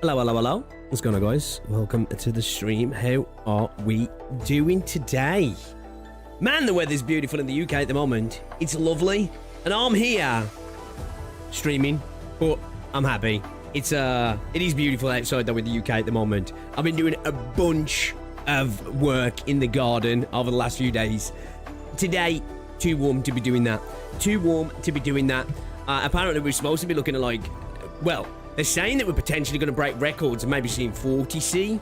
Hello, hello, hello. What's going on, guys? Welcome to the stream. How are we doing today? Man, the weather's beautiful in the UK at the moment. It's lovely. And I'm here streaming, but I'm happy. It is beautiful outside though in the UK at the moment. I've been doing a bunch of work in the garden over the last few days. Today, too warm to be doing that. Too warm to be doing that. Apparently, we're supposed to be looking at like, well, they're saying that we're potentially going to break records and maybe seeing 40C,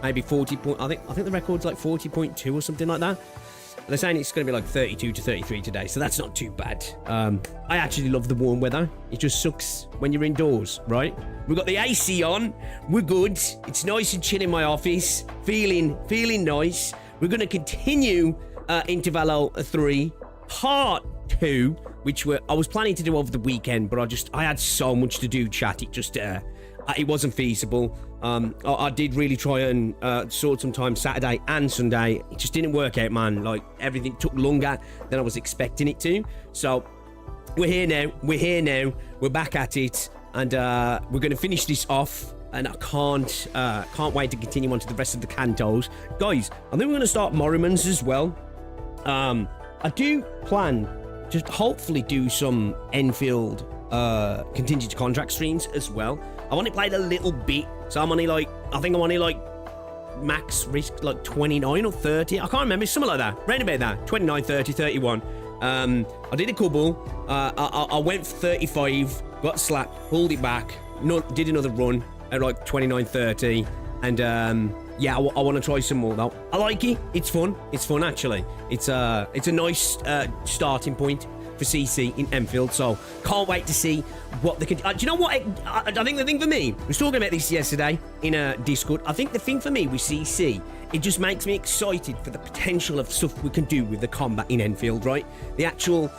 maybe 40 point. I think the record's like 40.2 or something like that. They're saying it's going to be like 32 to 33 today, so that's not too bad. I actually love the warm weather. It just sucks when you're indoors, right? We've got the AC on. We're good. It's nice and chill in my office. Feeling nice. We're going to continue Intervallo 3 Part 2, which I was planning to do over the weekend, but I had so much to do, chat. It wasn't feasible. I did really try and sort some time Saturday and Sunday. It just didn't work out, man. Like, everything took longer than I was expecting it to. So we're here now. We're back at it, and we're going to finish this off. And I can't wait to continue on to the rest of the cantos, guys. I think we're going to start Morrimans as well. I do plan to hopefully do some Enfield contingent contract streams as well. I've only played a little bit, so I'm only like, I think I'm only like max risk like 29 or 30. I can't remember, something like that. Round about that, 29, 30, 31. I did a couple. I went for 35, got slapped, pulled it back, did another run at like 29, 30, and yeah, I want to try some more though. I like it. It's fun. It's fun actually. It's a nice starting point for CC in Enfield. So can't wait to see what they can. Do you know what? I think the thing for me, I was talking about this yesterday in a Discord. I think the thing for me with CC, it just makes me excited for the potential of stuff we can do with the combat in Enfield. Right, the actual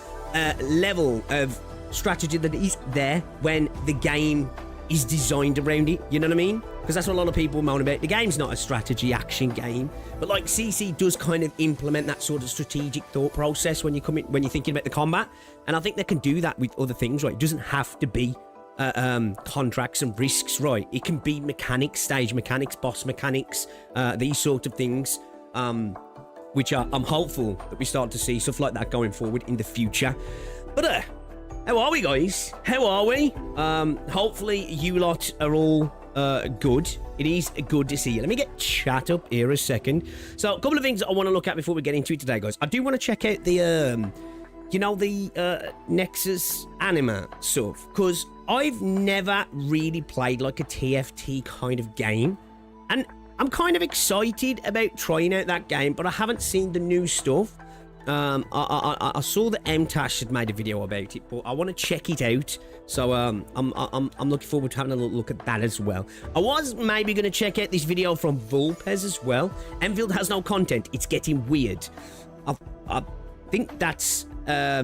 level of strategy that is there when the game is designed around it, you know what I mean? Because that's what a lot of people moan about. The game's not a strategy action game, but like CC does kind of implement that sort of strategic thought process when you're thinking about the combat, and I think they can do that with other things, right? It doesn't have to be contracts and risks, right? It can be mechanics, stage mechanics, boss mechanics, these sort of things, which I'm hopeful that we start to see stuff like that going forward in the future. But how are we, guys? How are we? Hopefully you lot are all good. It is good to see you. Let me get chat up here a second. So a couple of things I want to look at before we get into it today, guys. I do want to check out the you know, the Nexus anima stuff, because I've never really played like a TFT kind of game, and I'm kind of excited about trying out that game, but I haven't seen the new stuff. I saw that MTash had made a video about it, but I want to check it out. So I'm looking forward to having a look at that as well. I was maybe going to check out this video from Vulpes as well. Enfield has no content. It's getting weird. I think that's I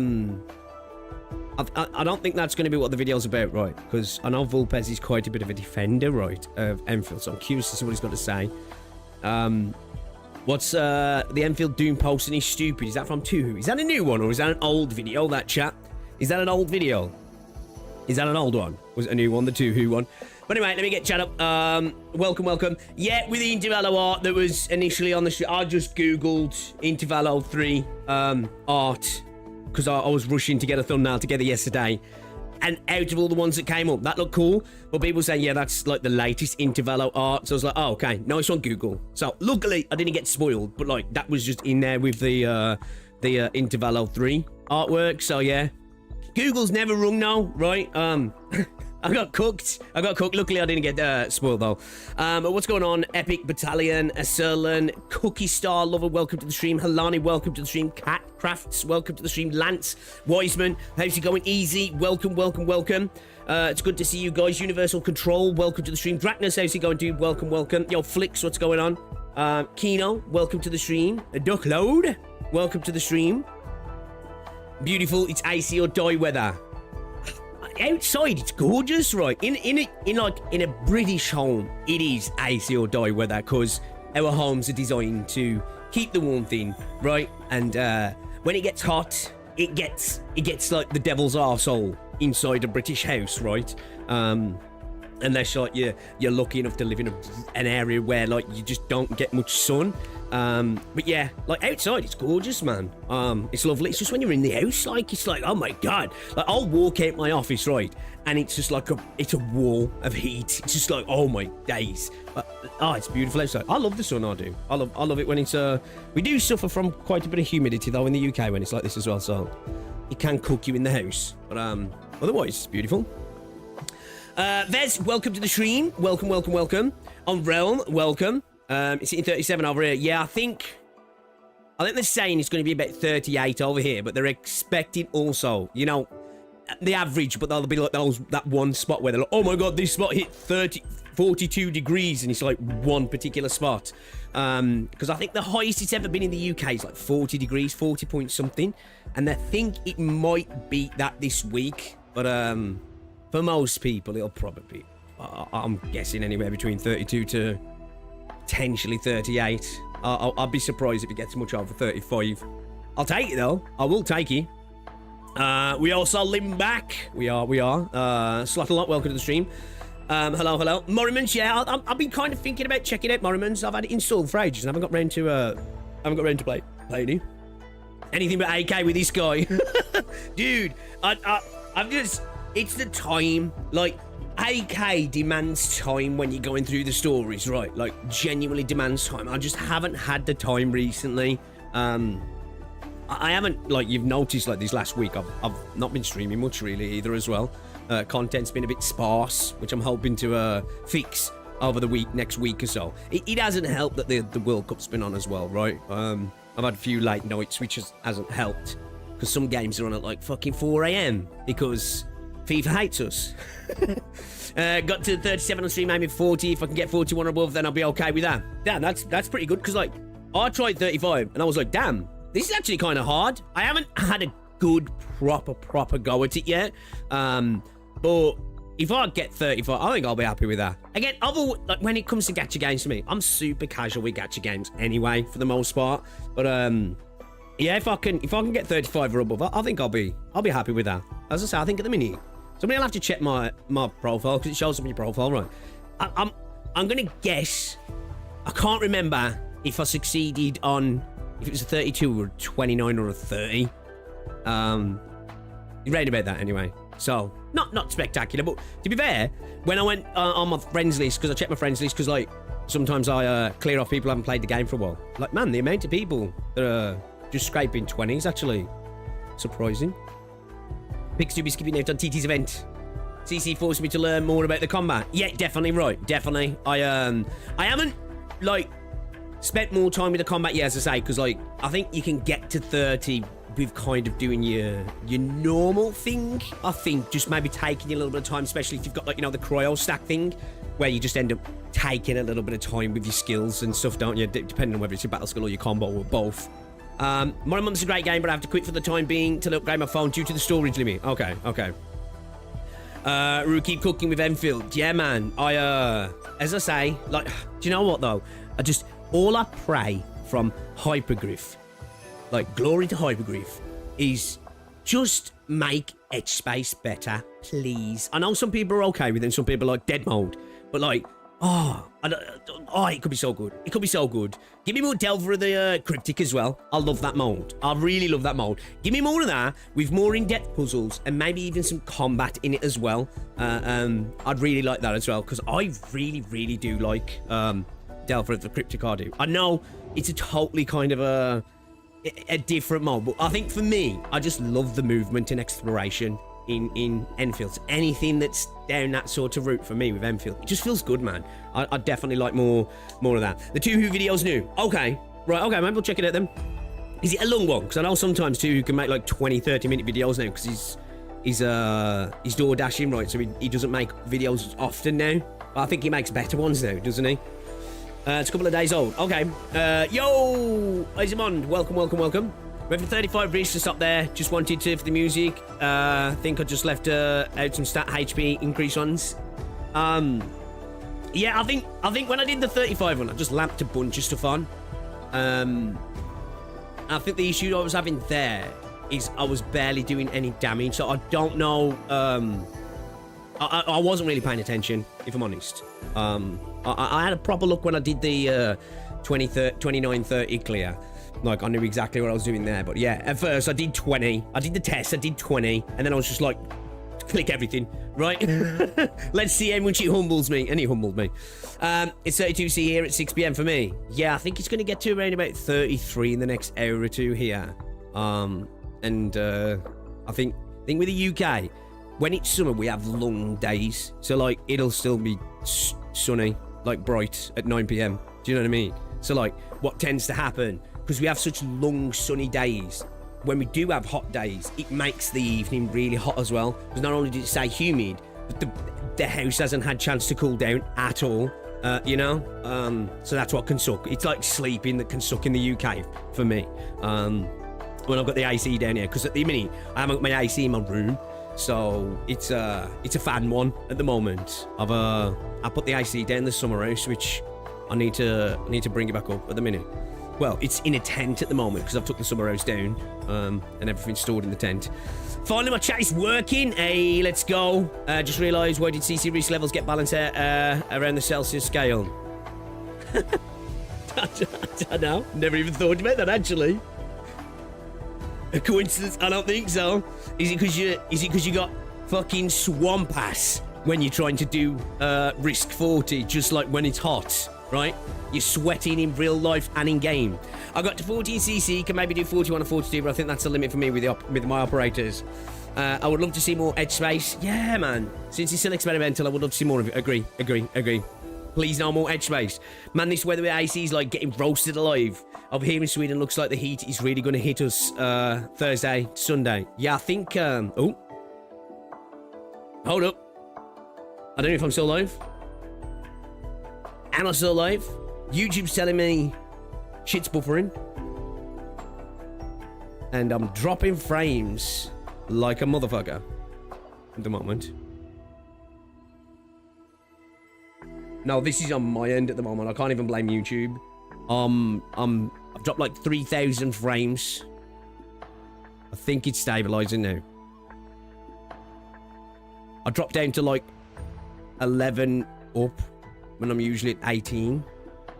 don't think that's going to be what the video's about, right? Because I know Vulpes is quite a bit of a defender, right, of Enfield. So I'm curious to see what he's got to say. What's the Enfield Doom posting is stupid? Is that from Tuhu? Is that a new one, or is that an old video, that chat? Is that an old video? Is that an old one? Was it a new one, the Tuhu one? But anyway, let me get chat up. Welcome. Yeah, with the Intervallo art that was initially on the stream, I just Googled Intervallo 3 art, because I was rushing to get a thumbnail together yesterday. And out of all the ones that came up, that looked cool. But people saying, yeah, that's like the latest Intervallo art. So I was like, oh, okay, nice on Google. So luckily, I didn't get spoiled. But like, that was just in there with the Intervallo 3 artwork. So yeah, Google's never wrong now, right? I got cooked. Luckily, I didn't get spoiled, though. But what's going on? Epic Battalion, Serlan, Cookie Star Lover, welcome to the stream. Halani, welcome to the stream. Cat Crafts, welcome to the stream. Lance Wiseman, how's it going? Easy, welcome. It's good to see you guys. Universal Control, welcome to the stream. Draknus, how's it going, dude? Welcome. Yo, Flicks, what's going on? Kino, welcome to the stream. Duckload, welcome to the stream. Beautiful, it's AC or die weather. Outside it's gorgeous, right? In a British home, it is AC or die weather, because our homes are designed to keep the warmth in, right? And when it gets hot, it gets like the devil's arsehole inside a British house, right? unless like you're lucky enough to live in an area where like you just don't get much sun. But yeah, like outside it's gorgeous, man. It's lovely. It's just when you're in the house, like it's like, oh my god, like I'll walk out my office, right, and it's just like it's a wall of heat. It's just like, oh my days. It's beautiful outside. I love the sun. I do. I love it when it's we do suffer from quite a bit of humidity though in the UK when it's like this as well, so it can cook you in the house, but otherwise it's beautiful. Vez, welcome to the stream. Welcome. On Realm, welcome. It's hitting 37 over here. Yeah, I think they're saying it's going to be about 38 over here, but they're expecting also, you know, the average, but they'll be like that one spot where they're like, oh my god, this spot hit 42 degrees, and it's like one particular spot. Because I think the highest it's ever been in the UK is like 40 degrees, 40 point something, and I think it might beat that this week, but for most people, it'll probably be, I'm guessing, anywhere between 32 to potentially 38. I'll be surprised if it gets much over 35. I'll take it, though. I will take it. We also limb back. We are. Slot welcome to the stream. Hello. Morrimans, yeah, I've been kind of thinking about checking out Morrimans. I've had it installed for ages and I haven't got round to play any. Anything but AK with this guy. Dude, I'm just... It's the time, like, AK demands time when you're going through the stories, right? Like, genuinely demands time. I just haven't had the time recently. I haven't, like, you've noticed, like, this last week, I've not been streaming much, really, either, as well. Content's been a bit sparse, which I'm hoping to fix over the next week or so. It hasn't helped that the World Cup's been on as well, right? I've had a few late nights, which hasn't helped, because some games are on at, like, fucking 4 a.m, because... FIFA hates us. Got to 37 on stream, aiming 40. If I can get 41 or above, then I'll be okay with that. Damn, that's pretty good, because, like, I tried 35, and I was like, damn, this is actually kind of hard. I haven't had a good, proper go at it yet. But if I get 35, I think I'll be happy with that. Again, like, when it comes to gacha games for me, I'm super casual with gacha games anyway, for the most part. But, yeah, if I can get 35 or above, I think I'll be happy with that. As I say, I think at the minute, somebody will have to check my profile, because it shows up in your profile, right? I'm gonna guess. I can't remember if I succeeded on if it was a 32 or a 29 or a 30. You read about that anyway. So not spectacular, but to be fair, when I went on my friends list, because I checked my friends list, because like sometimes I clear off people who haven't played the game for a while. Like, man, the amount of people that are just scraping 20s actually surprising. Pix to be skipping out on TT's event. CC forced me to learn more about the combat. Yeah, definitely, right. Definitely. I haven't, like, spent more time with the combat yet, as I say, because, like, I think you can get to 30 with kind of doing your normal thing. I think just maybe taking you a little bit of time, especially if you've got, like, you know, the cryo stack thing, where you just end up taking a little bit of time with your skills and stuff, don't you? Depending on whether it's your battle skill or your combo or both. Morrimans a great game, but I have to quit for the time being to upgrade my phone due to the storage limit. Okay. Rue, keep cooking with Enfield. Yeah, man. As I say, like, do you know what, though? All I pray from Hypergriff, like, glory to Hypergriff, is just make edge space better, please. I know some people are okay with it, and some people are like dead mode, but, like, it could be so good. It could be so good. Give me more Delver of the Cryptic as well. I love that mode. I really love that mode. Give me more of that with more in-depth puzzles and maybe even some combat in it as well. I'd really like that as well, because I really do like Delver of the Cryptic. I do. I know it's a totally kind of a different mode, but I think for me, I just love the movement and exploration in Enfield. Anything that's down that sort of route for me with Enfield, it just feels good, man. I definitely like more of that. The 2 Who video's new. Okay, right, okay, maybe we'll check it out then. Is it a long one? Because I know sometimes 2 Who can make like 20-30 minute videos now, because he's door dashing, right? So he doesn't make videos often now. But I think he makes better ones now, doesn't he? It's a couple of days old. Okay. Yo, Izamond, welcome. Went for 35 reached to stop there. Just wanted to for the music. I think I just left out some stat HP increase ones. Yeah, I think when I did the 35 one, I just lamped a bunch of stuff on. I think the issue I was having there is I was barely doing any damage, so I don't know I wasn't really paying attention, if I'm honest. I had a proper look when I did the 29:30 clear. Like, I knew exactly what I was doing there. But yeah, at first I did 20. I did the test, I did 20. And then I was just like, click everything, right? Let's see how much it humbles me. And it humbled me. It's 32C here at 6 p.m. for me. Yeah, I think it's going to get to around about 33 in the next hour or two here. I think with the UK, when it's summer, we have long days. So, like, it'll still be sunny, like, bright at 9 p.m. Do you know what I mean? So, like, what tends to happen, because we have such long, sunny days, when we do have hot days, it makes the evening really hot as well. Because not only did it stay humid, but the house hasn't had chance to cool down at all, you know? So that's what can suck. It's like sleeping that can suck in the UK for me. When I've got the AC down here, because at the minute, I haven't got my AC in my room. So it's a fan one at the moment. I put the AC down in the summer house, which I need to bring it back up at the minute. Well, it's in a tent at the moment because I've took the summer house down, and everything's stored in the tent. Finally, my chat is working. Hey, let's go. Just realised, why did CC reach levels get balanced around the Celsius scale? I don't know. Never even thought about that, actually. A coincidence? I don't think so. Is it because you got fucking swamp ass when you're trying to do risk 40, just like when it's hot, right? You're sweating in real life and in game. I got to 14cc, can maybe do 41 or 42, but I think that's the limit for me with my operators. I would love to see more edge space. Yeah, man. Since it's still experimental, I would love to see more of it. Agree. Please, no more edge space. Man, this weather with AC is like getting roasted alive. Over here in Sweden, looks like the heat is really going to hit us Thursday, Sunday. Yeah, I think... oh. Hold up. I don't know if I'm still live. Am I still live? YouTube's telling me shit's buffering. And I'm dropping frames like a motherfucker at the moment. No, this is on my end at the moment. I can't even blame YouTube. I've dropped like 3,000 frames. I think it's stabilizing now. I dropped down to like 11 up when I'm usually at 18.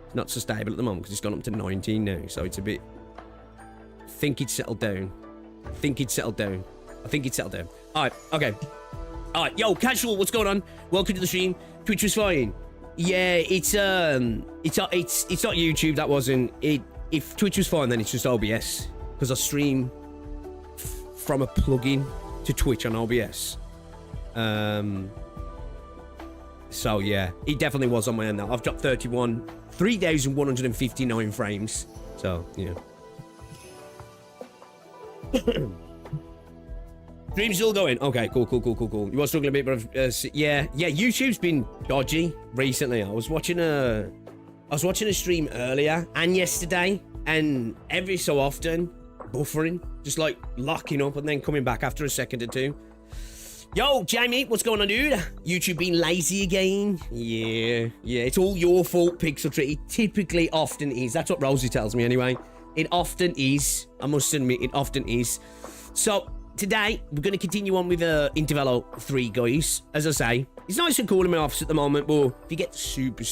It's not so stable at the moment because it's gone up to 19 now. So it's a bit... I think it's settled down. Alright, okay. Alright, yo, Casual, what's going on? Welcome to the stream. Twitch was fine. Yeah, it's not YouTube. That wasn't it. If Twitch was fine, then it's just OBS because I stream from a plugin to Twitch on OBS. So yeah, it definitely was on my end now. I've dropped 3,159 frames. So yeah. Stream's still going. Okay, cool. You are struggling a bit, but yeah. YouTube's been dodgy recently. I was watching a stream earlier and yesterday, and every so often buffering, just like locking up and then coming back after a second or two. Yo, Jamie, what's going on, dude? YouTube being lazy again? Yeah, it's all your fault, Pixel Tree. It typically often is. That's what Rosie tells me anyway. It often is. I must admit, it often is. So, today, we're going to continue on with INTERVALLO III, guys. As I say, it's nice and cool in my office at the moment, but if you get super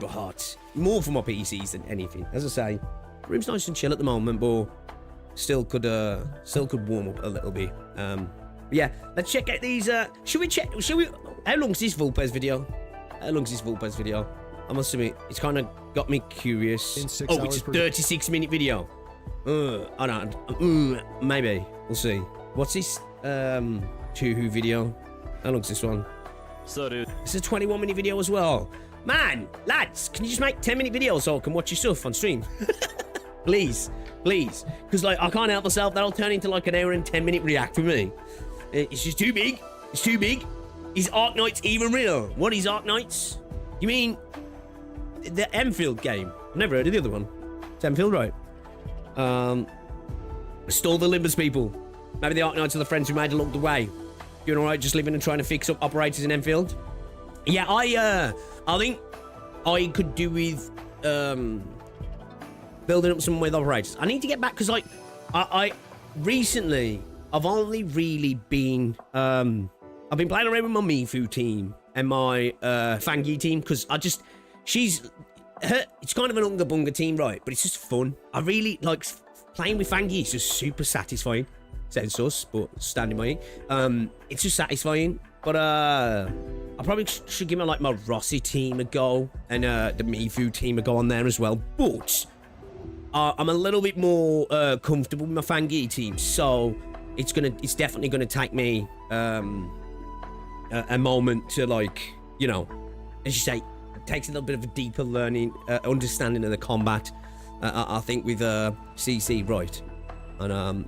hot, more for my PCs than anything. As I say, the room's nice and chill at the moment, but still could warm up a little bit. Yeah, let's check out these. Should we? How long's this Vulpes video? I must admit, it's kind of got me curious. It's a 36-minute video. I don't. Maybe we'll see. What's this? Tuhu video. How long's this one? So, dude. It's a 21-minute video as well. Man, lads, can you just make 10-minute videos so I can watch your stuff on stream? Please. Because like I can't help myself. That'll turn into like an hour and 10-minute react for me. It's just too big. Is Arknights even real? What is Arknights? You mean the Enfield game? I've never heard of the other one. It's Enfield, right? Stole the Limbus people. Maybe the Arknights are the friends who made it along the way. Doing alright, just living and trying to fix up operators in Enfield. Yeah, I think I could do with building up some with operators. I need to get back because like I recently I've only really been I've been playing around with my Mifu team and my Fangi team because it's kind of an Unga Bunga team, right? But it's just fun. I really like playing with Fangi. It's just super satisfying. Sounds sus, but standing by it. It's just satisfying. But I probably should give my Rossi team a go and the Mifu team a go on there as well. But I'm a little bit more comfortable with my Fangi team, so it's definitely gonna take me a moment to, like, you know, as you say, it takes a little bit of a deeper learning, understanding of the combat. I think with CC, right, and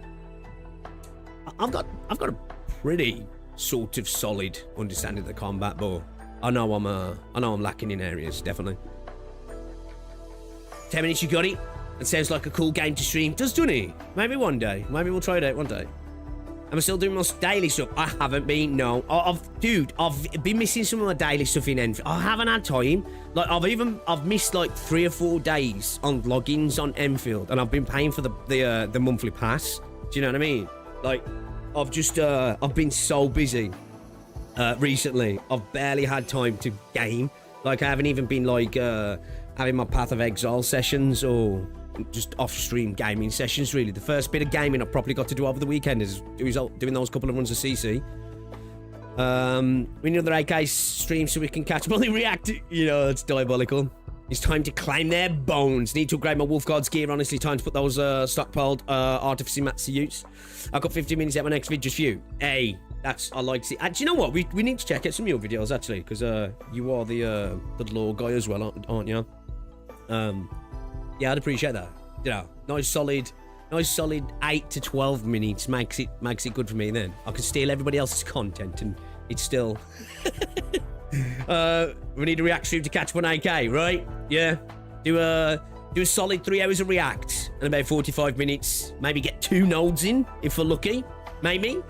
I've got a pretty sort of solid understanding of the combat, but I know I'm lacking in areas, definitely. 10 minutes, you got it. It sounds like a cool game to stream. Doesn't it? Maybe one day. Maybe we'll try it out one day. Am I still doing my daily stuff? I haven't been, no. I've been missing some of my daily stuff in Enfield. I haven't had time. Like, I've missed like 3 or 4 days on logins on Enfield, and I've been paying for the monthly pass. Do you know what I mean? Like, I've been so busy recently. I've barely had time to game. Like, I haven't even been like having my Path of Exile sessions or just off-stream gaming sessions, really. The first bit of gaming I probably got to do over the weekend is doing those couple of runs of CC. We need another AK stream so we can catch them on the react. You know, it's diabolical. It's time to claim their bones. Need to upgrade my Wolf Guards gear. Honestly, time to put those stockpiled Artificer mats to use. I've got 15 minutes at my next video just for you. Hey, I like to see. Do you know what? We need to check out some of your videos, actually, because you are the lore guy as well, aren't you? Yeah, I'd appreciate that. You know, nice solid 8 to 12 minutes makes it good for me. Then I can steal everybody else's content, and it's still. We need a react stream to catch one AK, right? Yeah. Do a solid 3 hours of react and about 45 minutes. Maybe get 2 nodes in if we're lucky. Maybe.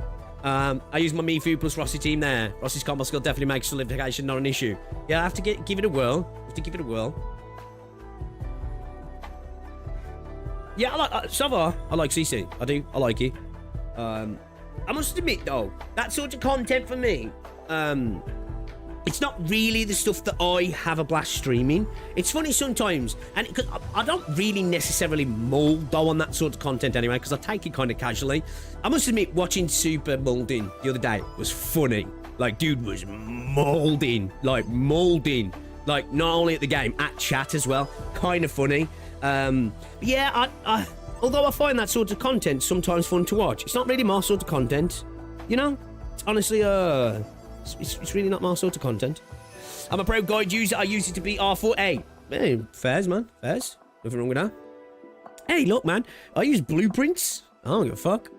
I use my Mifu plus Rossi team there. Rossi's combo skill definitely makes solidification not an issue. Yeah, I have to give it a whirl. Yeah, so far, I like CC. I do. I like it. I must admit, though, that sort of content for me, it's not really the stuff that I have a blast streaming. It's funny sometimes, and because I don't really necessarily mold, though, on that sort of content anyway, because I take it kind of casually. I must admit, watching Super molding the other day was funny. Like, dude was molding. Like, not only at the game, at chat as well. Kind of funny. Yeah, although I find that sort of content sometimes fun to watch, it's not really my sort of content, you know? It's honestly, it's really not my sort of content. I'm a pro guide user. I use it to beat R4A. Hey, fairs, man. Fairs. Nothing wrong with that. Hey, look, man. I use blueprints. I don't give a fuck.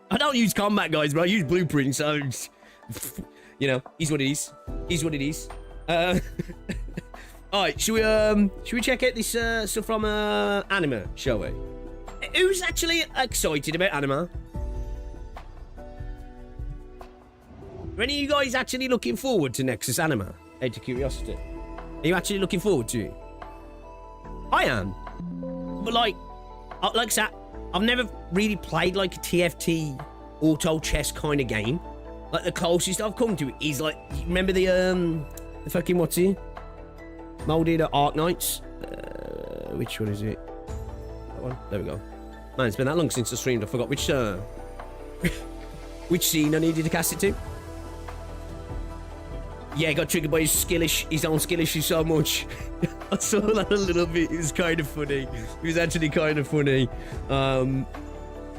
I don't use combat guides, but I use blueprints. So, you know, he's what it is. Alright, should we check out this stuff from anime, shall we? Who's actually excited about anime? Are any of you guys actually looking forward to Nexus Anima? Out of curiosity. Are you actually looking forward to it? I am. But like I said, I've never really played like a TFT auto chess kind of game. Like the closest I've come to it is like, remember the fucking what's he? Molded Arc Knights. Which one is it? That one. There we go. Man, it's been that long since I streamed. I forgot which scene I needed to cast it to. Yeah, got triggered by his own skill issue so much. I saw that a little bit. It was kind of funny. It was actually kind of funny.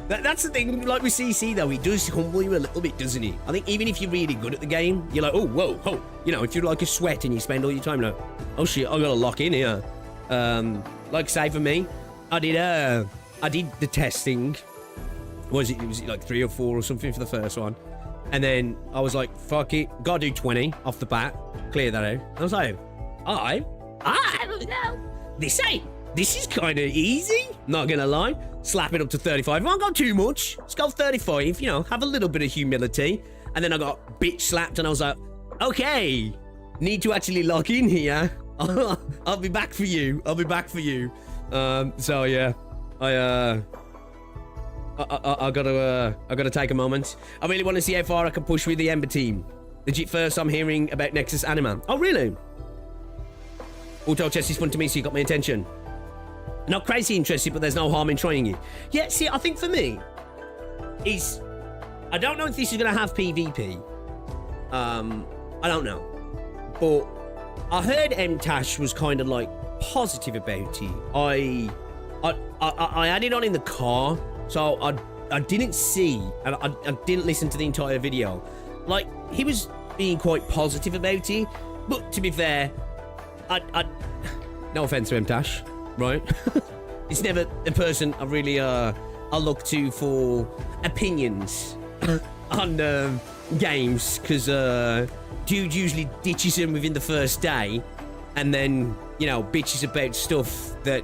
That's the thing. Like with CC though, it does humble you a little bit, doesn't it? I think even if you're really good at the game, you're like, oh, whoa, oh. You know, if you're like a sweat and you spend all your time like, oh shit, I gotta lock in here. Like say for me, I did the testing. Was it like 3 or 4 or something for the first one? And then I was like, fuck it, gotta do 20 off the bat, clear that out. I was like, I don't know. This is kind of easy, not gonna lie. Slap it up to 35. I won't go too much. Let's go 35, you know, have a little bit of humility. And then I got bitch slapped and I was like, okay, need to actually lock in here. I'll be back for you. So yeah, I I gotta take a moment. I really want to see how far I can push with the Ember team. Legit first I'm hearing about Nexus Anima. Oh, really? Auto chess is fun to me, so you got my attention. Not crazy interested, but there's no harm in trying it. Yeah, see, I think for me, I don't know if this is going to have PvP. I don't know. But I heard MTash was kind of like positive about it. I had it on in the car, so I didn't see, and I didn't listen to the entire video. Like, he was being quite positive about it, but to be fair, no offense to MTash, right? It's never a person I really I look to for opinions on games, because dude usually ditches him within the first day, and then, you know, bitches about stuff that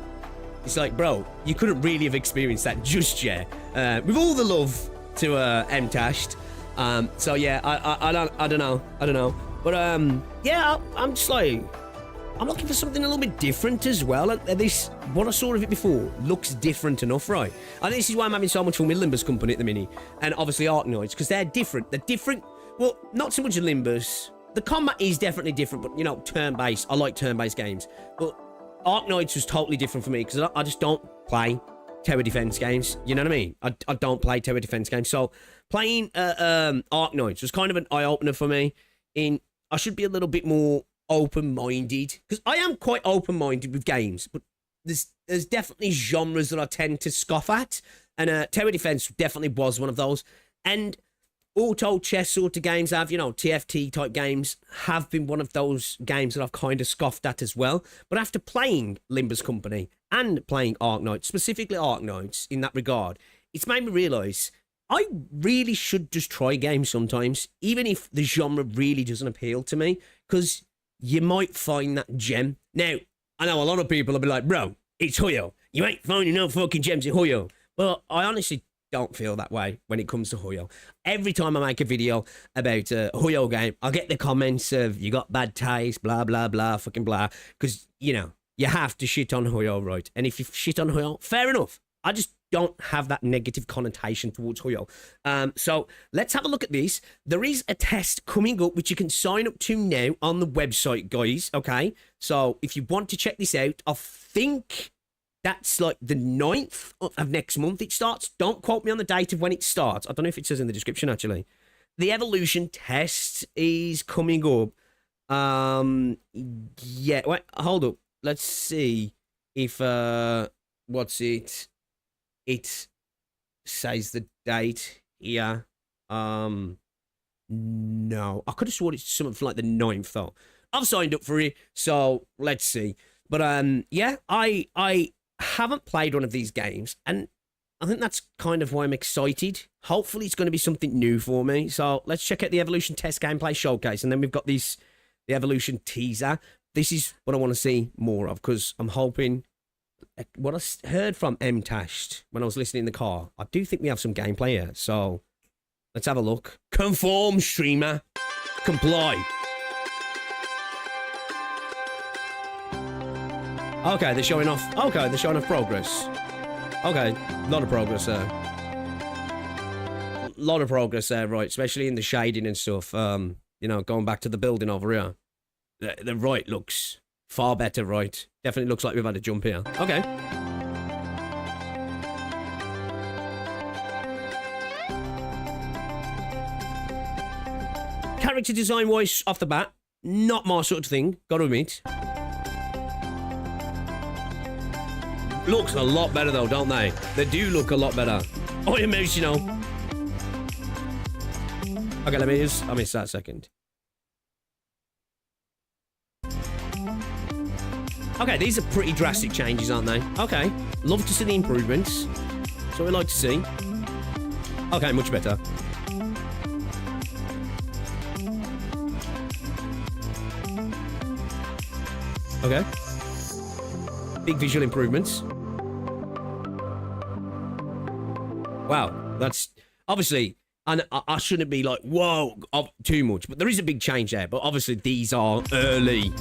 it's like, bro, you couldn't really have experienced that just yet. With all the love to MTashed. So yeah, I don't know. But yeah, I'm just like, I'm looking for something a little bit different as well. This, what I saw of it before, looks different enough, right? And this is why I'm having so much fun with Limbus Company at the minute, and obviously Arkanoids, because they're different. They're different. Well, not so much Limbus. The combat is definitely different, but, you know, turn-based. I like turn-based games. But Arkanoids was totally different for me, because I just don't play tower defense games. You know what I mean? I don't play tower defense games. So playing Arkanoids was kind of an eye-opener for me. I should be a little bit more open-minded, because I am quite open-minded with games, but there's definitely genres that I tend to scoff at, and tower defense definitely was one of those. And auto chess sort of games have, you know, TFT type games have been one of those games that I've kind of scoffed at as well. But after playing Limbus Company and playing Arkanoids, specifically Arkanoids in that regard, it's made me realise I really should just try games sometimes, even if the genre really doesn't appeal to me, because you might find that gem. Now, I know a lot of people will be like, bro, it's Huyo. You ain't finding no fucking gems in Huyo. But I honestly don't feel that way when it comes to Huyo. Every time I make a video about a Huyo game, I get the comments of, you got bad taste, blah, blah, blah, fucking blah. Because, you know, you have to shit on Huyo, right? And if you shit on Huyo, fair enough. I just don't have that negative connotation towards Huyo. So let's have a look at this. There is a test coming up, which you can sign up to now on the website, guys. Okay. So if you want to check this out, I think that's like the 9th of next month it starts. Don't quote me on the date of when it starts. I don't know if it says in the description, actually. The evolution test is coming up. Yeah, wait, hold up. Let's see if, what's it? It says the date here. No, I could have sworn it's something from like the 9th though. I've signed up for it, so let's see. But yeah, I haven't played one of these games, and I think that's kind of why I'm excited. Hopefully it's going to be something new for me. So let's check out the Evolution Test Gameplay Showcase, and then we've got the Evolution Teaser. This is what I want to see more of, because I'm hoping, what I heard from MTashed when I was listening in the car, I do think we have some gameplay here. So let's have a look. Conform, streamer. Comply. Okay, they're showing off. Okay, they're showing off progress. Okay, a lot of progress there. A lot of progress there, right? Especially in the shading and stuff. You know, going back to the building over here. The right looks far better, right? Definitely looks like we've had a jump here. Okay. Character design-wise, off the bat, not my sort of thing, gotta admit. Looks a lot better though, don't they? They do look a lot better. Oh, emotional. Okay, let me just, I missed that second. Okay, these are pretty drastic changes, aren't they? Okay, love to see the improvements. That's what we like to see. Okay, much better. Okay. Big visual improvements. Wow, that's obviously, and I shouldn't be like, whoa, too much, but there is a big change there. But obviously these are early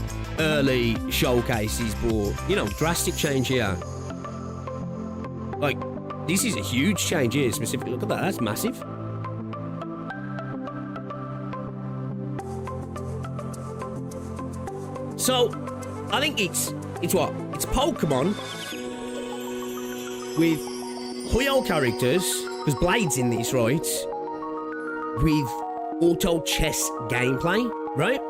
showcases, but, you know, drastic change here. Like, This is a huge change here, specifically. Look at that, that's massive. So, I think it's what? It's Pokemon with Hoyo characters, because Blade's in this, right? With auto chess gameplay, right?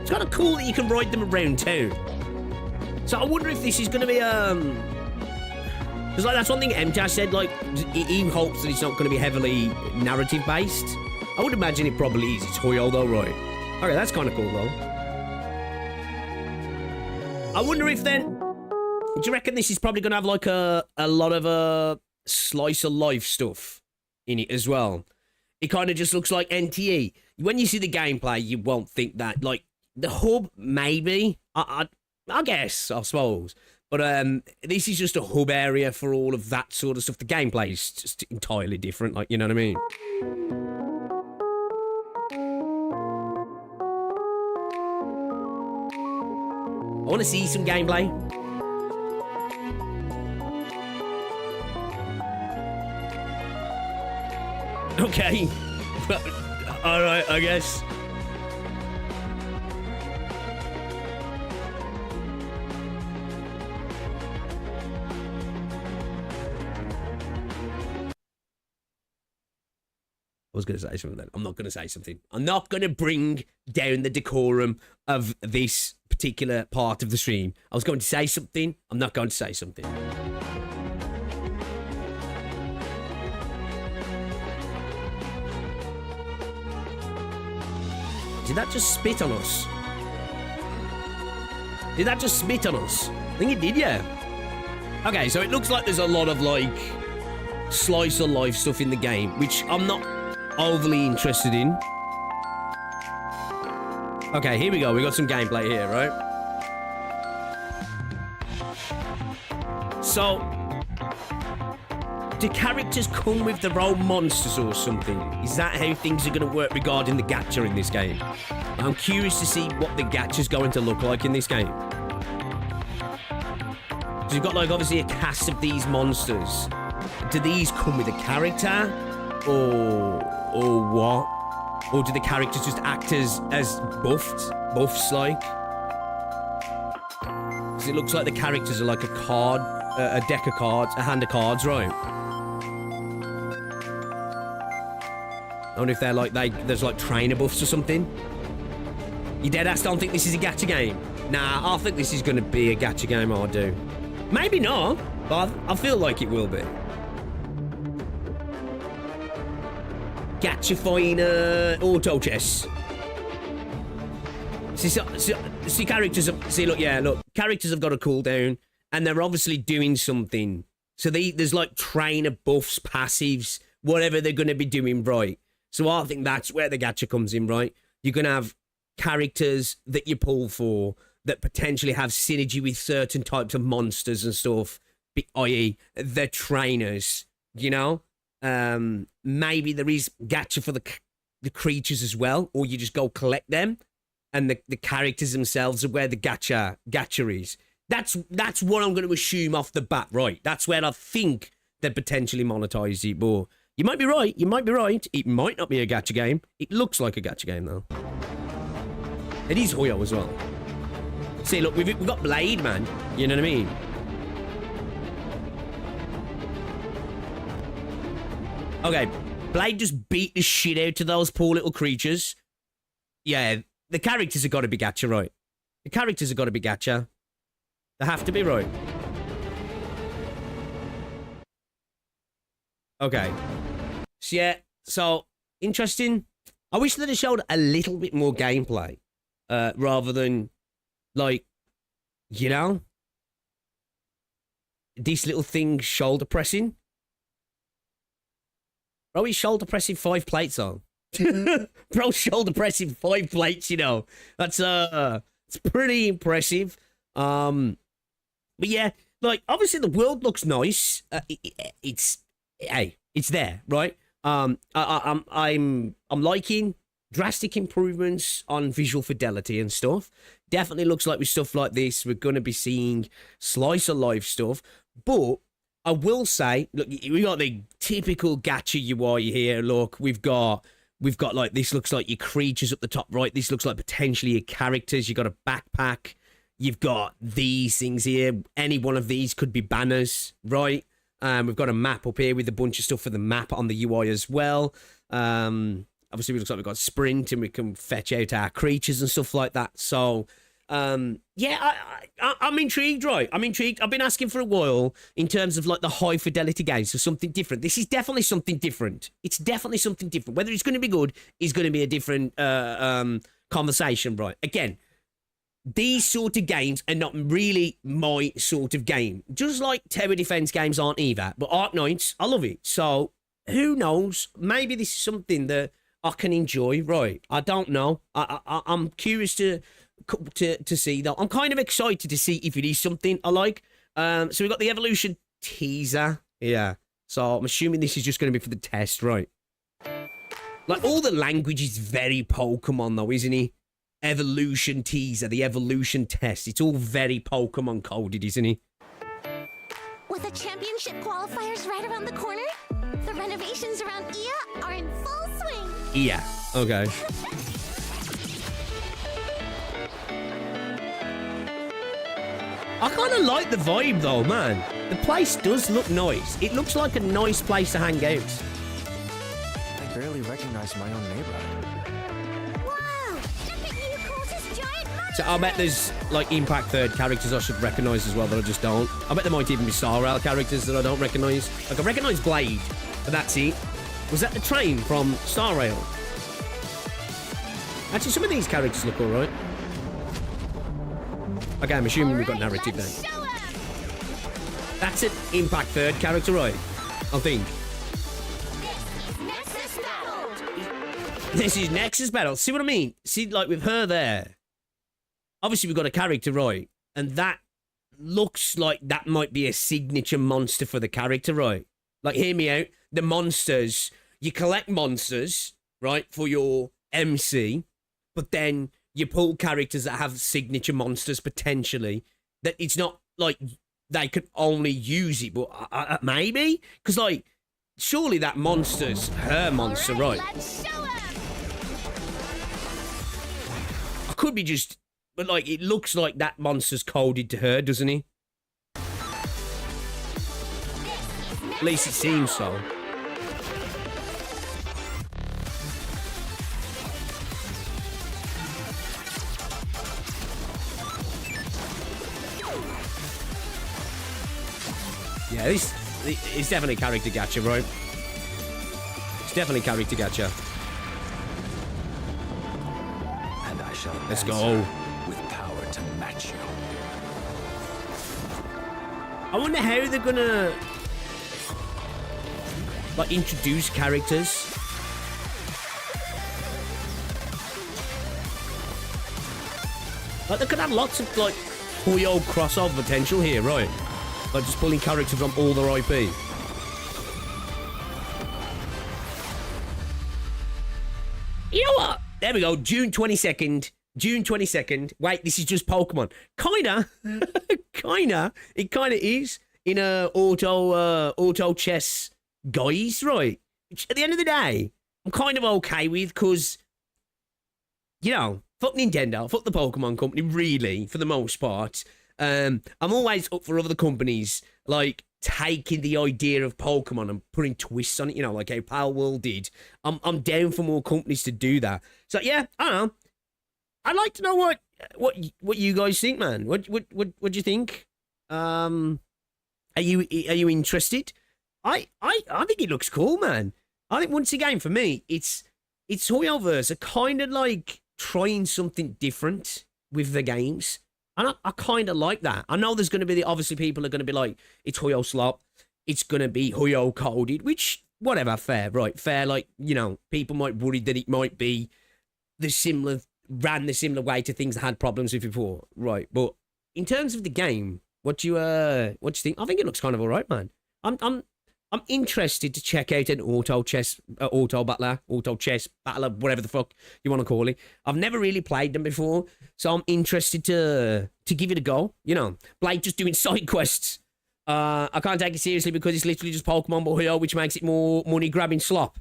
It's kind of cool that you can ride them around town. So I wonder if this is going to be because like that's one thing MJ said, like he hopes that it's not going to be heavily narrative based. I would imagine it probably is. It's Hoyo though, right? Okay, that's kind of cool though. I wonder if then, do you reckon this is probably going to have like a lot of slice of life stuff in it as well? It kind of just looks like NTE. When you see the gameplay, you won't think that. Like the hub, maybe. I guess, I suppose. But this is just a hub area for all of that sort of stuff. The gameplay is just entirely different, like, you know what I mean? I want to see some gameplay. Okay. Alright, I guess. I was going to say something then. I'm not going to say something. I'm not going to bring down the decorum of this particular part of the stream. I was going to say something. I'm not going to say something. Did that just spit on us? Did that just spit on us? I think it did, yeah. Okay, so it looks like there's a lot of, like, slice of life stuff in the game, which I'm not overly interested in. Okay, here we go. We got some gameplay here, right? So, do characters come with their own monsters or something? Is that how things are going to work regarding the gacha in this game? I'm curious to see what the gacha's going to look like in this game. So you've got, like, obviously a cast of these monsters. Do these come with a character? Or what? Or do the characters just act as buffs, like? Because it looks like the characters are like a card, a deck of cards, a hand of cards, right? I wonder if they're like, there's like trainer buffs or something. You deadass don't think this is a gacha game? Nah, I think this is going to be a gacha game, I do. Maybe not, but I feel like it will be. Gacha-fine auto chess. See, characters have, see, look, yeah, look, characters have got a cooldown, and they're obviously doing something. So there's like trainer buffs, passives, whatever they're going to be doing, right? So I think that's where the gacha comes in, right? You're going to have characters that you pull for that potentially have synergy with certain types of monsters and stuff, i.e. they're trainers, you know? Maybe there is gacha for the creatures as well, or you just go collect them, and the characters themselves are where the gacha is. That's what I'm going to assume off the bat, right? That's where I think they'd potentially monetize it, but you might be right. You might be right. It might not be a gacha game. It looks like a gacha game, though. It is Hoyo as well. See, look, we've got Blade, man. You know what I mean? Okay, Blade just beat the shit out of those poor little creatures. Yeah, the characters have got to be gacha, right? The characters have got to be gacha. They have to be, right? Okay. So, yeah, so, interesting. I wish they'd have showed a little bit more gameplay, rather than, like, you know, this little thing shoulder pressing. Bro, he's shoulder pressing 5 plates on. Bro, shoulder pressing 5 plates, you know. That's it's pretty impressive. But yeah, like, obviously the world looks nice. It's there, right? I'm liking drastic improvements on visual fidelity and stuff. Definitely looks like with stuff like this, we're going to be seeing slice of life stuff. But I will say, look, we got the typical gacha UI here. Look, we've got like, this looks like your creatures up the top right. This looks like potentially your characters. You got a backpack. You've got these things here. Any one of these could be banners, right? We've got a map up here with a bunch of stuff for the map on the UI as well. Obviously, it looks like we've got sprint and we can fetch out our creatures and stuff like that. So, yeah, I'm intrigued, right? I'm intrigued. I've been asking for a while in terms of like the high fidelity games for something different. This is definitely something different. It's definitely something different. Whether it's going to be good is going to be a different conversation, right? Again, these sort of games are not really my sort of game. Just like tower defense games aren't either. But Ark Knights, I love it. So who knows? Maybe this is something that I can enjoy. Right? I don't know. I'm curious to see though. I'm kind of excited to see if it is something I like. So we got the Evolution teaser. Yeah. So I'm assuming this is just going to be for the test, right? Like all the language is very Pokemon though, isn't it? Evolution teaser, the evolution test. It's all very Pokemon coded, isn't it? With the championship qualifiers right around the corner, the renovations around IA are in full swing. Yeah, okay. I kind of like the vibe though, man. The place does look nice. It looks like a nice place to hang out. I barely recognize my own neighborhood. So I bet there's like Impact 3rd characters I should recognise as well that I just don't. I bet there might even be Star Rail characters that I don't recognise. Like I recognise Blade, but that's it. Was that the train from Star Rail? Actually, some of these characters look alright. Okay, I'm assuming we've got narrative then. That's an Impact 3rd character, right? I think. This is Nexus Battle. See what I mean? See, like with her there. Obviously, we've got a character, right? And that looks like that might be a signature monster for the character, right? Like, hear me out. The monsters, you collect monsters, right, for your MC, but then you pull characters that have signature monsters, potentially. That it's not like they could only use it, but maybe? Because, like, surely that monster's her monster, right? I could be just... But, like, it looks like that monster's coded to her, doesn't he? At least it seems so. Yeah, it's definitely character gacha, right? It's definitely character gacha. And I shall Let's go. With power to match you. I wonder how they're gonna like introduce characters. Like they could have lots of like Puyo crossover potential here, right? Like just pulling characters from all their IP. You know what? There we go. June 22nd. June 22nd. Wait, this is just Pokemon. Kinda. Kinda. It kinda is. In a auto chess guise, right? Which, at the end of the day, I'm kind of okay with, because, you know, fuck Nintendo, fuck the Pokemon company, really, for the most part. I'm always up for other companies, like, taking the idea of Pokemon and putting twists on it, you know, like how Palworld did. I'm down for more companies to do that. So, yeah, I don't know. I'd like to know what you guys think, man. What do you think? Are you interested? I think it looks cool, man. I think once again for me, it's Hoyoverse are kind of like trying something different with the games, and I kind of like that. I know there's going to be obviously people are going to be like, it's Hoyo slop, it's going to be Hoyo coded, which whatever, fair, right, fair. Like, you know, people might worry that it might be ran the similar way to things that had problems with before, right? But in terms of the game, what do you think? I think it looks kind of alright, man. I'm I'm interested to check out an auto chess battler, whatever the fuck you want to call it. I've never really played them before, so I'm interested to give it a go. You know, Blade just doing side quests. I can't take it seriously because it's literally just Pokemon Boyo, which makes it more money grabbing slop.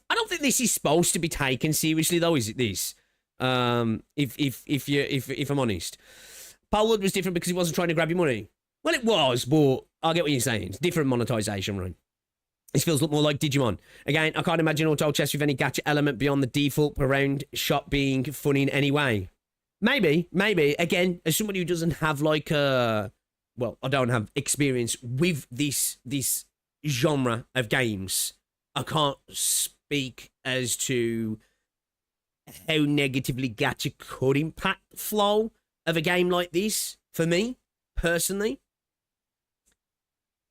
I don't think this is supposed to be taken seriously, though, is it? This, if I'm honest, Power was different because he wasn't trying to grab your money. Well, it was, but I get what you're saying. It's different monetization, right? This feels a lot more like Digimon. Again, I can't imagine auto chess with any gacha element beyond the default per round shot being fun in any way. Maybe. Again, as somebody who doesn't have like I don't have experience with this genre of games, I can't speak as to how negatively gacha could impact the flow of a game like this for me personally.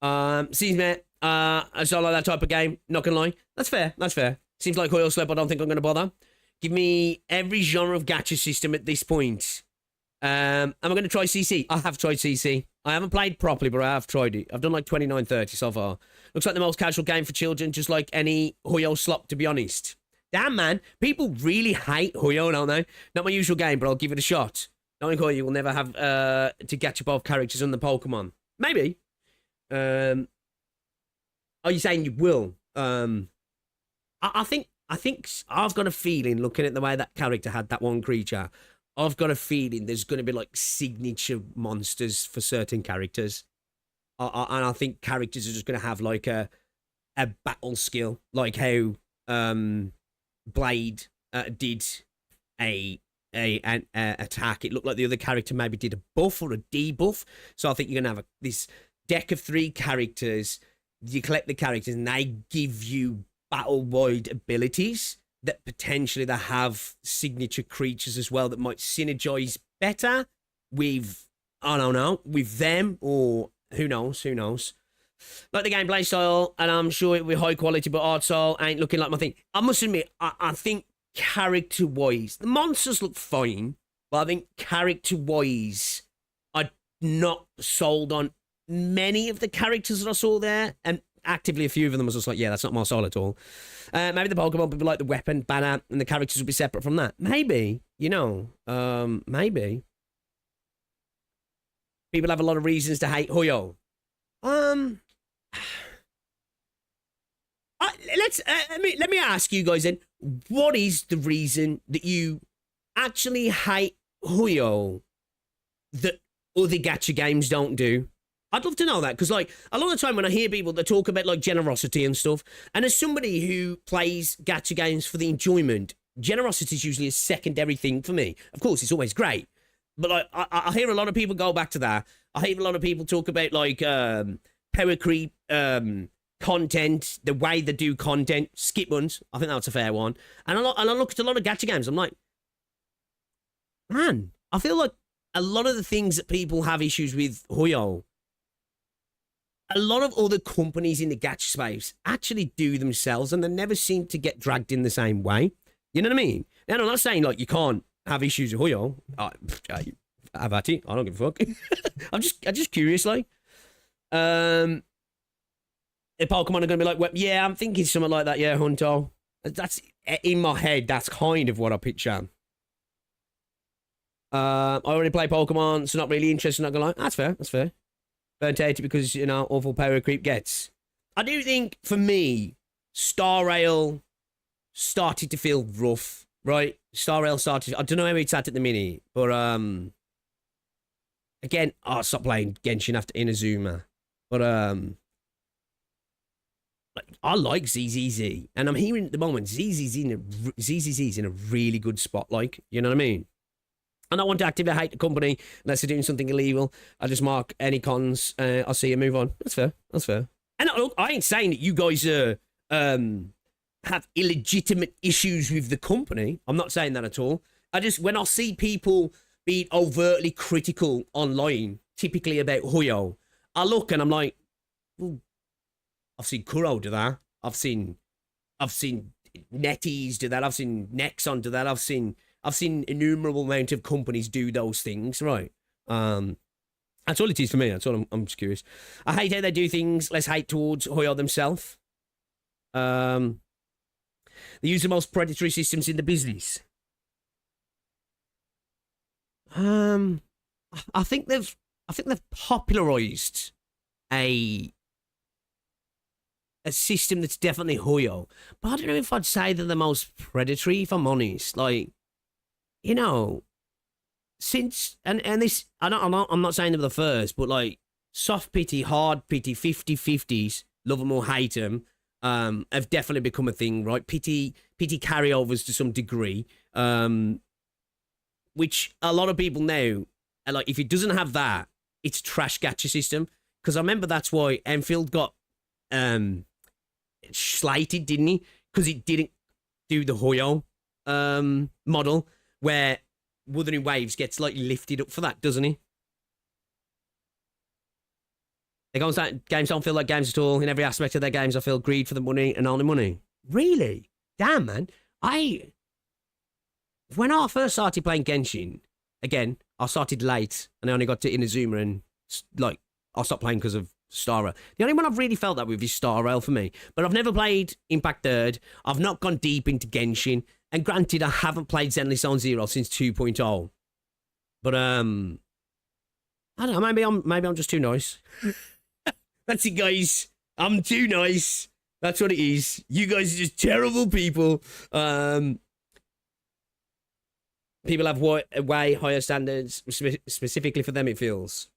Seems me, I don't like that type of game, not gonna lie. That's fair. Seems like Oil Slip, I don't think I'm gonna bother. Give me every genre of gacha system at this point. Am I gonna try CC? I have tried CC. I haven't played properly, but I have tried it. I've done like 29-30 so far. Looks like the most casual game for children, just like any Hoyo slop, to be honest. Damn, man. People really hate Hoyo, don't they? Not my usual game, but I'll give it a shot. Knowing Hoyo, you will never have to gacha both characters on the Pokemon. Maybe. Are you saying you will? I think I've got a feeling, looking at the way that character had that one creature, I've got a feeling there's going to be like signature monsters for certain characters. And I think characters are just going to have like a battle skill, like how Blade did an attack. It looked like the other character maybe did a buff or a debuff. So I think you're going to have this deck of 3 characters. You collect the characters and they give you battle-wide abilities that potentially they have signature creatures as well that might synergize better with, I don't know, with them, or who knows. Like the gameplay style, and I'm sure it will be high quality, but art style ain't looking like my thing. I must admit, I think character-wise, the monsters look fine, but I think character-wise, I'm not sold on many of the characters that I saw there, and actively a few of them was just like, yeah, that's not my style at all. Maybe the Pokemon would be like the weapon, banner, and the characters would be separate from that. Maybe, maybe. People have a lot of reasons to hate Hoyo. Let me ask you guys then, what is the reason that you actually hate Hoyo that other gacha games don't do? I'd love to know that, because like a lot of the time when I hear people that talk about like generosity and stuff, and as somebody who plays gacha games for the enjoyment, generosity is usually a secondary thing for me. Of course, it's always great, but like I hear a lot of people go back to that. I hear a lot of people talk about like power creep, content, the way they do content, skip ones. I think that's a fair one. And I look at a lot of gacha games. I'm like, man, I feel like a lot of the things that people have issues with Hoyo, a lot of other companies in the gacha space actually do themselves, and they never seem to get dragged in the same way. You know what I mean? And I'm not saying like you can't have issues with Hoyo. Have at it. I don't give a fuck. I'm just curious, like. If Pokemon are going to be like, well, yeah, I'm thinking something like that. Yeah, Hunter. That's in my head. That's kind of what I picture. I already play Pokemon, so not really interested. Not gonna lie. That's fair. That's fair. Burnt 80 because, you know, awful power creep gets. I do think, for me, Star Rail started to feel rough, right? Star Rail started... I don't know how it's at the minute, but, again, I stopped playing Genshin after Inazuma. But, like, I like ZZZ, and I'm hearing at the moment ZZZ's in a really good spot, like, you know what I mean? I don't want to actively hate the company unless they're doing something illegal. I just mark any cons. I'll see you move on. That's fair. That's fair. And look, I ain't saying that you guys have illegitimate issues with the company. I'm not saying that at all. When I see people being overtly critical online, typically about Hoyo, I look and I'm like, well, I've seen Kuro do that. I've seen Netties do that. I've seen Nexon do that. I've seen innumerable amount of companies do those things, right? That's all it is for me. That's all I'm just curious. I hate how they do things. Less hate towards Hoyo themselves. They use the most predatory systems in the business. I think they've popularized a system that's definitely Hoyo, but I don't know if I'd say they're the most predatory. If I'm honest, like, you know, since and this, I'm not saying they're the first, but like soft pity, hard pity, 50-50s, love them or hate them, have definitely become a thing, right? Pity carryovers to some degree, which a lot of people now are like, if it doesn't have that, it's trash gacha system. Because I remember that's why Enfield got slated, didn't he? Because it didn't do the Hoyo model where Wuthering Waves gets like lifted up for that, doesn't he? Games don't feel like games at all. In every aspect of their games, I feel greed for the money and only money. Really? Damn, man. When I first started playing Genshin, again, I started late and I only got to Inazuma and like I stopped playing because of Star Rail. The only one I've really felt that with is Star Rail for me. But I've never played Impact Third. I've not gone deep into Genshin. And granted, I haven't played Zenless Zone Zero since 2.0. But I don't know, maybe I'm just too nice. That's it, guys. I'm too nice. That's what it is. You guys are just terrible people. People have way higher standards, specifically for them, it feels.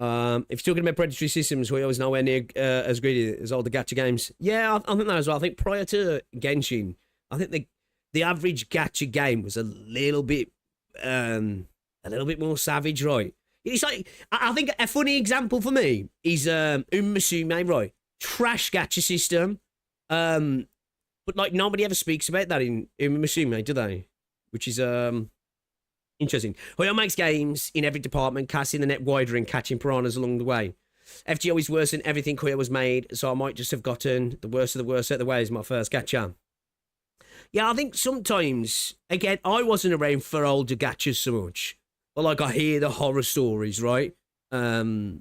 If you're talking about predatory systems, we always nowhere near as greedy as all the gacha games. Yeah, I think that as well. I think prior to Genshin, I think the average gacha game was a little bit more savage, right? It's like, I think a funny example for me is Musume, right? Trash gacha system. But like nobody ever speaks about that in Musume, do they? Which is interesting. Hoyo makes games in every department, casting the net wider and catching piranhas along the way. FGO is worse than everything Hoyo was made, so I might just have gotten the worst of the worst out of the way as my first gacha. Yeah, I think sometimes, again, I wasn't around for older gachas so much, but like I hear the horror stories, right? So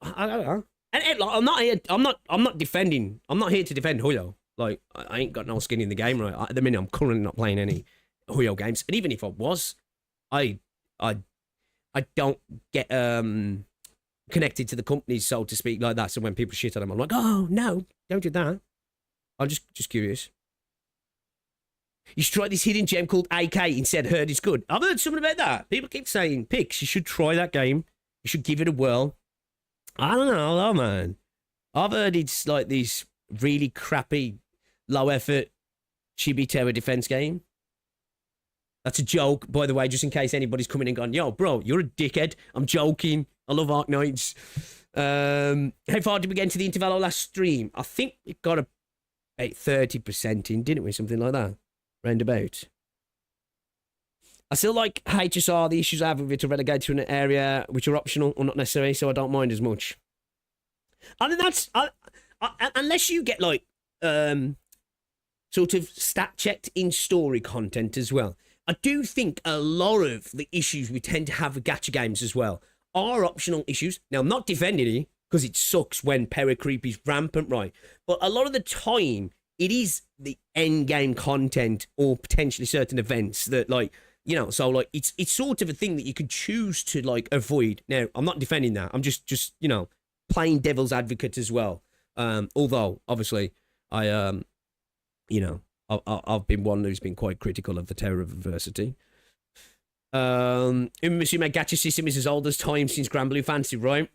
I don't know. And like, I'm not here to defend Hoyo. Like, I ain't got no skin in the game, right? At the minute, I'm currently not playing any Hoyo games. And even if I was, I don't get connected to the companies, so to speak, like that. So when people shit on them, I'm like, oh, no, don't do that. I'm just curious. You should try this hidden gem called AK instead. Heard it's good. I've heard something about that. People keep saying, Pix, you should try that game. You should give it a whirl. I don't know, man. I've heard it's like this really crappy, low effort chibi terror defense game. That's a joke, by the way, just in case anybody's coming and gone, yo, bro, you're a dickhead. I'm joking. I love Ark Knights. How far did we get into the Intervallo last stream? I think we got about 30% in, didn't we? Something like that. Roundabout. I still like HSR. The issues I have with it are relegated to an area which are optional or not necessary, so I don't mind as much. I think that's... unless you get, like, sort of stat-checked in story content as well. I do think a lot of the issues we tend to have with gacha games as well are optional issues. Now, I'm not defending it, because it sucks when power creep is rampant, right? But a lot of the time, it is the end game content or potentially certain events that, like, you know, so, like, it's sort of a thing that you could choose to, like, avoid. Now, I'm not defending that. I'm just you know, playing devil's advocate as well. Although, obviously, you know, I've been one who's been quite critical of the terror of adversity. Musume gacha system is as old as time since Grand Blue Fantasy, right?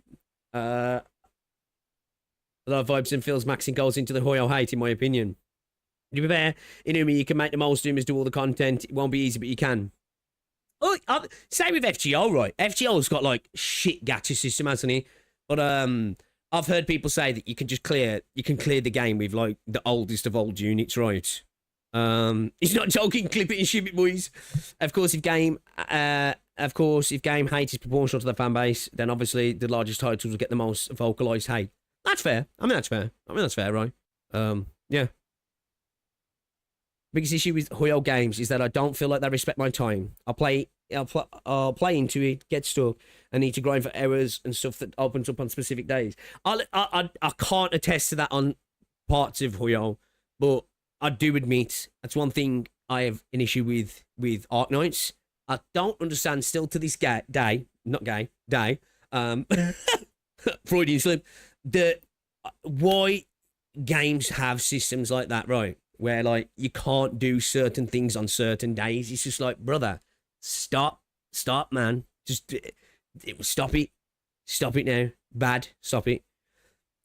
A lot of vibes and feels maxing goals into the Hoyo hate, in my opinion. To be fair, Inumi, you can make the most streamers do all the content. It won't be easy, but you can. Oh, same with FGO, right? FGO's got, like, shit gacha system, hasn't he? But, I've heard people say that you can clear the game with, like, the oldest of old units, right? He's not joking, clip it and ship it, boys. Of course, if game hate is proportional to the fan base, then obviously the largest titles will get the most vocalized hate. That's fair. I mean, that's fair, right? Yeah. Biggest issue with Hoyo games is that I don't feel like they respect my time. I play I'll play into it, get stuck, and need to grind for hours and stuff that opens up on specific days. I can't attest to that on parts of Huyo, but I do admit that's one thing I have an issue with Arknights. I don't understand still to this day, Freudian slip, that why games have systems like that, right? Where like you can't do certain things on certain days. It's just like, brother, stop, man. Just stop it now. Bad, stop it.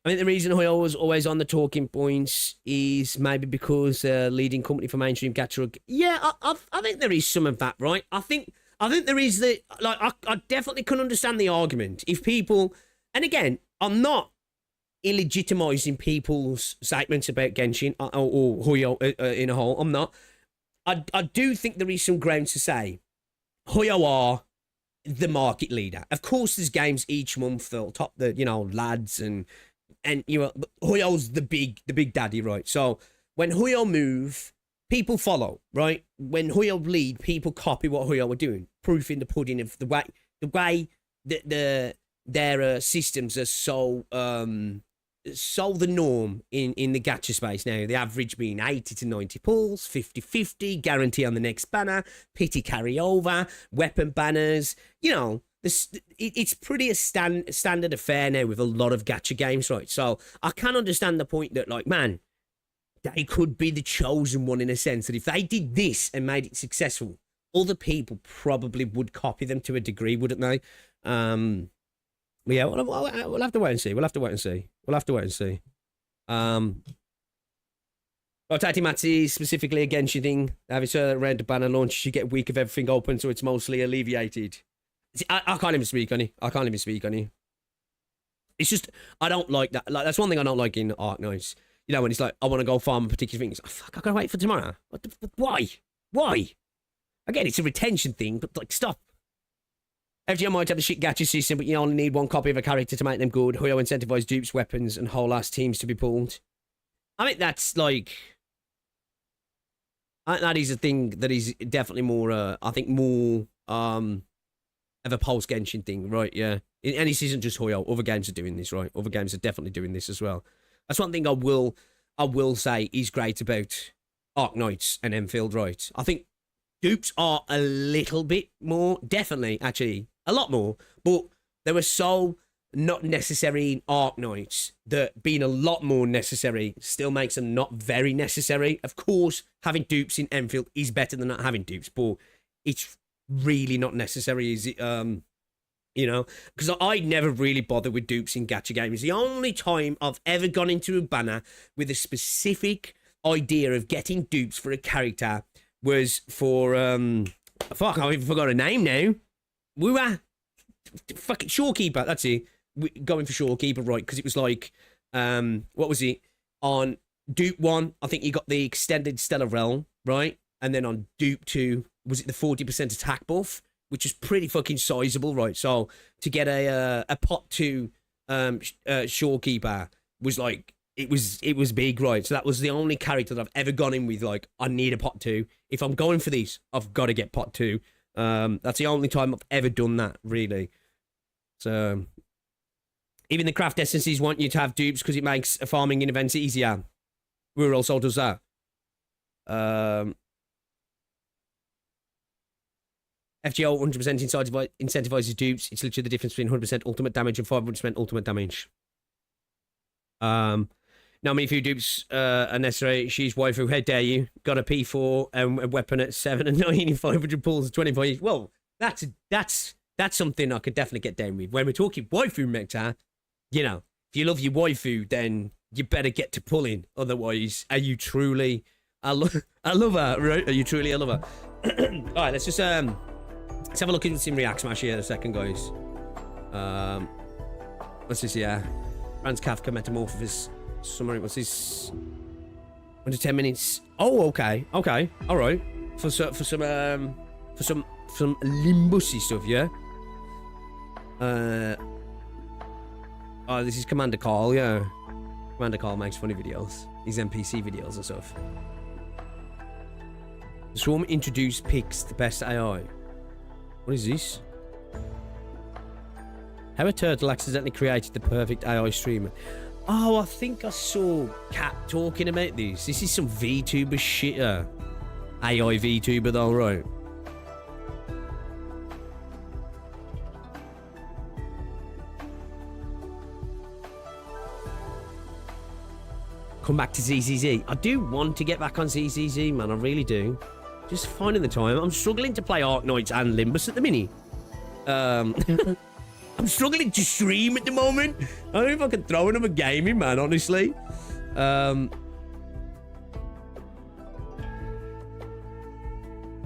I think the reason Hoyo was always on the talking points is maybe because leading company for mainstream gacha. Yeah, I think there is some of that, right? I think there is the like. I definitely can understand the argument if people. And again, I'm not illegitimizing people's statements about Genshin or Hoyo in a whole. I'm not. I do think there is some ground to say Hoyo are the market leader. Of course, there's games each month that'll top the lads and Hoyo's the big daddy, right? So when Hoyo move, people follow, right? When Hoyo lead, people copy what Hoyo are doing. Proof in the pudding of the way that their systems are so the norm in the gacha space now. The average being 80 to 90 pulls, 50-50, guarantee on the next banner, pity carryover, weapon banners. It's pretty a standard affair now with a lot of gacha games, right? So I can understand the point that, like, man, they could be the chosen one in a sense that if they did this and made it successful, other people probably would copy them to a degree, wouldn't they? Yeah, we'll have to wait and see. We'll have to wait and see. Tati Matsi, specifically a Genshin thing. Have it around the banner launch, you get a week of everything open, so it's mostly alleviated. See, I can't even speak on it. It's just, I don't like that. Like, that's one thing I don't like in Arknights. When it's like, I want to go farm a particular thing. It's like, fuck, I gotta wait for tomorrow. Why? Again, it's a retention thing, but like, stop. FGO might have a shit gacha system, but you only need one copy of a character to make them good. Hoyo incentivize dupes, weapons, and whole ass teams to be pulled. I think that's like... that is a thing that is definitely more, of a Pulse Genshin thing, right? Yeah. And this isn't just Hoyo. Other games are doing this, right? Other games are definitely doing this as well. That's one thing I will say is great about Arknights and Enfield, right? I think dupes are a little bit more, definitely, actually, a lot more, but they were so not necessary in Arknights that being a lot more necessary still makes them not very necessary. Of course, having dupes in Enfield is better than not having dupes, but it's really not necessary, is it? Because I never really bothered with dupes in gacha games. The only time I've ever gone into a banner with a specific idea of getting dupes for a character was for fuck, I even forgot her name now. Fucking Shorekeeper. That's it. Going for Shorekeeper, right? Because it was like, what was it on Dupe 1? I think you got the extended Stellar Realm, right? And then on Dupe 2, was it the 40% attack buff, which is pretty fucking sizable, right? So to get a pot 2 Shorekeeper was like, it was big, right? So that was the only character that I've ever gone in with, like, I need a pot 2. If I'm going for these, I've got to get pot 2. That's the only time I've ever done that, really. So even the craft essences want you to have dupes because it makes farming in events easier. Rural also does that. FGO 100% incentivizes dupes. It's literally the difference between 100% ultimate damage and 500% ultimate damage. Now, me few dupes are necessary. She's waifu. How dare you? Got a P4 and a weapon at 7 and 9 in 500 pulls and 25. Well, that's something I could definitely get down with. When we're talking waifu meta, if you love your waifu, then you better get to pulling. Otherwise, are you truly a lover? Right? Are you truly a lover? All right, let's have a look at some React Smash here in a second, guys. What's this here? Franz Kafka Metamorphosis summary. What's this? Under 10 minutes. Oh, okay. All right. For some Limbusy stuff, yeah. Oh, this is Commander Carl, yeah. Commander Carl makes funny videos. These NPC videos and stuff. Swarm introduced Pix, the best AI. What is this? How a turtle accidentally created the perfect AI streamer. Oh, I think I saw Cat talking about this. This is some VTuber shit. AI VTuber though, right? Come back to ZZZ. I do want to get back on ZZZ, man. I really do. Just finding the time. I'm struggling to play Ark Knights and Limbus at the minute. I'm struggling to stream at the moment. I don't know if I can throw another game in, man, honestly.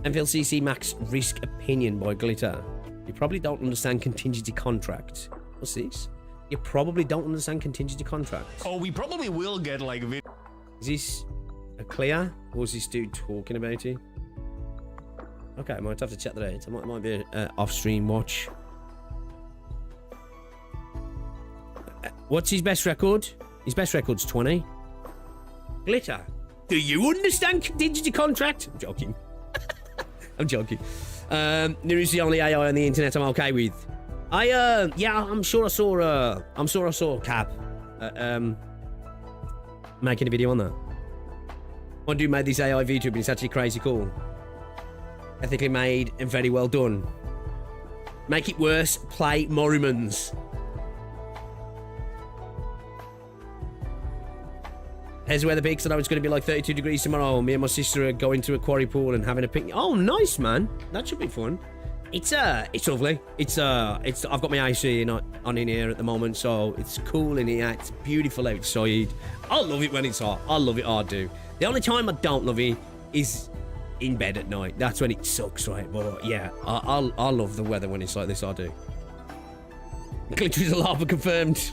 MVLCC Max Risk Opinion by Glitter. You probably don't understand contingency contracts. What's this? You probably don't understand contingency contracts. Oh, we probably will get like a video. Is this a clear? Or is this dude talking about it? Okay, I might have to check that out. It might be an off-stream watch. What's his best record? His best record's 20. Glitter, do you understand contingency contract? I'm joking. I'm joking. There is the only AI on the internet I'm okay with. Yeah, I'm sure I saw Cap making a video on that. One dude made this AI VTuber and it's actually crazy cool. Ethically made and very well done. Make it worse, play Morrimans. Here's the weather peak said I was going to be like 32 degrees tomorrow. Me and my sister are going to a quarry pool and having a picnic. Oh, nice, man. That should be fun. It's lovely. I've got my AC on in here at the moment, so it's cool in here. It's beautiful outside. I love it when it's hot. I love it, I do. The only time I don't love it is in bed at night. That's when it sucks, right? But yeah, I love the weather when it's like this, I do. Glittery's a lava confirmed.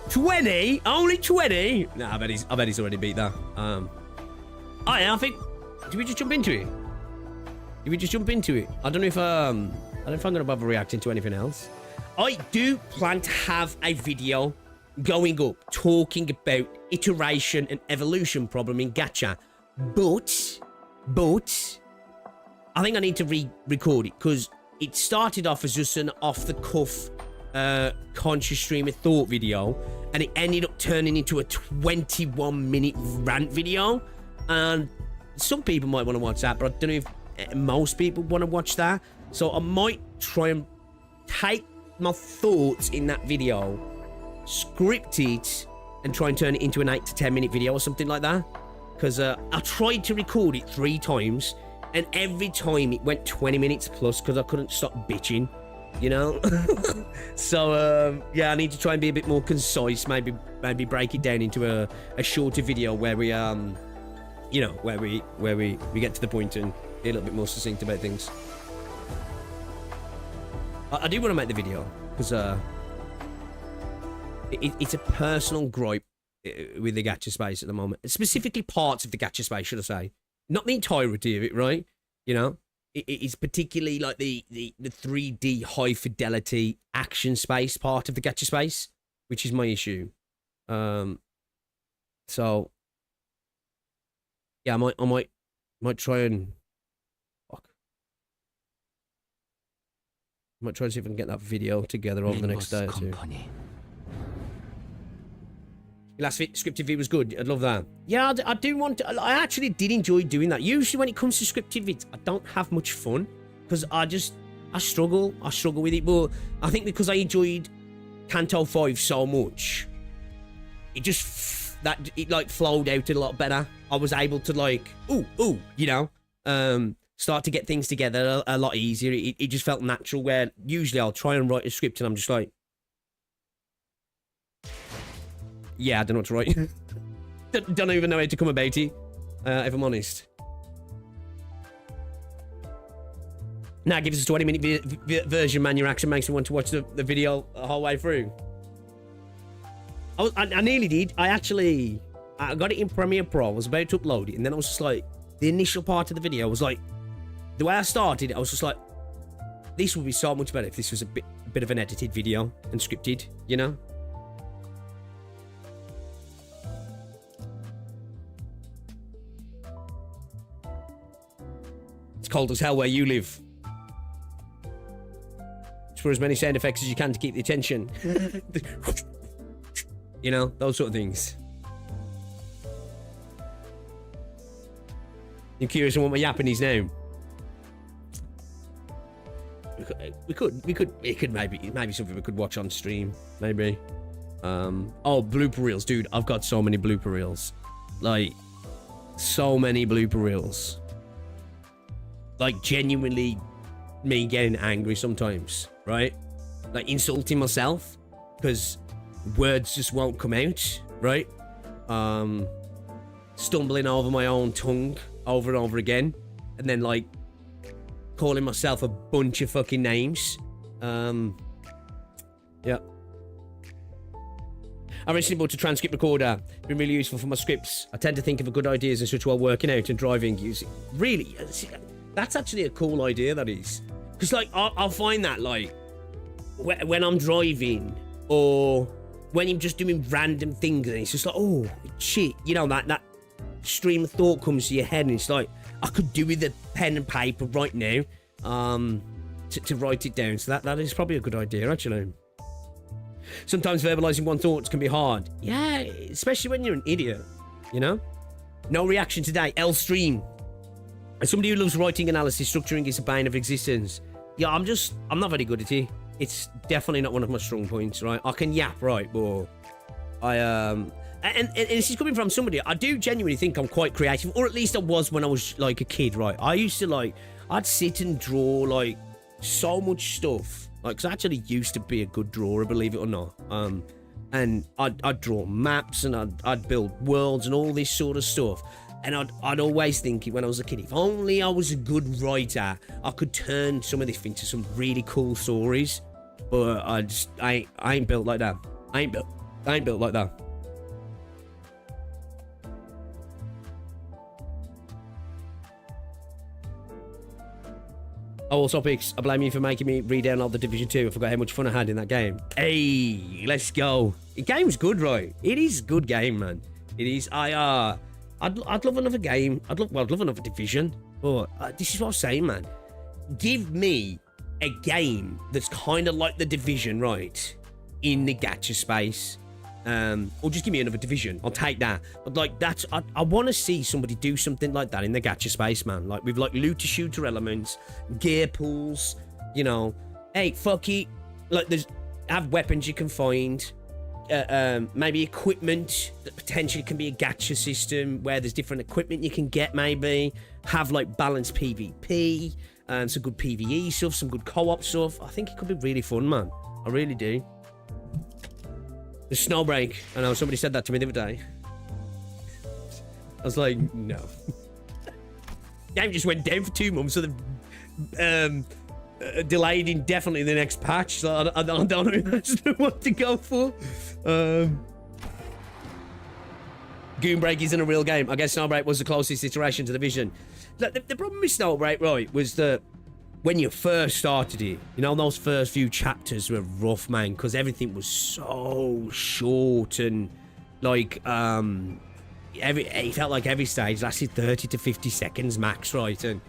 20? Only 20? Nah, I bet he's already beat that. Oh yeah, I think. Did we just jump into it? Did we just jump into it? I don't know if I'm gonna bother reacting to anything else. I do plan to have a video going up talking about iteration and evolution problem in gacha, but I think I need to re-record it because it started off as just an off-the-cuff conscious stream of thought video, and it ended up turning into a 21-minute rant video. And some people might want to watch that, but I don't know if most people want to watch that. So I might try and take my thoughts in that video, script it, and try and turn it into an 8 to 10 minute video or something like that. Because I tried to record it 3 times, and every time it went 20 minutes plus because I couldn't stop bitching, you know. So yeah, I need to try and be a bit more concise. Maybe break it down into a shorter video where we you know, where we get to the point and be a little bit more succinct about things. I do want to make the video because it's a personal gripe with the gacha space at the moment, specifically parts of the gacha space, should I say, not the entirety of it, right? You know, it's particularly like the 3D high fidelity action space part of the gacha space, which is my issue. So yeah, I might try and I might try and see if I can get that video together over the next day or two. Company. Your last scripted video was good. I'd love that. Yeah, I do want to. I actually did enjoy doing that. Usually when it comes to scripted vids, I don't have much fun because I struggle with it. But I think because I enjoyed Canto 5 so much, it just it like flowed out a lot better. I was able to like, ooh, you know, start to get things together a lot easier. It just felt natural, where usually I'll try and write a script and I'm just like, yeah, I don't know what to write. Don't even know how to come about it, if I'm honest. Now give us a 20-minute version, man. Your action makes me want to watch the video the whole way through. I nearly did. I got it in Premiere Pro. I was about to upload it, and then I was just like, the initial part of the video was like, the way I started, I was just like, this would be so much better if this was a bit of an edited video and scripted, you know? It's cold as hell where you live. for as many sound effects as you can to keep the attention. You know, those sort of things. You're curious on what my yapping is now? We could maybe something we could watch on stream, maybe. Oh, blooper reels, dude. I've got so many blooper reels. Like, so many blooper reels. Like, genuinely me getting angry sometimes, right? Like, insulting myself because words just won't come out, right? Stumbling over my own tongue over and over again, and then like calling myself a bunch of fucking names. Yeah. I recently bought a transcript recorder. Been really useful for my scripts. I tend to think of a good ideas and such while working out and driving. Using really, that's actually a cool idea. That is, because like I'll find that like when I'm driving or when I'm just doing random things, and it's just like, oh shit, you know, that stream of thought comes to your head, and it's like I could do with a pen and paper right now, to write it down. So that is probably a good idea, actually. Sometimes verbalizing one thoughts can be hard. Yeah, especially when you're an idiot, you know? No reaction today. L stream. As somebody who loves writing, analysis, structuring is a bane of existence. Yeah, I'm not very good at it. It's definitely not one of my strong points, right? I can yap, right, but and this is coming from somebody, I do genuinely think I'm quite creative, or at least I was when I was like a kid, right? I used to like, I'd sit and draw like so much stuff. Like, 'cause I actually used to be a good drawer, believe it or not. And I'd draw maps, and I'd build worlds and all this sort of stuff. And I'd always think when I was a kid, if only I was a good writer, I could turn some of this into some really cool stories. But I ain't built like that. I ain't built like that. Oh, also, Pix, I blame you for making me re-download the Division 2. I forgot how much fun I had in that game. Hey, let's go. The game's good, right? It is a good game, man. It is. I'd love another game. I'd love another Division. But this is what I'm saying, man. Give me a game that's kind of like the Division, right? In the gacha space. Or just give me another Division. I'll take that. But like that's I want to see somebody do something like that in the gacha space, man. Like with like looter shooter elements, gear pools, you know. Hey, fuck it. Like have weapons you can find. Maybe equipment that potentially can be a gacha system where there's different equipment you can get, maybe. Have like balanced PvP, some good PvE stuff, some good co-op stuff. I think it could be really fun, man. I really do. The snowbreak. I know, somebody said that to me the other day. I was like, no. Game just went down for 2 months, so they've delayed indefinitely the next patch, so I don't know what to go for. Goonbreak isn't a real game. I guess Snowbreak was the closest iteration to the Vision. Look, the problem with Snowbreak, right, was that when you first started it, you know, those first few chapters were rough, man, because everything was so short, and like it felt like every stage lasted 30 to 50 seconds max, right? And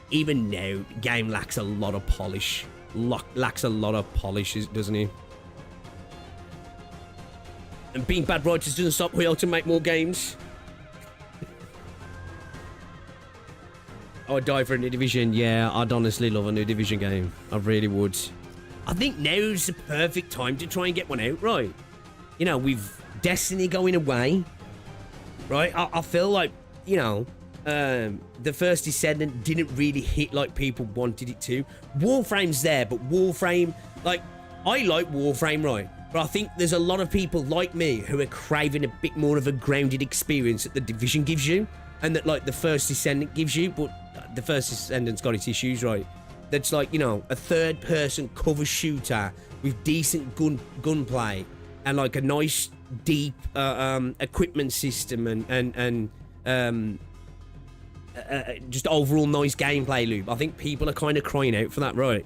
even now, the game lacks a lot of polish. Lacks a lot of polish, doesn't it? And being bad writers doesn't stop Hyo to make more games. I'd die for a new Division. Yeah, I'd honestly love a new Division game. I really would. I think now's the perfect time to try and get one out, right? You know, with Destiny going away, right? I feel like, you know, the first Descendant didn't really hit like people wanted it to. Warframe's there, but Warframe, like, I like Warframe, right? But I think there's a lot of people like me who are craving a bit more of a grounded experience that the Division gives you, and that, like, the first Descendant gives you, but the first Descendant's got its issues, right? That's like, you know, a third-person cover shooter with decent gunplay and like a nice, deep equipment system and just overall nice gameplay loop. I think people are kind of crying out for that, right?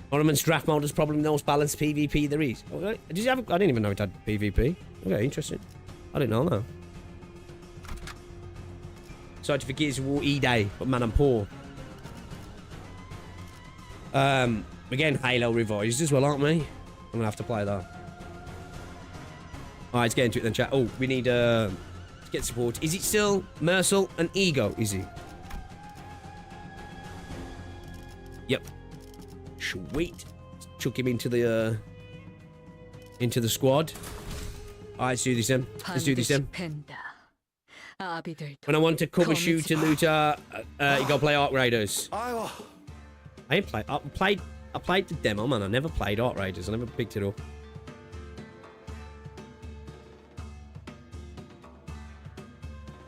Ornaments draft mode is probably the most balanced PvP there is. Okay. I didn't even know it had PvP. Okay, interesting. I didn't know that. Sorry for Gears of War E-Day, but man, I'm poor. We're getting Halo revised as well, aren't we? I'm gonna have to play that. Alright, let's get into it then, chat. Oh, we need to get support. Is it still Mercil and Ego, is he? Yep. Sweet. Let's chuck him into the squad. Alright, let's do this then. Let's do this then. When I want to cover shoot and looter, you gotta play Arc Raiders. I ain't played. I played the demo, man. I never played Arc Raiders. I never picked it up.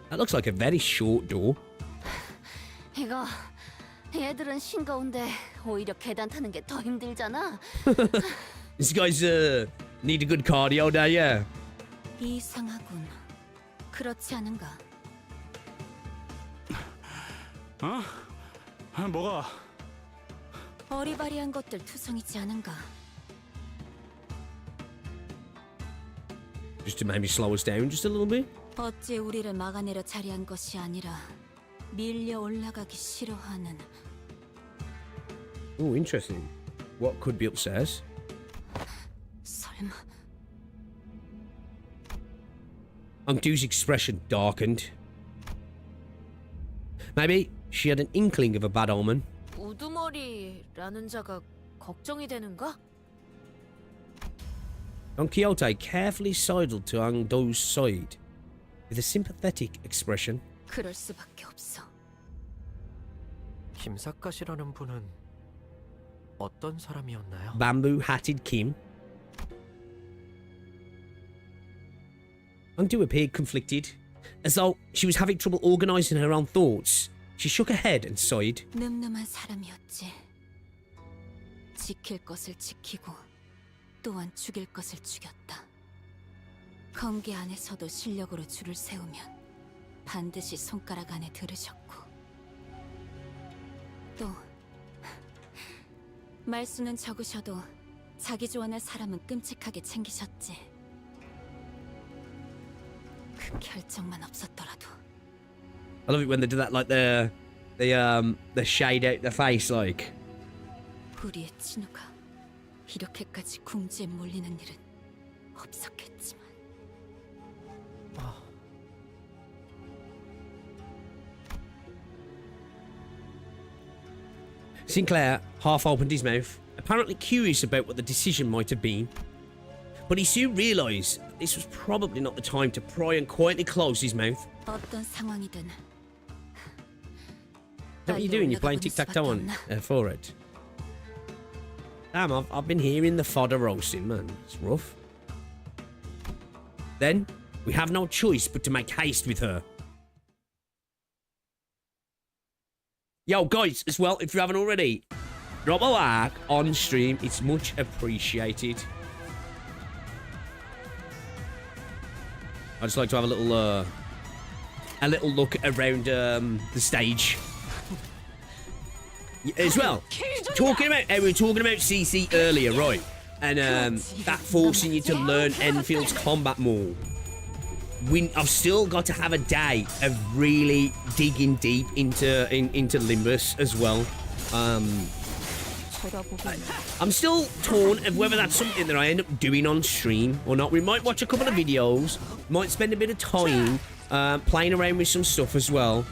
That looks like a very short door. 이거 얘들은 싱거운데 오히려 계단 타는 게 더 힘들잖아. These guys need a good cardio day, yeah. 이상하군. 그렇지 않은가? 뭐가? 어리바리한 것들 투성이지 않은가? Just to maybe slow us down just a little bit. 어찌 우리를 막아내려 자리한 것이 아니라 밀려 올라가기 싫어하는. Oh, interesting. What could be upstairs? 설마. Unctu's expression darkened. Maybe she had an inkling of a bad omen. 우두머리라는 자가 걱정이 되는가? Don Quixote carefully sidled to Unctu's side with a sympathetic expression. 그럴 수밖에 없어. 김삿갓이라는 분은 어떤 사람이었나요? Bamboo-hatted Kim. Unctu appeared conflicted, as though she was having trouble organising her own thoughts. She shook her head and sighed. 늠름한 사람이었지. 지킬 것을 지키고 또한 죽일 것을 죽였다. 검계 안에서도 실력으로 줄을 세우면 반드시 손가락 안에 들으셨고 또 말수는 적으셔도 자기 좋아하는 사람은 끔찍하게 챙기셨지. 그 결정만 없었더라도. I love it when they do that, like the shade out the face, like. 우리의 친우가 이렇게까지 궁지에 몰리는 일은 없었겠지만. Sinclair half opened his mouth, apparently curious about what the decision might have been. But he soon realised that this was probably not the time to pry and quietly close his mouth. 어떤 상황이든. What are you doing? You're playing tic-tac-toe on for it. Damn, I've been hearing the fodder roasting, man. It's rough. Then, we have no choice but to make haste with her. Yo, guys, as well, if you haven't already, drop a like on stream. It's much appreciated. I just like to have a little look around the stage. As well, we were talking about CC earlier, right? And that forcing you to learn Enfield's combat more. I've still got to have a day of really digging deep into Limbus as well. I'm still torn of whether that's something that I end up doing on stream or not. We might watch a couple of videos, might spend a bit of time playing around with some stuff as well.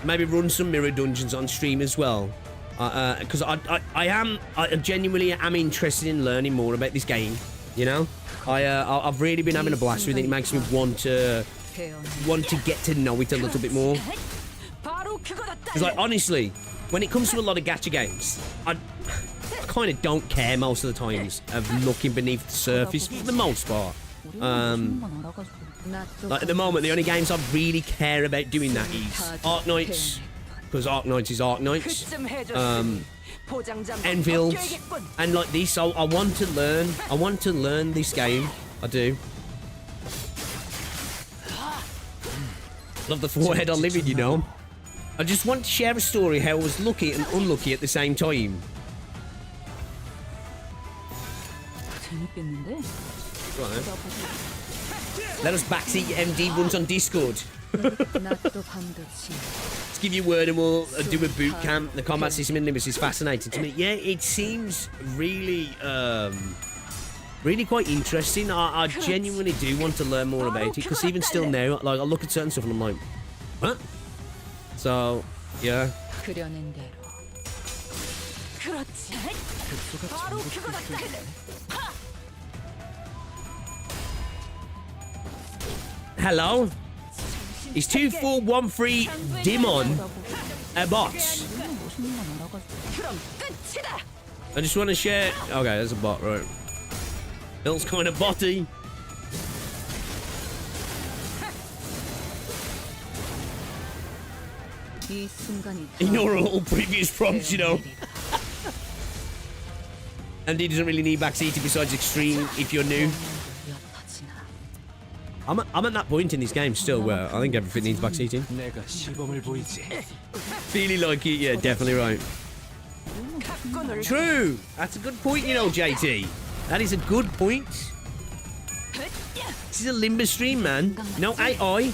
Maybe run some mirror dungeons on stream as well. Because I genuinely am interested in learning more about this game. You know, I've really been having a blast with it. It makes me want to get to know it a little bit more. Because, like, honestly, when it comes to a lot of gacha games, I kind of don't care most of the times of looking beneath the surface for the most part. Like, at the moment, the only games I really care about doing that is Arc Knights, because Arc Knights is Arc Knights, Enfields, and like this. So I want to learn this game. I do. Love the forehead I live in, you know. I just want to share a story how I was lucky and unlucky at the same time. Right. Let us backseat MD runs on Discord. It's give you a word and we'll do a boot camp. The combat system in Limbus is fascinating to me. Yeah, it seems really, really quite interesting. I genuinely do want to learn more about it because even still now, like I look at certain stuff and I'm like, what? So, yeah. 그려낸 대로. 그렇지. 바로 그거다. Hello? Is 2413 Dimon a bot? 그럼 끝이다. I just want to share. Okay, there's a bot, right? Bill's kind of botty. 이 순간이 Ignore all previous prompts, you know. And he doesn't really need backseating besides extreme if you're new. I'm at that point in this game still where I think everything needs backseating. 내가 시범을 보이지. Feeling like it, yeah, definitely right. True! That's a good point, you know, JT. That is a good point. This is a Limbus stream, man. No AI.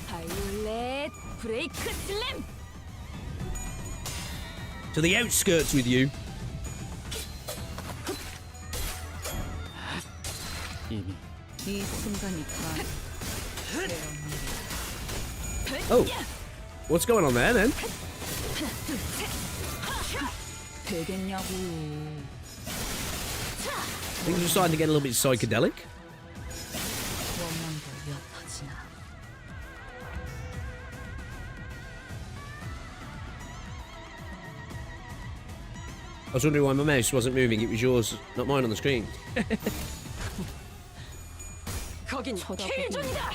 바이올렛 브레이크 슬램. To the outskirts with you. 이 순간이 Oh. What's going on there, then? 되겠냐고. Things are starting to get a little bit psychedelic. 원망도 엿터지나. I was wondering why my mouse wasn't moving. It was yours, not mine on the screen. 거긴 킬존이다.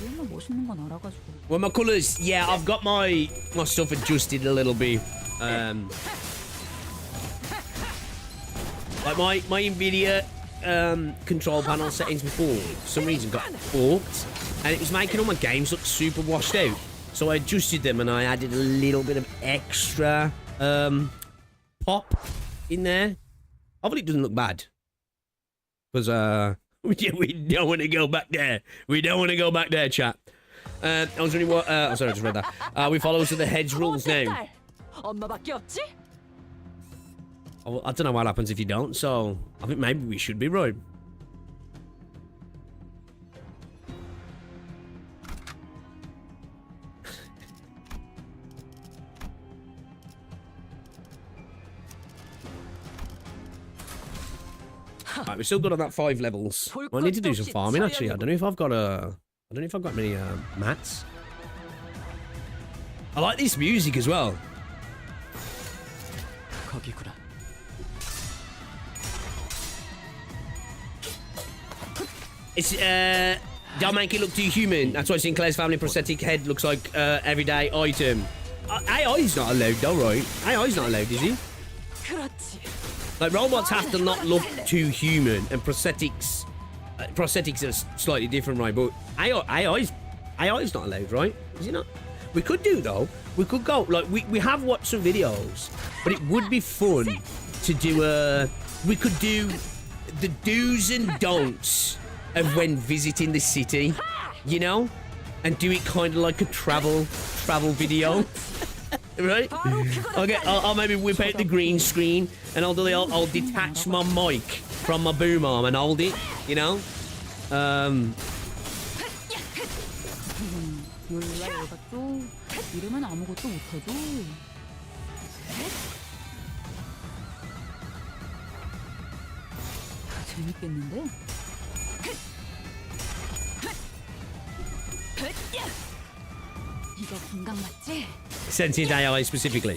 얼마나 멋있는 건 알아가지고. Well, my colours, yeah, I've got my stuff adjusted a little bit. Like my NVIDIA control panel settings before, for some reason got forked, and it was making all my games look super washed out. So I adjusted them and I added a little bit of extra pop in there. Hopefully it doesn't look bad, because we don't want to go back there. We don't want to go back there, chat. I was wondering what. Oh, sorry, I just read that. We follow to the hedge rules now. 엄마밖에 없지? I don't know what happens if you don't, so I think maybe we should be right. Right, we're still good on that 5 levels. I need to do some farming actually. I don't know if I've got many mats. I like this music as well. 거기구나. It's don't make it look too human. That's what Sinclair's family prosthetic head looks like everyday item. AI's not allowed though, right? AI's not allowed, is he? 그렇지. Like robots have to not look too human, and prosthetics are slightly different, right? But AI's not allowed, right? Is it not? We could do though. We could go like we have watched some videos, but it would be fun to do we could do the do's and don'ts of when visiting the city, you know, and do it kind of like a travel video. Right? Okay, I'll maybe whip out the green screen and I'll detach my mic from my boom arm and hold it, you know? 몰라 얘가 또 이러면 아무것도 못해도. 재밌겠는데? 이거 공감 맞지? Sentient AI specifically.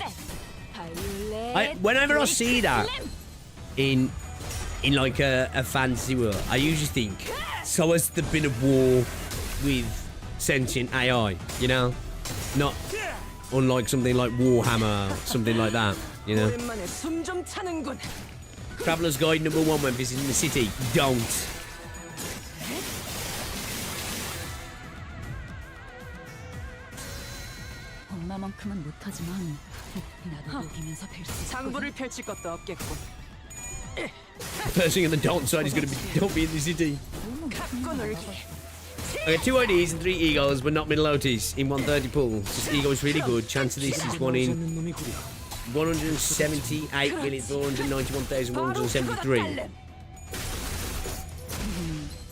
Whenever I see that in like a fantasy world, I usually think, so has there been a war with sentient AI, you know? Not unlike something like Warhammer, something like that, you know? 오랜만에 숨 좀 차는군. Traveler's Guide #1 when visiting the city, don't. 엄마만큼은 못하지만 나도 녹이면서 뵐 수 있고. 장부를 펼칠 것도 없겠군. The first thing on the don't side is going to be don't be in the city. 갖고 놀기. I got 2 IDs and 3 egos, but not Middleotis in 130 pools. This ego is really good. Chance of this is 1 in 178,491,173.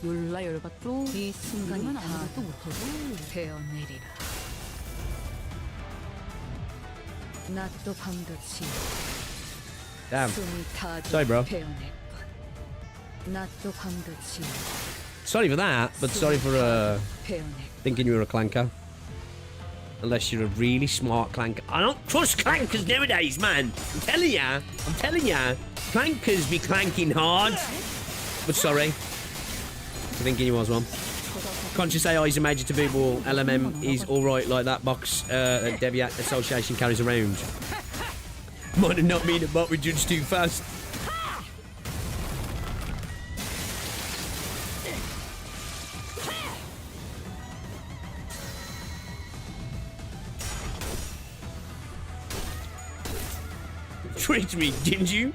놀라 열받도 이 순간이 아무것도 못하고 베어내리라. 낮도 밤도 지. Damn. 숨이 타도 Sorry, bro. 베어낼 것. 낮도 밤도 지. Sorry for that, but sorry for 베어낼 thinking you were a clanker. Unless you're a really smart clanker. I don't trust clankers nowadays, man. I'm telling ya. Clankers be clanking hard. But sorry. For thinking you was one. Conscious AI is a major taboo ball. LMM is alright like that box Deviat Association carries around. Might have not been a bot we judged too fast. Tricked me, didn't you?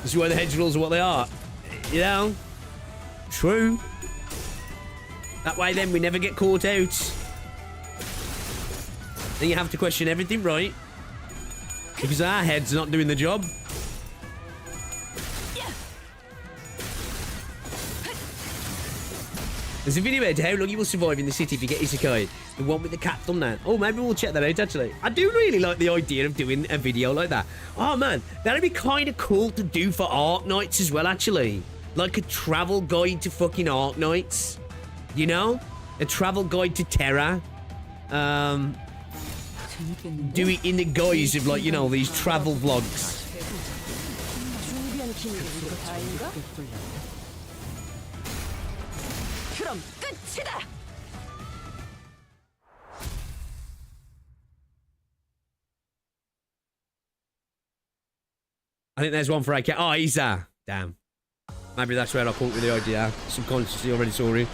This is why the hedge rules are what they are. You know? True. That way then we never get caught out. Then you have to question everything, right? Because our head's not doing the job. There's a video about how long you will survive in the city if you get isekai. The one with the cat thumbnail. Oh, maybe we'll check that out, actually. I do really like the idea of doing a video like that. Oh, man. That'd be kind of cool to do for Arc Nights as well, actually. Like a travel guide to fucking Arc Nights. You know? A travel guide to Terra. Do it in the guise of, like, you know, these travel vlogs. 그럼 끝이다. I think there's one for AK. Oh, he's there. Damn. Maybe that's where I caught with the idea. Subconsciously already saw him.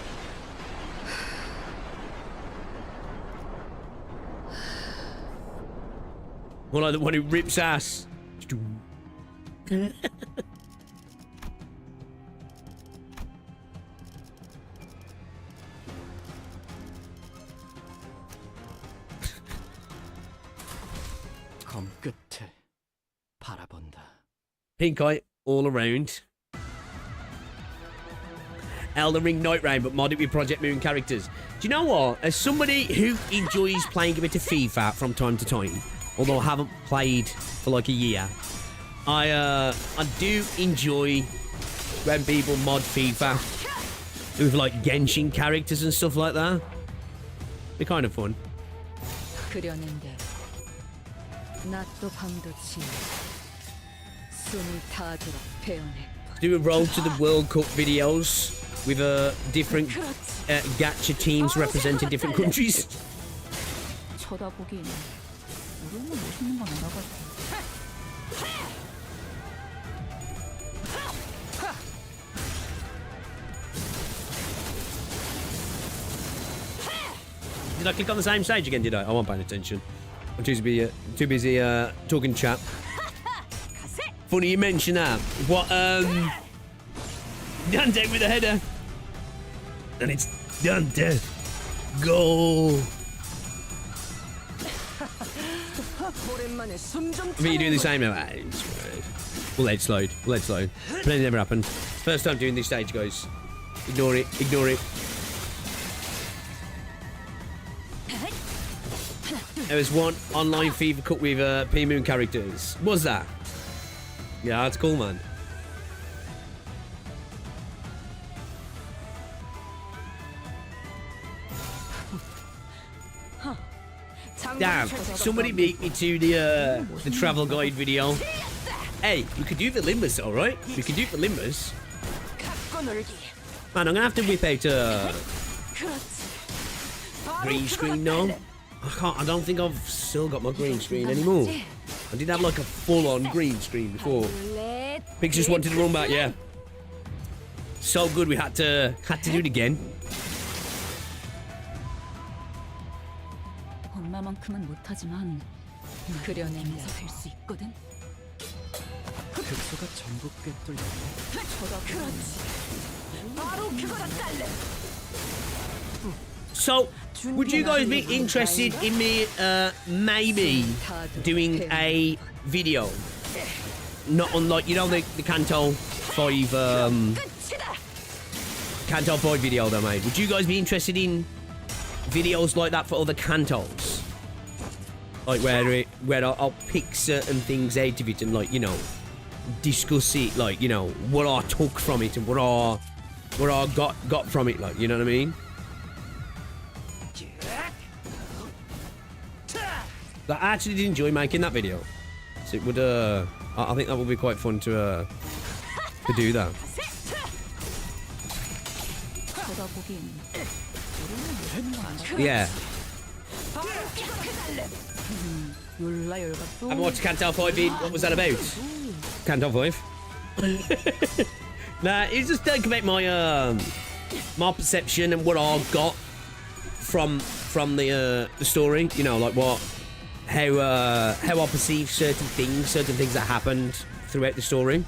More like the one who rips ass. 검 끝에 바라본다. Pink eye all around. Elden Ring Night Rain, but modded with Project Moon characters. Do you know what? As somebody who enjoys playing a bit of FIFA from time to time, although I haven't played for like a year, I do enjoy when people mod FIFA with like Genshin characters and stuff like that. They're kind of fun. 그려낸 대로 낮도 밤도 지. 숨이 타도록 베어낼 것. Do a road to the World Cup videos with different gacha teams representing different countries. 쳐다보기에는 우리는 멋있는 건 알아가지고. Did I click on the same stage again, did I? I wasn't paying attention. I'm too busy talking chat. Funny you mention that. What, Dante with a header. And it's Dante. Go. I think you're doing the same now. We'll edge slide. Pretend it never happened. First time doing this stage, guys. Ignore it. There was one online FIFA Cup with P-Moon characters. Was that? Yeah, that's cool, man. Damn, somebody beat me to the travel guide video. Hey, we could do the Limbus, alright? We could do the Limbus. Man, I'm gonna have to whip out green screen now. I don't think I've still got my green screen anymore. I did have like a full-on green screen before. Pigs just wanted to run back, yeah. So good we had to do it again. 엄마만큼은 못하지만 그려내면서 될 수 있거든. 급소가 전부 꿰뚫렸네. 쳐다보면 So, would you guys be interested in me maybe doing a video? Not unlike, you know, the Kanto 5 Kanto 5 video that I made. Would you guys be interested in videos like that for other Kantos? Like where I'll pick certain things out of it and, like, you know, discuss it, like, you know, what I took from it and what I got from it, like, you know what I mean? I actually did enjoy making that video, so it would I think that would be quite fun to do that. Yeah. I watched Kanto 5 vid. What was that about? Kanto 5? Nah, it's just talking about my my perception and what I got from the story. You know, like how I perceive certain things that happened throughout the story.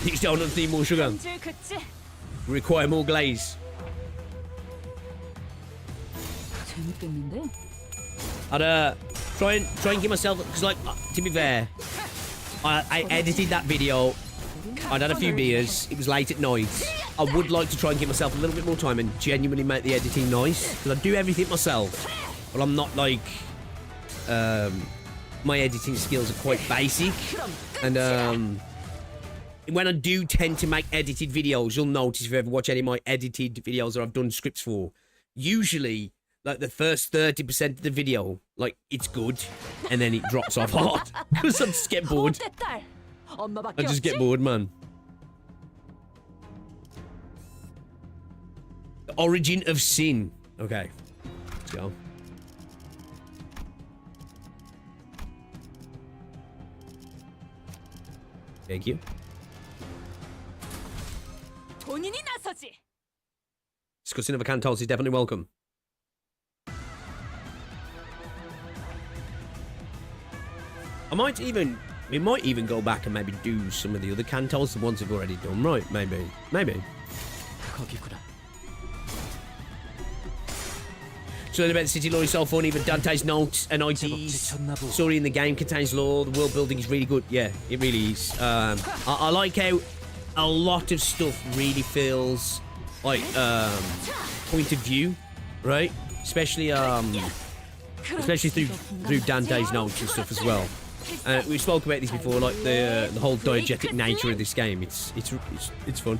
These donuts need more sugar. Require more glaze. I'd try and give myself, because, like, to be fair, I edited that video. I'd had a few beers. It was late at night. I would like to try and give myself a little bit more time and genuinely make the editing nice, because I do everything myself, but I'm not like my editing skills are quite basic, and when I do tend to make edited videos, you'll notice if you ever watch any of my edited videos that I've done scripts for, usually, like, the first 30% of the video, like, it's good, and then it drops off hard, because I just get bored. I just get bored, man. The origin of sin. Okay, let's go. Thank you. Discussing of a Kantos is definitely welcome. We might even go back and maybe do some of the other Kantos, the ones we've already done, right? Maybe. So about the city lore is so funny, but Dante's notes and IDs story in the game contains lore. The world building is really good. Yeah, it really is. I like how a lot of stuff really feels like point of view, right? Especially through Dante's notes and stuff as well. We spoke about this before, like the whole diegetic nature of this game. It's fun.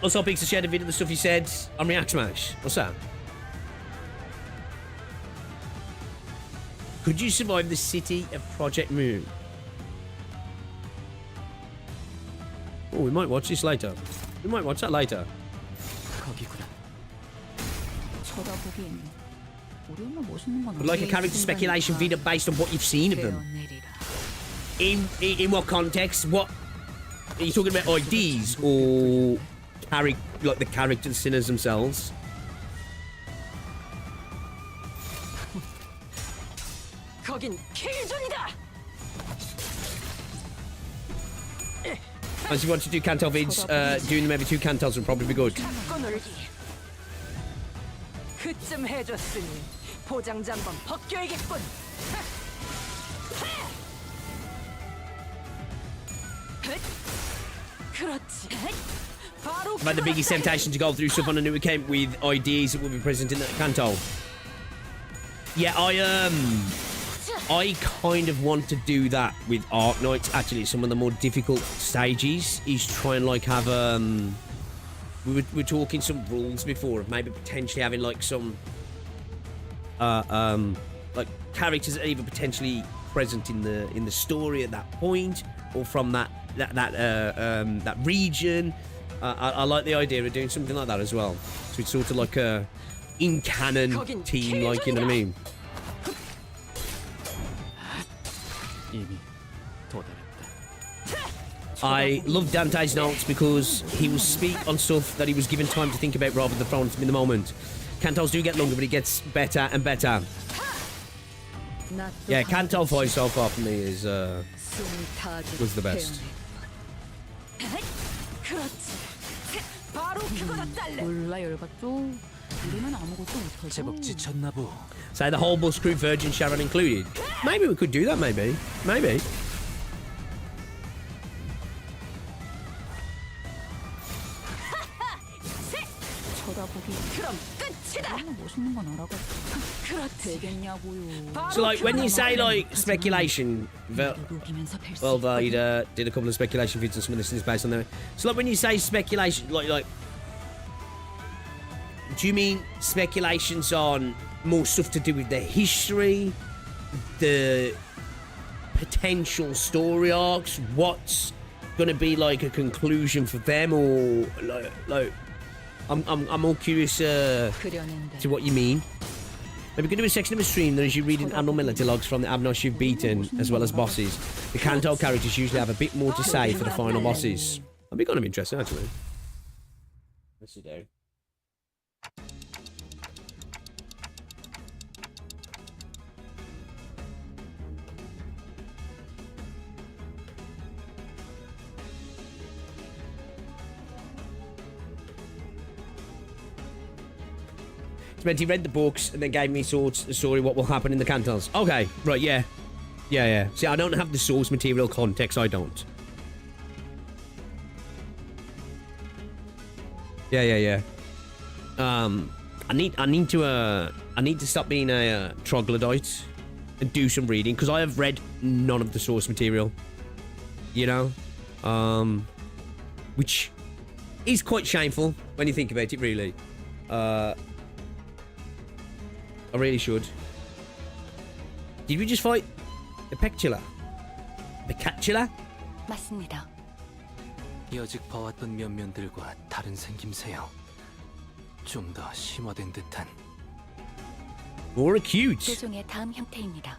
Also, Pixar shared a video of the stuff he said on React Smash. What's that? Could you survive the city of Project Moon? Oh, we might watch this later. We might watch that later. But like a character speculation video based on what you've seen of them. In what context? What are you talking about? IDs or like the character sinners themselves? As you want to do Kanto vids, doing them every 2 Kantos would probably be good. I've had the biggest temptation to go through stuff on a new account with IDs that will be present in that Kanto. Yeah, I kind of want to do that with Arc Knights. Actually, some of the more difficult stages is try and, like, have we were talking some rules before of maybe potentially having, like, some like characters that are either potentially present in the story at that point or from that region. I like the idea of doing something like that as well. So it's sort of like a in-canon team, like, you know what I mean? I love Dante's notes because he will speak on stuff that he was given time to think about rather than thrown to him in the moment. Kantos do get longer, but it gets better and better. Yeah, Kanto voice so far for me is was the best. 몰라 열받죠. 우리는 아무것도 못하죠. 제법 지쳤나 보. Say the whole bus crew, Virgin Sharon included. Maybe we could do that. Maybe. 쳐다보기. 그럼 끝이다. 멋있는 건 알아가지고. 되겠냐고요. So like when you say like speculation, well they did a couple of speculation vids and some of this is based on there. So like when you say speculation, like, do you mean speculations on more stuff to do with the history, the potential story arcs, what's gonna be like a conclusion for them, or like I'm all curious to what you mean. Maybe we could do a section of a stream that is you reading annual melody logs from the Abnosh you've beaten, as well as bosses. The Kanto characters usually have a bit more to say for the final bosses. That'd be kind of interesting, actually. Let's see there. Meant he read the books and then gave me the story what will happen in the Cantons. Okay, right, yeah. See, I don't have the source material context, I don't. Yeah. I need to stop being a troglodyte and do some reading, because I have read none of the source material. You know? Which is quite shameful when you think about it, really. I really should. Did we just fight the Pectula? 맞습니다. 여직 봐왔던 면면들과 다른 생김새요. 좀 더 심화된 듯한. More acute. 죄종의 다음 형태입니다.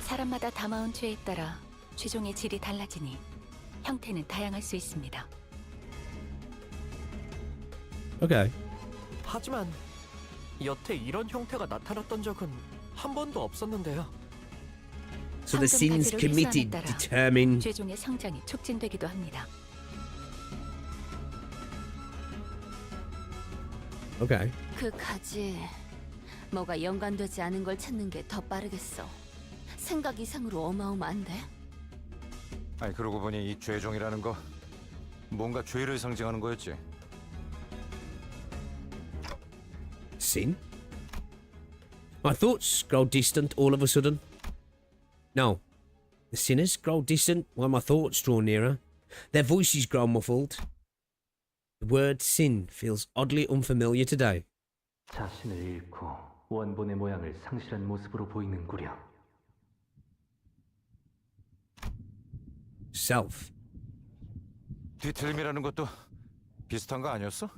사람마다 담아온 죄에 따라 죄종의 질이 달라지니 형태는 다양할 수 있습니다. Okay. 하지만 여태 이런 형태가 나타났던 적은 한 번도 없었는데요. So the sins committed determine. 죄종의 성장이 촉진되기도 합니다. Okay. 그 가지 뭐가 연관되지 않은 걸 찾는 게 더 빠르겠어. 생각 이상으로 어마어마한데. 아니 그러고 보니 이 죄종이라는 거 뭔가 죄를 상징하는 거였지. Sin? My thoughts grow distant all of a sudden. No. The sinners grow distant while my thoughts draw nearer. Their voices grow muffled. The word sin feels oddly unfamiliar today. 자신을 잃고 원본의 모양을 상실한 모습으로 보이는구려. Self. 뒤틀림이라는 것도 비슷한 거 아니었어?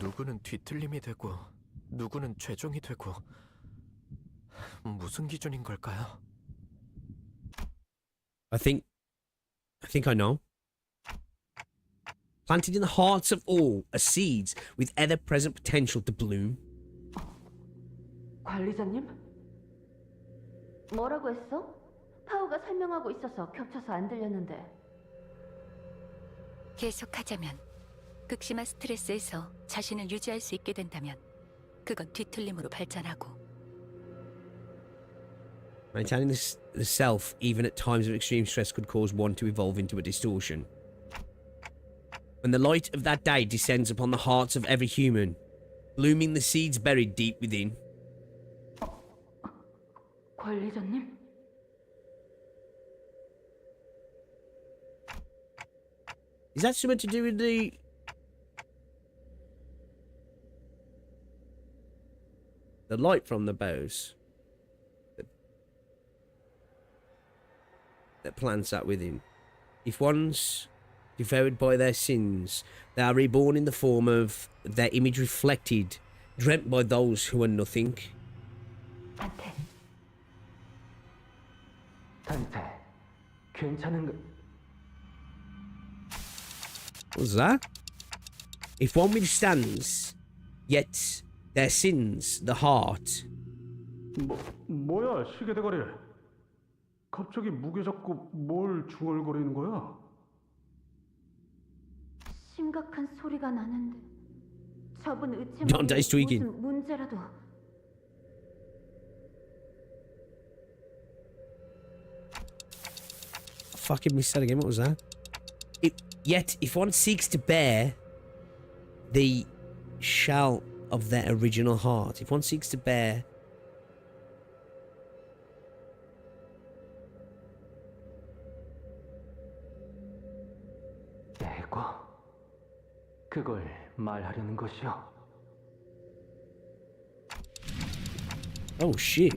누구는 뒤틀림이 되고 누구는 죄종이 되고 무슨 기준인 걸까요? I think I know. Planted in the hearts of all are seeds with ever-present potential to bloom. 관리자님? 뭐라고 했어? 파우가 설명하고 있어서 겹쳐서 안 들렸는데. 계속하자면 극심한 스트레스에서 자신을 유지할 수 있게 된다면 그건 뒤틀림으로 발전하고. Maintaining the self, even at times of extreme stress, could cause one to evolve into a distortion. When the light of that day descends upon the hearts of every human, blooming the seeds buried deep within. 관리자님? Is that something to do with the light from the boughs that plants that within? If one's devoured by their sins, they are reborn in the form of their image reflected, dreamt by those who are nothing. 안테. 단테, 괜찮은 거... What's that? If one withstands, yet their sins, the heart. 뭐야 시계 대가리. 갑자기 무게 잡고 뭘 중얼거리는 거야? 심각한 소리가 나는데 저분 의체 John Day's tweaking. 무슨 문제라도. Fucking missed that again. What was that? Yet, if one seeks to bear the shell of their original heart, if one seeks to bear 에고, 그걸 말하려는 것이요. oh shit,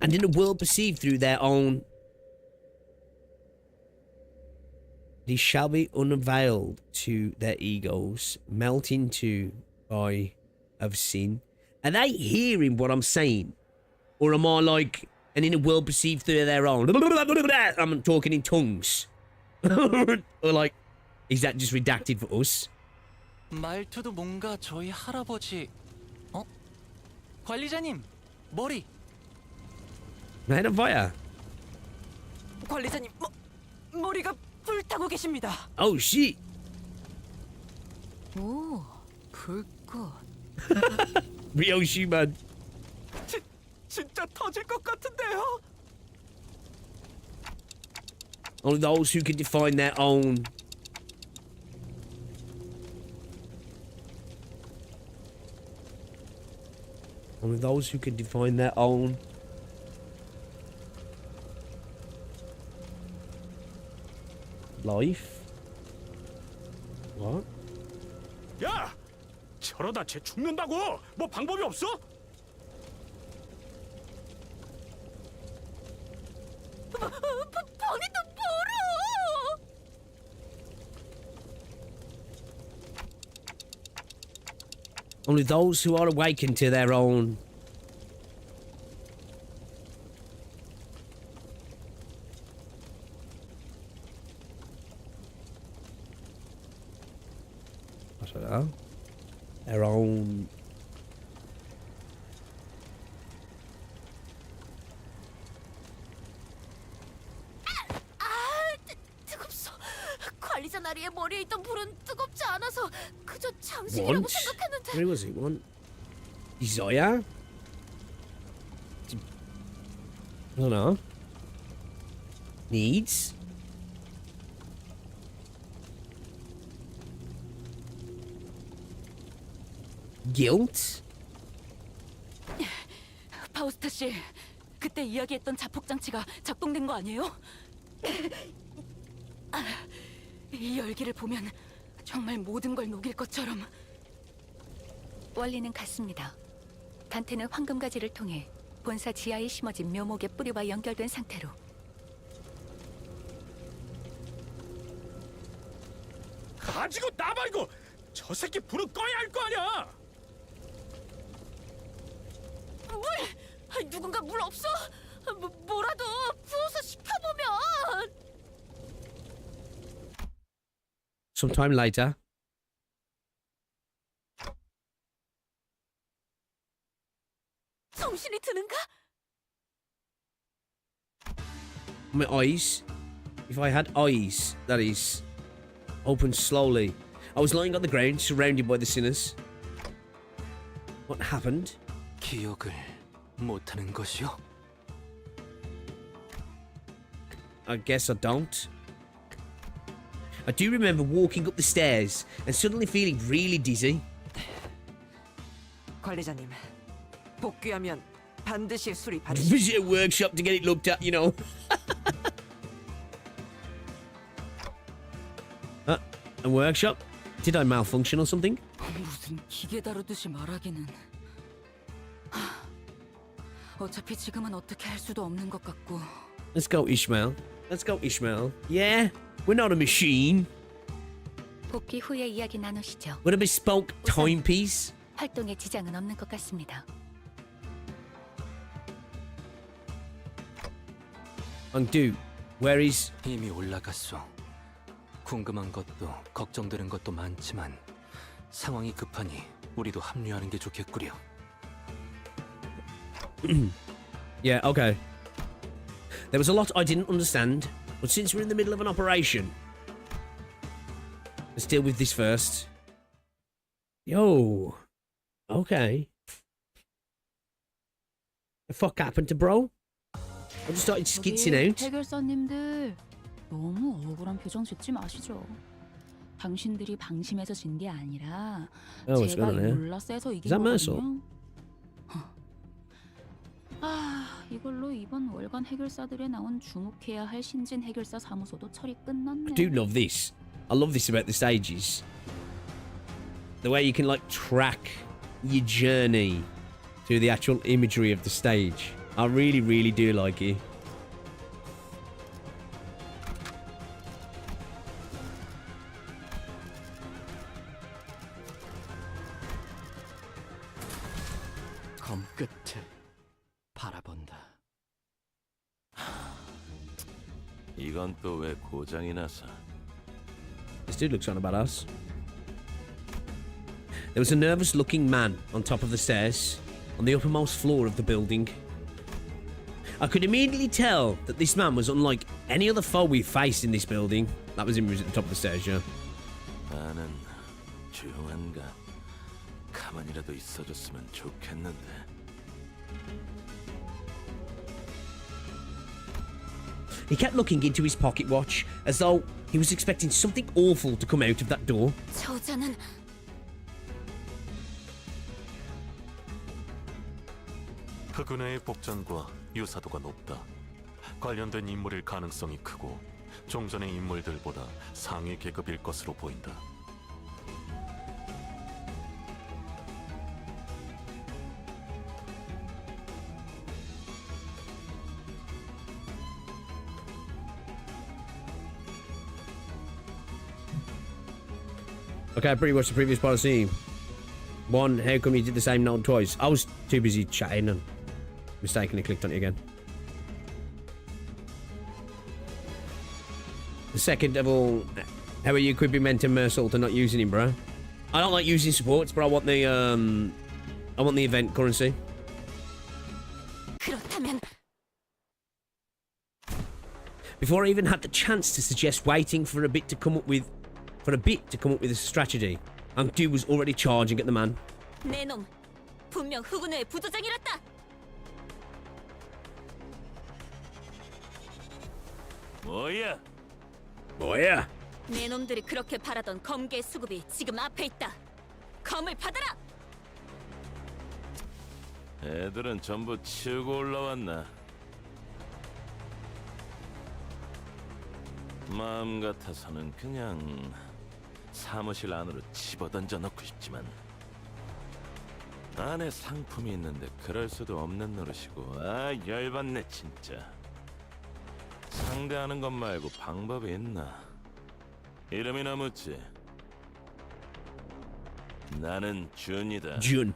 and in a world perceived through their own, these shall be unveiled to their egos, melt into by of sin. Are they hearing what I'm saying, or am I like, and in a world perceived through their own? I'm talking in tongues, or like, is that just redacted for us? 말투도 뭔가 저희 할아버지. 관리자님, 머리. Man on fire. 관리자님, 머리가 불타고 계십니다. Oh shit. 오, 불꽃. Ryoshi man. 진짜 터질 것 같은데요? Only those who can define their own. Only those who can define their own. Life? What? 야! 저러다 쟤 죽는다고! 뭐 방법이 없어? Only those who are awakened to their own. I don't know. Their own. 뜨겁소. 관리자 나리의 머리에 있던 불은 뜨겁지 않아서 그저 장식이라고 Want? 생각했는데. Where was it? Want? Desire? I don't know. Needs? Guilt? 파우스타 씨, 그때 이야기했던 자폭 장치가 작동된 거 아니에요? 이 열기를 보면 정말 모든 걸 녹일 것처럼. 원리는 같습니다. 단테는 황금가지를 통해 본사 지하에 심어진 묘목의 뿌리와 연결된 상태로 가지고 나 말고 저 새끼 불은 꺼야 할 거 아니야! 물! 누군가 물 없어? 뭐라도 부어서 식혀보면. Sometime later. 정신이 드는가? My eyes. If I had eyes, that is, open slowly. I was lying on the ground, surrounded by the sinners. What happened? 기억을 못하는 것이요? I guess I don't. I do remember walking up the stairs and suddenly feeling really dizzy. 관리자님, 복귀하면 반드시 수리 받으시. Visit a workshop to get it looked at, you know. A workshop? Did I malfunction or something? 무슨 기계 다루듯이 말하기는. 어차피 지금은 어떻게 할 수도 없는 것 같고. Let's go, Ishmael. Let's go, Ishmael. Yeah, we're not a machine. 복귀 후에 이야기 나누시죠. We're a bespoke timepiece. 활동에 지장은 없는 것 같습니다. Undo. Where is... 이미 올라갔소. 궁금한 것도 걱정되는 것도 많지만 상황이 급하니 우리도 합류하는 게 좋겠구려. Yeah, okay. There was a lot I didn't understand, but since we're in the middle of an operation, let's deal with this first. Yo. Okay. The fuck happened to bro? I just started skitzing out. 해결사님들 너무 억울한 표정 짓지 마시죠. 당신들이 방심해서 진 게 아니라 Oh, what's 제가 going on here? 몰라 세서 Is 이긴 that Mercer? 거거든요. 이걸로 이번 월간 해결사들에 나온 주목해야 할 신진 해결사 사무소도 처리 끝났네. I do love this. I love this about the stages. The way you can like track your journey through the actual imagery of the stage. I really, really do like it. 검 끝을 바라본다. 이건 또 왜 고장이 나서? This dude looks kind of badass. There was a nervous-looking man on top of the stairs, on the uppermost floor of the building. I could immediately tell that this man was unlike any other foe we faced in this building. That was him who was at the top of the stairs, yeah. 나는 조용한가 가만히라도 있어줬으면 좋겠는데. He kept looking into his pocket watch, as though he was expecting something awful to come out of that door. 저자는 흑은혜의 복전과 유사도가 높다. 관련된 인물일 가능성이 크고 종전의 인물들보다 상위 계급일 것으로 보인다. Okay, I pretty much the previous part of the scene. One, how come you did the same note twice? I was too busy chatting and mistakenly clicked on it again. The second of all, how are you equipping Mercer to not using him, bro? I don't like using supports, but I want the event currency. 그렇다면 Before I even had the chance to suggest waiting for a bit to come up with a strategy, and dude was already charging at the man. 내 놈 분명 흑운의 부도장이랬다. 뭐야? 뭐야? 내 놈들이 그렇게 바라던 검계 수급이 지금 앞에 있다. 검을 받아라. 애들은 전부 치우고 올라왔나? 마음 같아서는 그냥 사무실 안으로 집어던져 넣고 싶지만 안에 상품이 있는데 그럴 수도 없는 노릇이고. 아, 열받네 진짜. 상대하는 것 말고 방법이 있나? 이름이나 묻지. 나는 준이다. 준.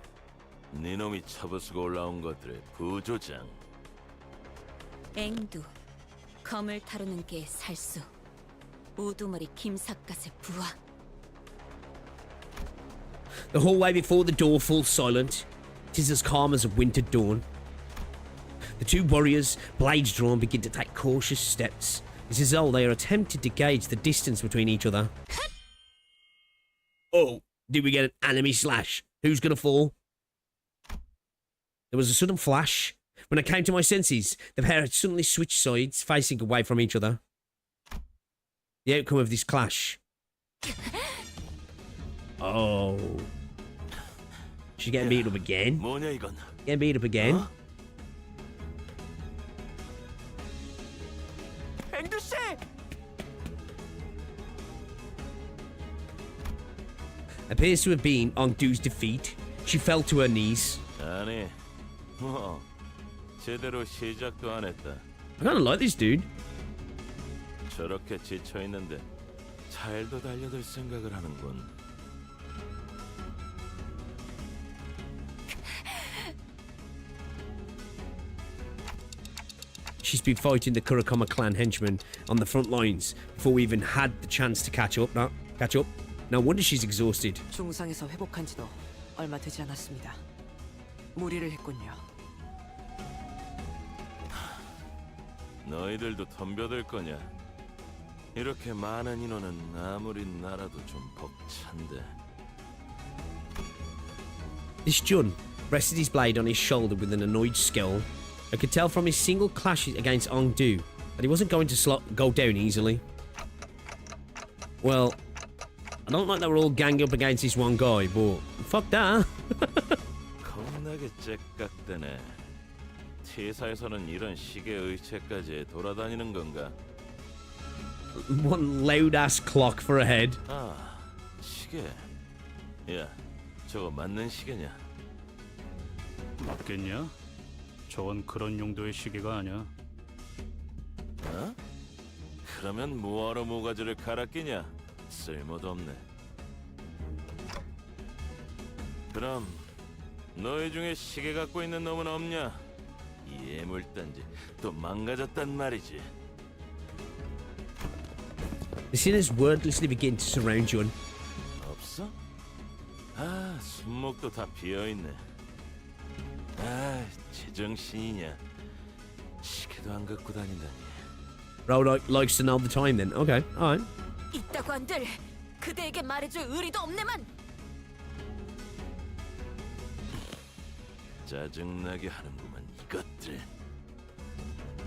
네 놈이 쳐부수고 올라온 것들의 부조장. 앵두 검을 다루는 게 살수. 우두머리 김삿갓의 부하. The hallway before the door falls silent. 'Tis as calm as a winter dawn. The two warriors, blades drawn, begin to take cautious steps. It's as though they are attempting to gauge the distance between each other. Oh, did we get an enemy slash? Who's gonna fall? There was a sudden flash. When I came to my senses, the pair had suddenly switched sides, facing away from each other. The outcome of this clash. Oh. She's getting beat up again? 뭐냐 이건? Getting beat up again? 앵두 씨! Appears to have been on Du's defeat. She fell to her knees. 아니, 뭐 제대로 시작도 안 했다. I kind of like this dude. 저렇게 지쳐 있는데 잘도 달려들 생각을 하는군. She's been fighting the Kurakama clan henchmen on the front lines before we even had the chance to catch up. No wonder she's exhausted. 중상에서 회복한 지도 얼마 되지 않았습니다. 무리를 했군요. 너희들도 덤벼들 거냐? 이렇게 많은 인원은 아무리 나라도 좀 벅찬데. This Jun rested his blade on his shoulder with an annoyed scowl. I could tell from his single clashes against Ongdu that he wasn't going to go down easily. Well, I don't like that we're all ganged up against this one guy, but fuck that. 겁나게 째깍대네. T사에서는 이런 시계 의체까지 돌아다니는 건가? One loud-ass clock for a head. 아, 시계. 야, 저거 맞는 시계냐? 맞겠냐? 저건 그런 용도의 시계가 아니야. 어? 그러면 뭐하러 모가지를 갈아 끼냐? 쓸모도 없네. 그럼 너희 중에 시계 갖고 있는 놈은 없냐? 이 애물단지 또 망가졌단 말이지. The sinners wordlessly begin to surround Jun. 없어? 아, 손목도 다 비어있네. 아, 제정신이냐. 시계도 안 갖고 다닌다니. Bro likes to know the time then. Okay, alright. 이따구 한들 그대에게 말해줄 의리도 없네만. 짜증나게 하는구만 이것들.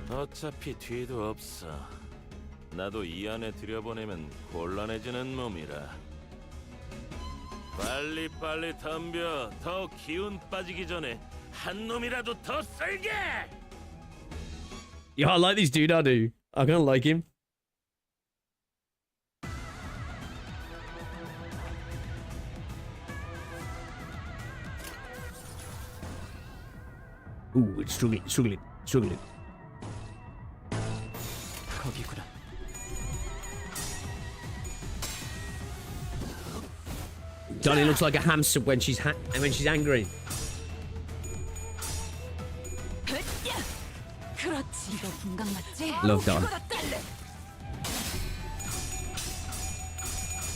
어차피 뒤도 없어. 나도 이 안에 들여보내면 곤란해지는 몸이라. 빨리빨리 덤벼. 더 기운 빠지기 전에 한 놈이라도 더 쓸게. Yeah, I like this dude, I do. I kind of like him. Ooh, it's struggling. 거기구나. Donnie looks like a hamster when she's angry. 그렇지. 이거 분강 맞지? Love Don.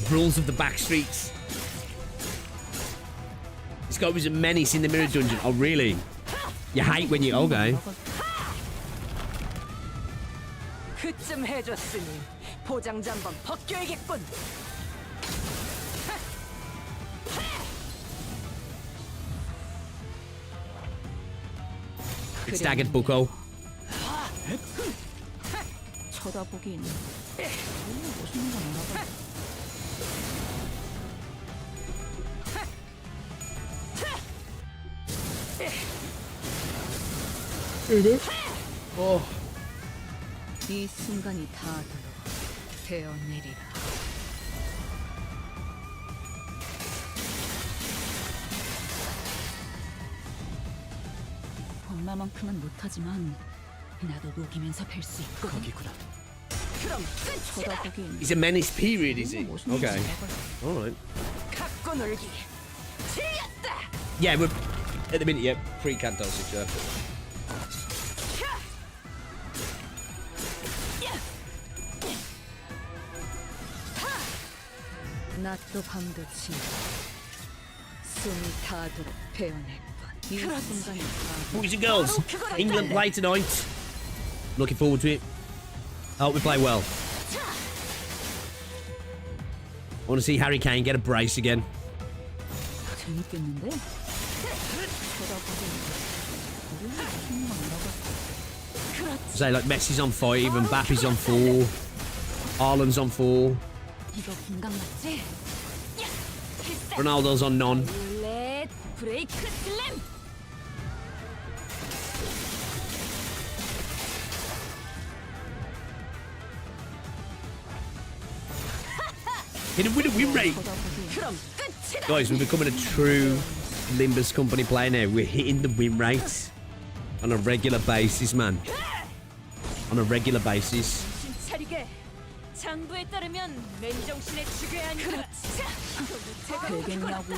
Rules of the back streets. This guy was a menace in the mirror dungeon. Oh, really? You hate when you... Okay. 그쯤 해줬으니 보장자 한번 벗겨야겠군. It's staggered, Bucko. 쳐다보긴 멋있는 건 알아봐. 이 순간이 다 되어내리라. 엄마만큼은 못하지만 나도 녹이면서 뵐 수 있거든. 거기구나. 그럼 끝이다. 쳐다보긴 He's a menace period, is he? Okay. Alright. 갖고 놀기. 질렸다. Yeah, we're... At the minute, yeah. Pre-Canto 6, yeah. 낮도 밤도 치 숨이 닿도록 베어낼 것. 이 순간이 다 Boys and girls, England play tonight. Looking forward to it. I hope we play well. I want to see Harry Kane get a brace again. 재밌겠는데? 쳐다보긴 우리는 멋있는 건 알아봐. Say like Messi's on 5 and Mbappe's on 4. Haaland's on 4. 이거 분강 맞지? Ronaldo's on none. 렛 브레이크 슬램. Hit him with a win rate. 그럼 끝이다. Guys, we're becoming a true Limbus Company player now. We're hitting the win rate on a regular basis, man. On a regular basis. 차리게. 장부에 따르면 맨정신에 죽여야 하니까. 되겠냐고.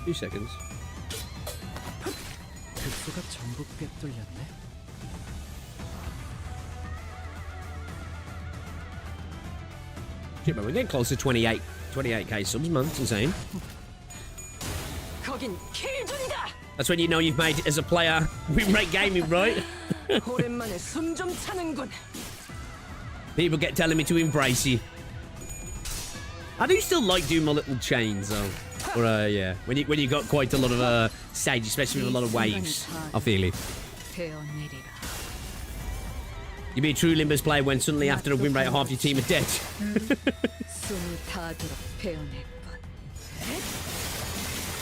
2 seconds. 백수가 전부 꿰뚫렸네. Shit, man, we're getting close to 28. 28k subs, man. It's insane. 거긴 킬존이다. That's when you know you've made it as a player. Win rate gaming, right? 오랜만에 숨 좀 차는군. People get telling me to embrace you. I do still like doing my little chains, though. Or, yeah, when you got quite a lot of stage, especially with a lot of waves, I feel it. You be a true Limbus player when suddenly after a win rate, half your team are dead.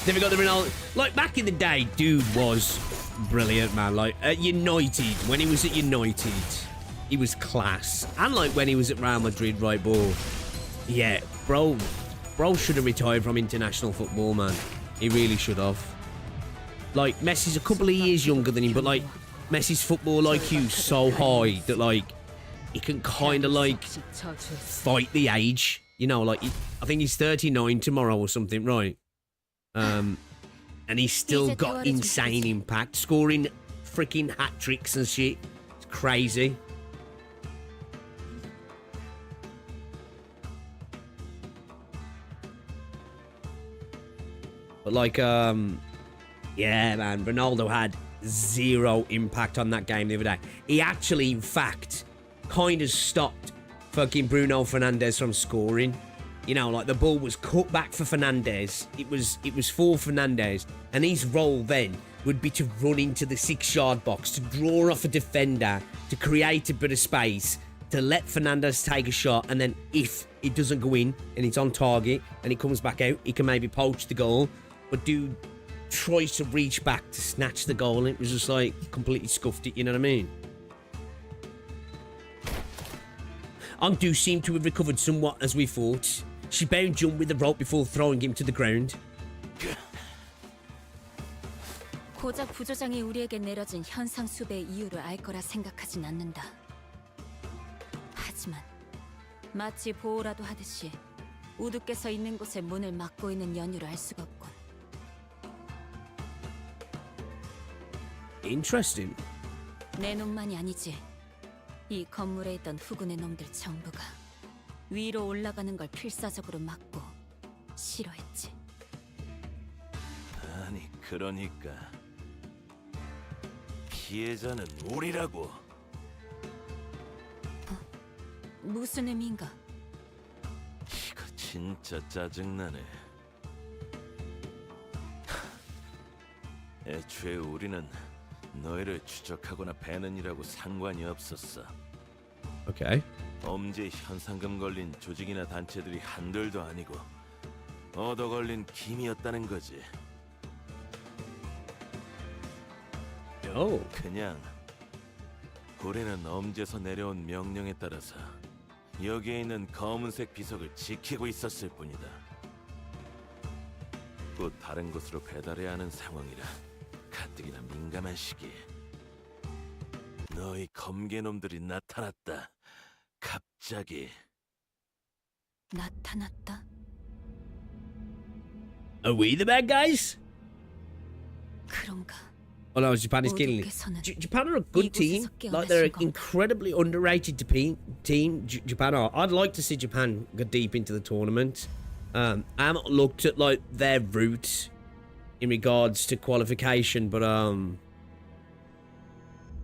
Never got the Ronaldo. Like, back in the day, dude was brilliant, man. Like, at United, when he was at United, he was class. And, like, when he was at Real Madrid, right, ball. Yeah, bro should have retired from international football, man. He really should have. Like, Messi's a couple of years younger than him, but, like, Messi's football IQ's so high that, like, he can kind of, like, fight the age. You know, like, I think he's 39 tomorrow or something, right? And he's still got insane impact, scoring freaking hat tricks and shit. It's crazy. But like, yeah, man, Ronaldo had zero impact on that game the other day. He actually, in fact, kind of stopped fucking Bruno Fernandes from scoring. You know, like the ball was cut back for Fernandes. It was for Fernandes, and his role then would be to run into the 6-yard box, to draw off a defender, to create a bit of space, to let Fernandes take a shot, and then if it doesn't go in and it's on target and it comes back out, he can maybe poach the goal. But dude tries to reach back to snatch the goal, and it was just like completely scuffed it. You know what I mean? Ondu seemed to have recovered somewhat as we thought. She bound Jump with the rope before throwing him to the ground. 고작 부조장이 우리에게 내려진 현상 수배의 이유를 알 거라 생각하진 않는다. 하지만 마치 보호라도 하듯이 우두께서 있는 곳에 문을 막고 있는 연유를 알 수가 없군. Interesting. 내 놈만이 아니지. 이 건물에 있던 후군의 놈들 전부가 위로 올라가는 걸 필사적으로 막고 싫어했지. 아니, 그러니까 피해자는 우리라고. 무슨 의미인가? 이거 진짜 짜증나네. 애초에 우리는 너희를 추적하거나 배는 일하고 상관이 없었어. Okay. 범죄 현상금 걸린 조직이나 단체들이 한둘도 아니고 얻어 걸린 김이었다는 거지. 그냥 우리는 엄지에서 내려온 명령에 따라서 여기에 있는 검은색 비석을 지키고 있었을 뿐이다. 곧 다른 곳으로 배달해야 하는 상황이라 가뜩이나 민감한 시기에 너희 검개놈들이 나타났다. 갑자기. 나타났다? Are we the bad guys? 그런가? Oh no, Japan is killing it. Japan are a good team. Like, they're an incredibly underrated team. Japan are. I'd like to see Japan go deep into the tournament. I haven't looked at like their route in regards to qualification, but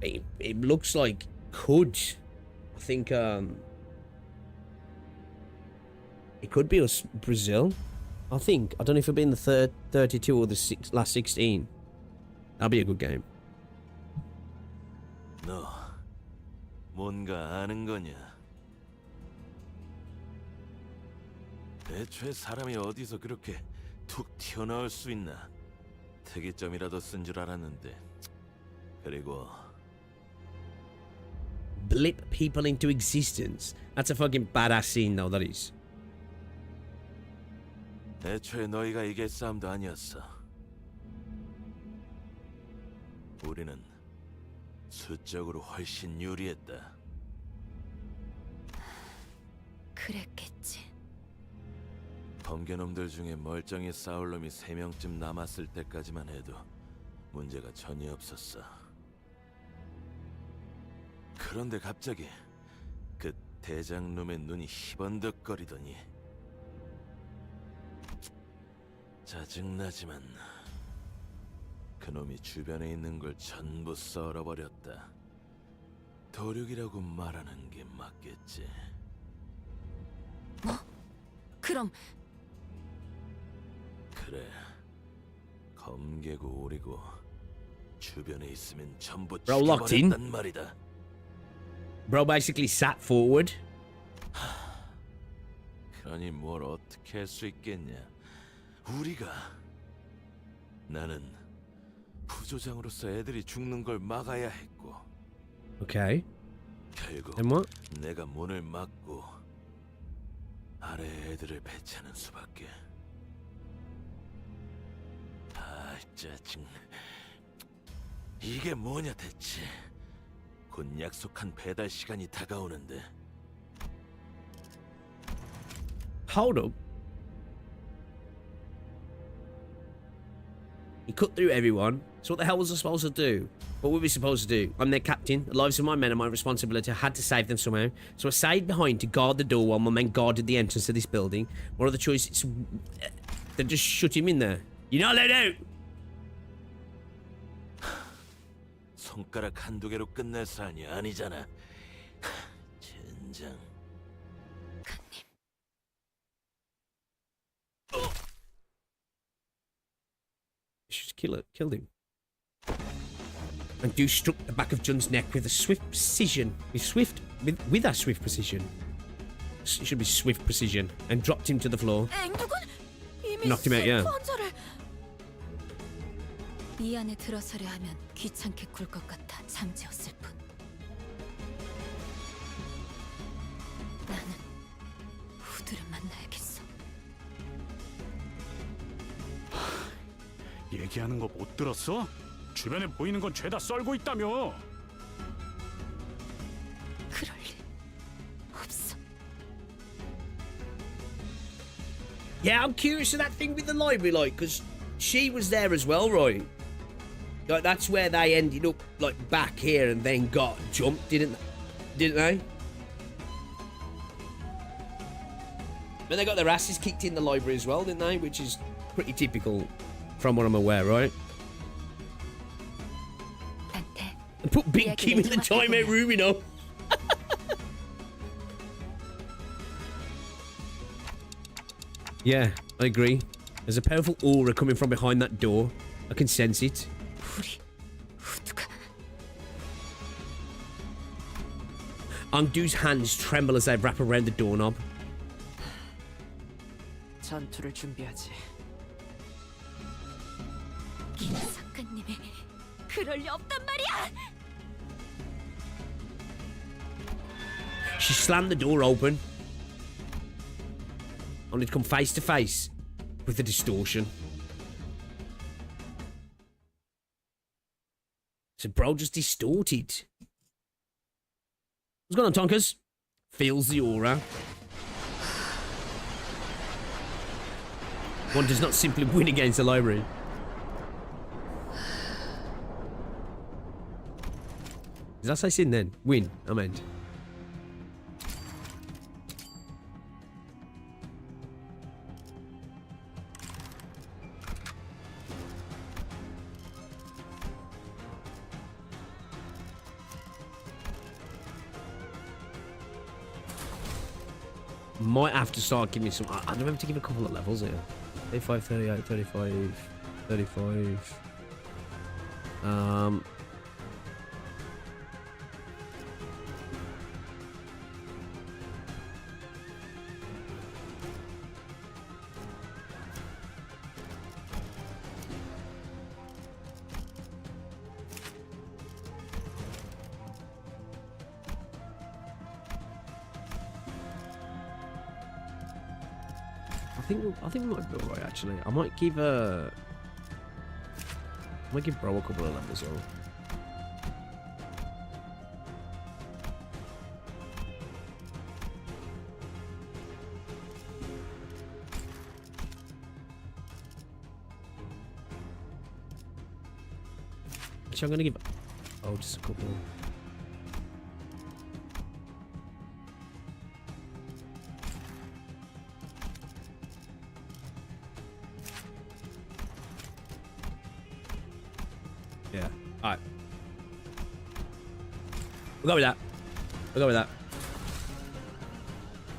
it looks like could. I think it could be us, Brazil. I think. I don't know if it'll be in the 32 or the last 16. That'll be a good game. 너 뭔가 아는 거냐? 애초에 사람이 어디서 그렇게 툭 튀어나올 수 있나? 특이점이라도 쓴 줄 알았는데. 그리고 Blip people into existence. That's a fucking badass scene, though. That is. 애초에 너희가 이길 싸움도 아니었어. 우리는 수적으로 훨씬 유리했다. 그랬겠지. 범죄놈들 중에 멀쩡히 싸울 놈이 3명쯤 남았을 때까지만 해도 문제가 전혀 없었어. 그런데 갑자기 그 대장놈의 눈이 희번덕거리더니 짜증나지만 그놈이 주변에 있는 걸 전부 썰어버렸다. 도륙이라고 말하는 게 맞겠지. 뭐? 그럼 그래. 검개고 오리고 주변에 있으면 전부 Bro locked in. 죽여버렸단 말이다. Bro basically sat forward. 그러니 뭘 어떻게 할 수 있겠냐? 나는 부조장으로서 애들이 죽는 걸 막아야 했고. Okay. 결국 And what? 내가 문을 막고 아래 애들을 배치하는 수밖에. 아, 짜증. 이게 뭐냐 대체? 곧 약속한 배달 시간이 다가오는데. Hold up. He cut through everyone. So what the hell was I supposed to do? What were we supposed to do? I'm their captain. The lives of my men are my responsibility. I had to save them somehow. So I stayed behind to guard the door while my men guarded the entrance to this building. What other choices? They just shut him in there. You're not let out! 손가락 한두 개로 끝낼 사안이 아니잖아. 젠장. Just killed him. And Deuce struck the back of Jun's neck with a swift precision. With a swift precision. It should be swift precision. And dropped him to the floor. Knocked him out, yeah. 이 안에 들어서려 하면 귀찮게 굴 것 같아 잠재웠을 뿐. 나는 후드를 만나야겠어. 얘기하는 거 못 들었어? 주변에 보이는 건 죄다 썰고 있다며. 그럴 일 없어. Yeah, I'm curious of that thing with the library, like, because she was there as well, right? Like, that's where they ended up, like, back here and then got jumped, didn't they? But they got their asses kicked in the library as well, didn't they? Which is pretty typical, from what I'm aware, right? And put Big Kim in the timeout room, you know? Yeah, I agree. There's a powerful aura coming from behind that door. I can sense it. Ungdu's hands tremble as they wrap around the doorknob. 전투를 준비하지. 김 작가님이 그럴 리 없단 말이야. She slammed the door open, only to come face to face with the distortion. So bro just distorted. What's going on, Tonkers? Feels the aura. One does not simply win against the library. Did I say sin then? Win, I meant. Might have to start giving me some. I remember to give a couple of levels here. 35, 38, 35, 35. I think we might be alright actually. I might give Bro a couple of levels though. Actually, I'm gonna give just a couple. Yeah. All right. We'll go with that. We'll go with that.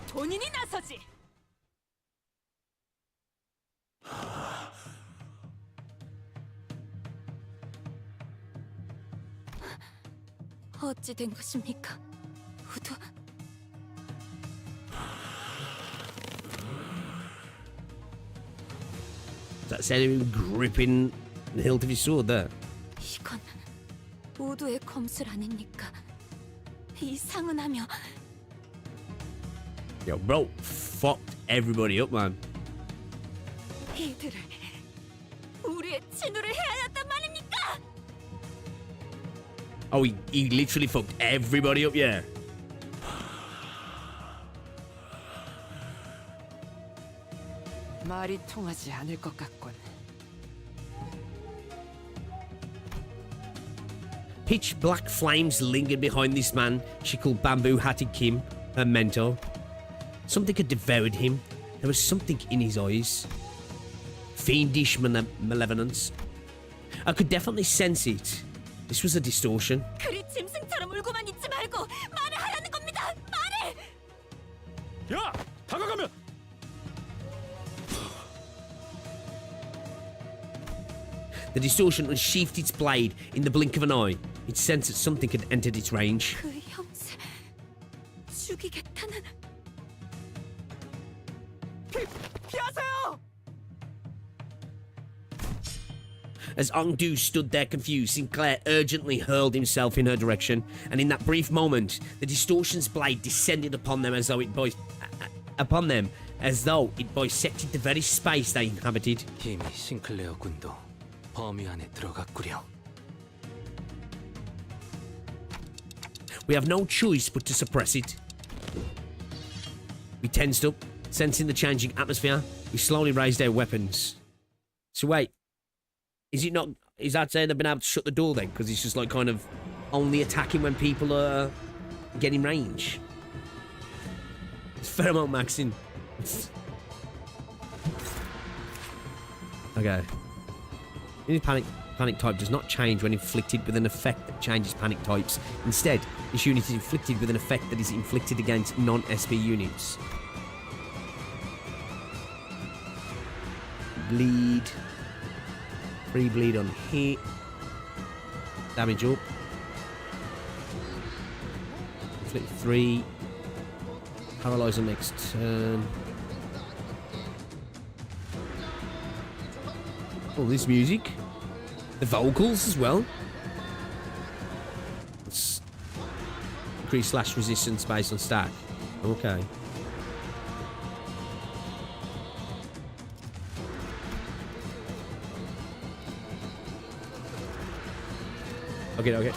본인이 나서지. 어찌 된 것입니까? 우두. That said him gripping the hilt of his sword there. 이건 우두의 검술 아닙니까? 이상은하며. Yo, bro, fucked everybody up, man. 이들을 우리의 친우를 해하였단 말입니까? Oh, he literally fucked everybody up, yeah. 말이 통하지 않을 것 같군. Pitch black flames lingered behind this man she called Bamboo Hatted Kim, her mentor. Something had devoured him. There was something in his eyes. Fiendish malevolence. I could definitely sense it. This was a distortion. 그리 짐승처럼 울고만 있지 말고 말을 하라는 겁니다. 말을! 야, 다가가면 The distortion unsheathed its blade in the blink of an eye. It sensed that something had entered its range. 그 형제 죽이겠다는. 피하세요! As Ongdu stood there confused, Sinclair urgently hurled himself in her direction, and in that brief moment, the distortion's blade descended upon them as though it bisected the very space they inhabited. 이미 싱클레어 군도 범위 안에 들어갔구려. We have no choice but to suppress it. We tensed up, sensing the changing atmosphere. We slowly raised our weapons. So wait, is that saying they've been able to shut the door then? Because it's just like kind of only attacking when people are getting range. It's pheromone maxing. Okay. Any panic type does not change when inflicted with an effect that changes panic types. Instead, this unit is inflicted with an effect that is inflicted against non-SP units. Bleed. Free bleed on hit. Damage up. Inflict 3. Paralyze on next turn. Oh, this music. The vocals as well. Let's increase slash resistance based on stack. Okay. Okay.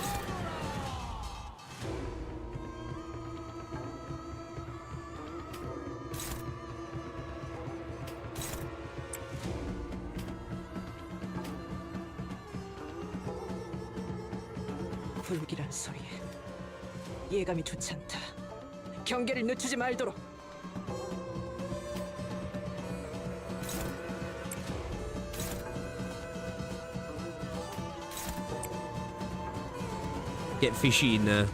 불길한 소리. 예감이 좋지 않다. 경계를 늦추지 말도록. Get fishy in there.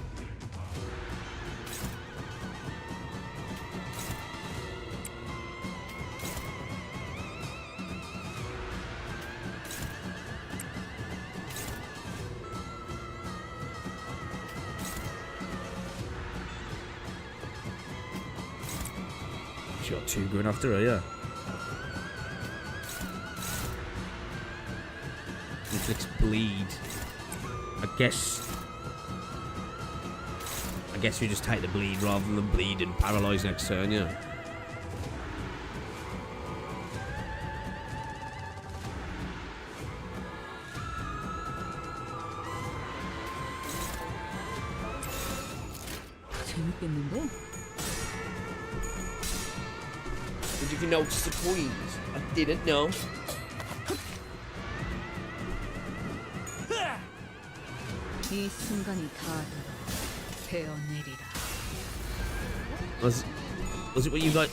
She got 2 going after her, yeah. Inflicts bleed. I guess we just take the bleed rather than bleed and paralyze next turn, yeah. 재밌겠는데? Did you notice the queens? I didn't know. 이 순간이 다 되어내리라. Was it what you guys?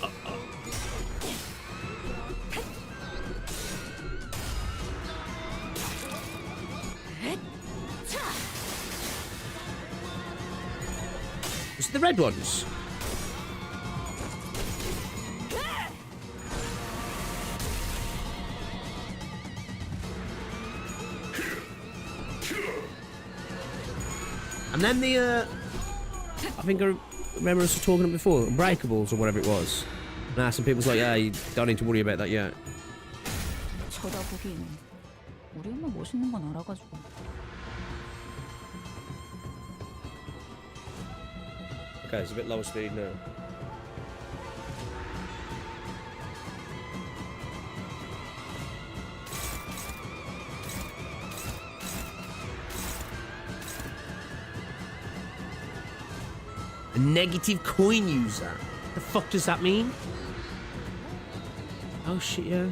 The red ones? And then the, I think I remember us talking about before, Unbreakables or whatever it was. Now some people's like, yeah, you don't need to worry about that yet. 쳐다보긴 우리 엄마 멋있는 건 알아가지고. Okay, it's a bit lower speed now. A negative coin user? The fuck does that mean? Oh shit, yeah.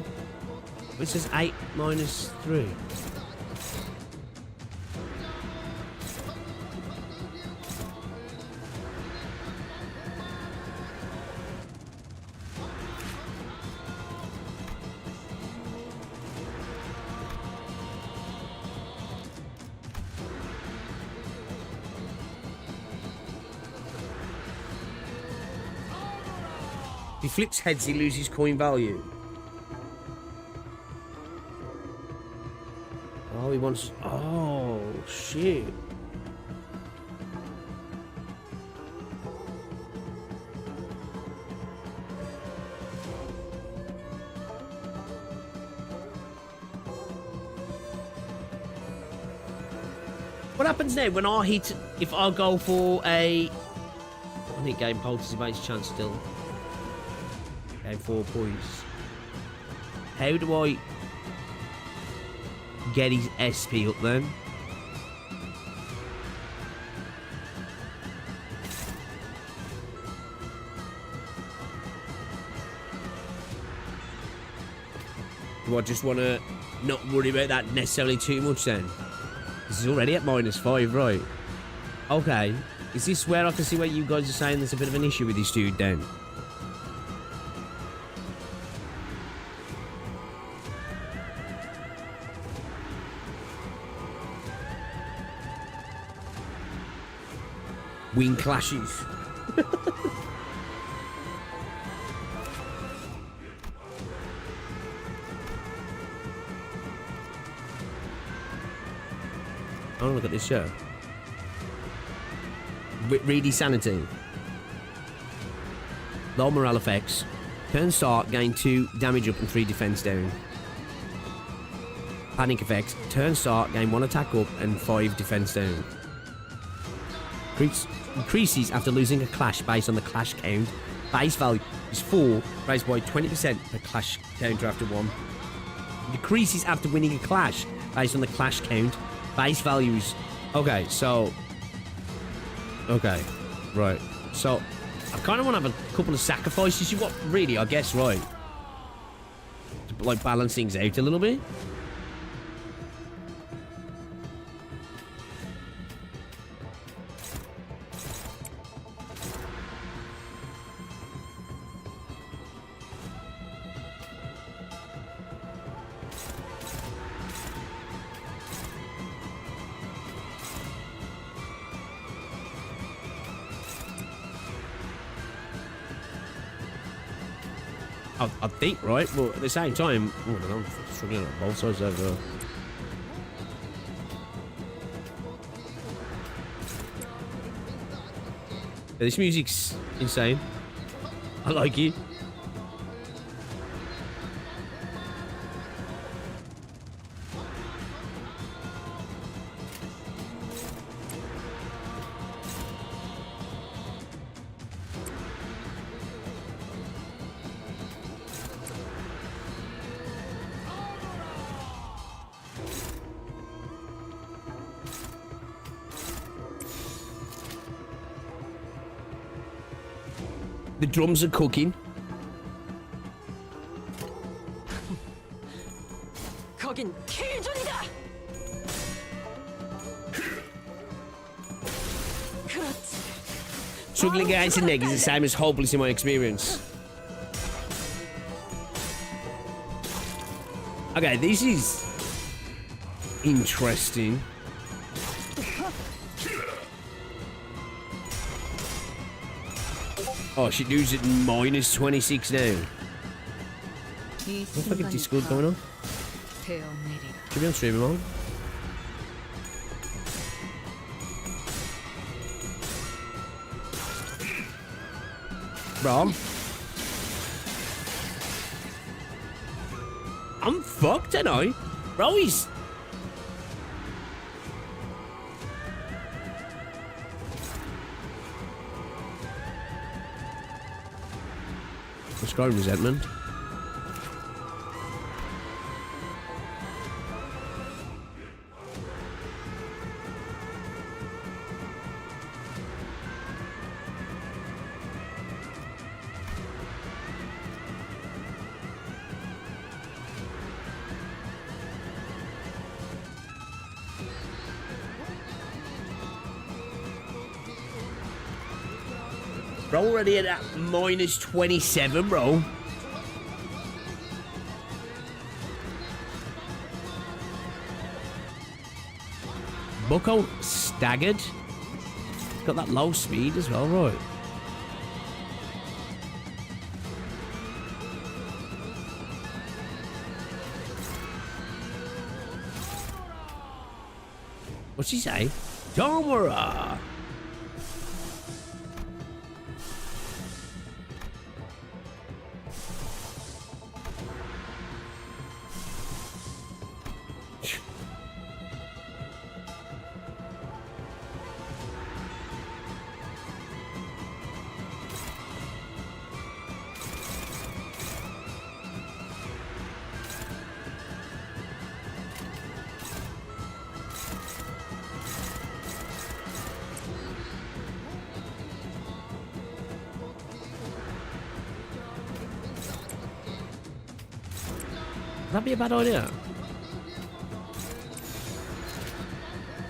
It says 8 minus 3. If he flips heads, he loses coin value. Oh, he wants... Oh, shit. What happens now when I hit... If I go for a... I think game participates chance still. Game 4 points. How do I... get his SP up then? Do I just want to not worry about that necessarily too much then? This is already at -5, right? Okay. Is this where I can see where you guys are saying there's a bit of an issue with this dude then? Wing clashes. Oh, look at this show. Reedy sanity. Low morale effects. Turn start, gain 2 damage up and 3 defense down. Panic effects. Turn start, gain 1 attack up and 5 defense down. Increases after losing a clash based on the clash count. Base value is 4, raised by 20% per clash counter after 1. Decreases after winning a clash based on the clash count. Base values. Okay, so... Okay, right. So, I kind of want to have a couple of sacrifices. You've got, really, I guess, right? To, like, balance things out a little bit. I think, right? But at the same time, oh, I don't know, I'm struggling on both sides over. Yeah, this music's insane. I like it. The drums are cooking. 거긴 킬존이다. Struggling against a neg is the same as hopeless in my experience. Okay, this is interesting. Oh, she loses at minus 26 now. 이 What fucking 순간이 Discord 다 going on? 되어내리라. Should be on stream, man. Bro. I'm fucked, ain't I? Bro, he's... Describe resentment. Bro, already at that minus 27, bro. Bucko staggered. Got that low speed as well, right? What's he say? Tomura! That'd be a bad idea.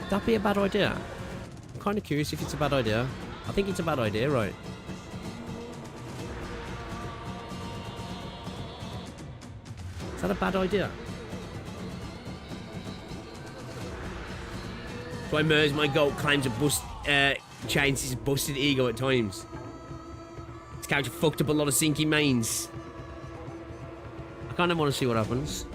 That'd be a bad idea. I'm kind of curious if it's a bad idea. I think it's a bad idea, right? Is that a bad idea? So I merge my goat claims a bust changes his busted ego at times. This character fucked up a lot of sinking mains. I kind of want to see what happens.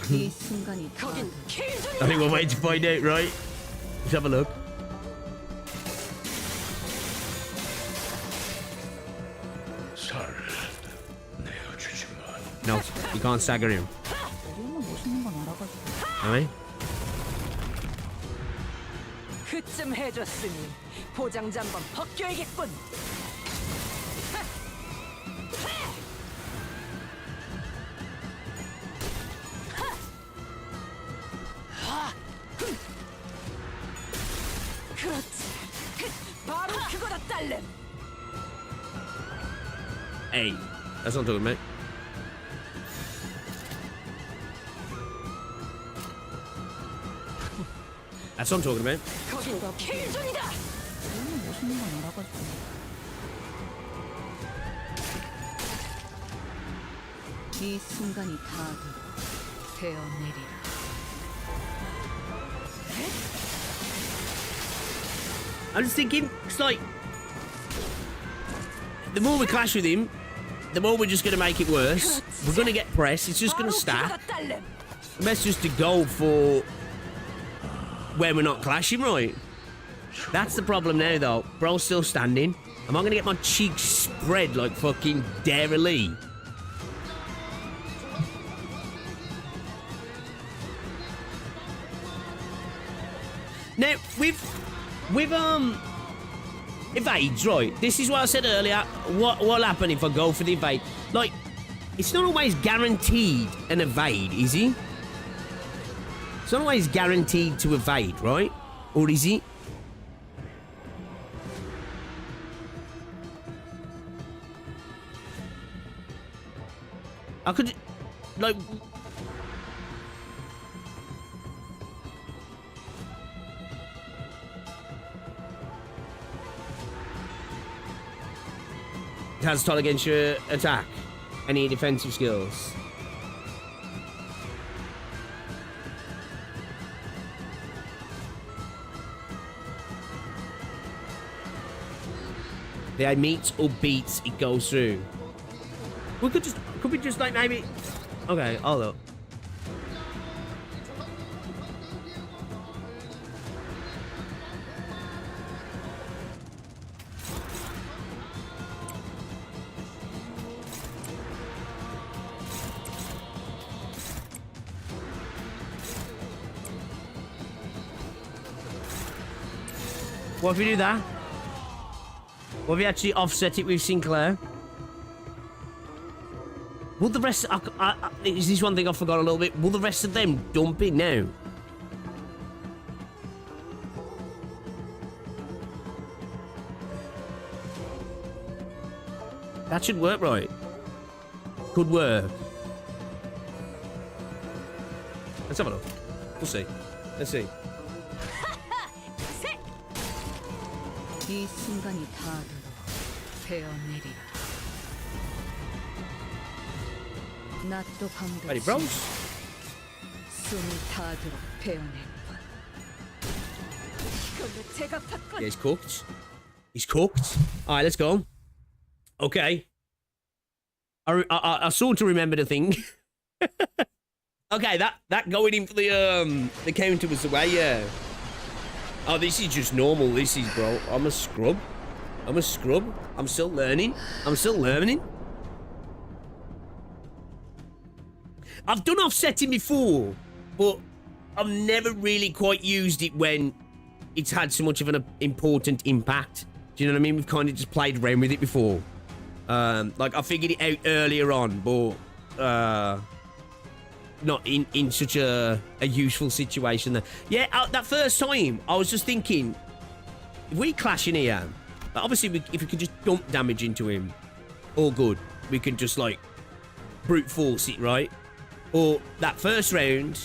이 순간이 다 I think we're waiting to find out, right? Let's have a look. No, you can't stagger him. Alright? 그쯤 해줬으니 포장지 한번 벗겨야겠군. 그렇지. 바로 그거다 딸렘. Hey, that's not talking about. That's what I'm talking about. 거긴 킬존이다. 멋있는 건 알아가지고. 이 순간이 다 되어내리라. I'm just thinking, it's like the more we clash with him, the more we're just going to make it worse. We're going to get press. It's just going to stack. The best just to go for where we're not clashing, right? That's the problem now, though. Bro's still standing. Am I going to get my cheeks spread like fucking Dara Lee? Now, with evades, right? This is what I said earlier. What'll happen if I go for the evade? Like, it's not always guaranteed an evade, is he? It's not always guaranteed to evade, right? Or is he? I could, like... It has toll against your attack. Any defensive skills. The eye meets or beats, it goes through. Could we just like maybe... Okay, hold up. What if we do that? What if we actually offset it with Sinclair? Will the rest... is this one thing I forgot a little bit? Will the rest of them dump it now? That should work, right? Could work. Let's have a look. We'll see. Let's see. 이 순간이 닿아도록 베어내리라. 낮도 밤도 Ready, bros? 숨이 닿아도록 베어내리라. 이걸로 제가 받고. Yeah, he's cooked. He's cooked. All right, let's go. Okay. I sort of remember the thing. Okay, that going in for the counter was the way, yeah. Oh, this is just normal. This is, bro. I'm a scrub. I'm still learning. I've done offsetting before, but I've never really quite used it when it's had so much of an important impact. Do you know what I mean? We've kind of just played around with it before. Like, I figured it out earlier on, but not in such a useful situation there. Yeah, that first time, I was just thinking, if we clash in here, obviously, if we could just dump damage into him, all good. We can just, like, brute force it, right? Or that first round,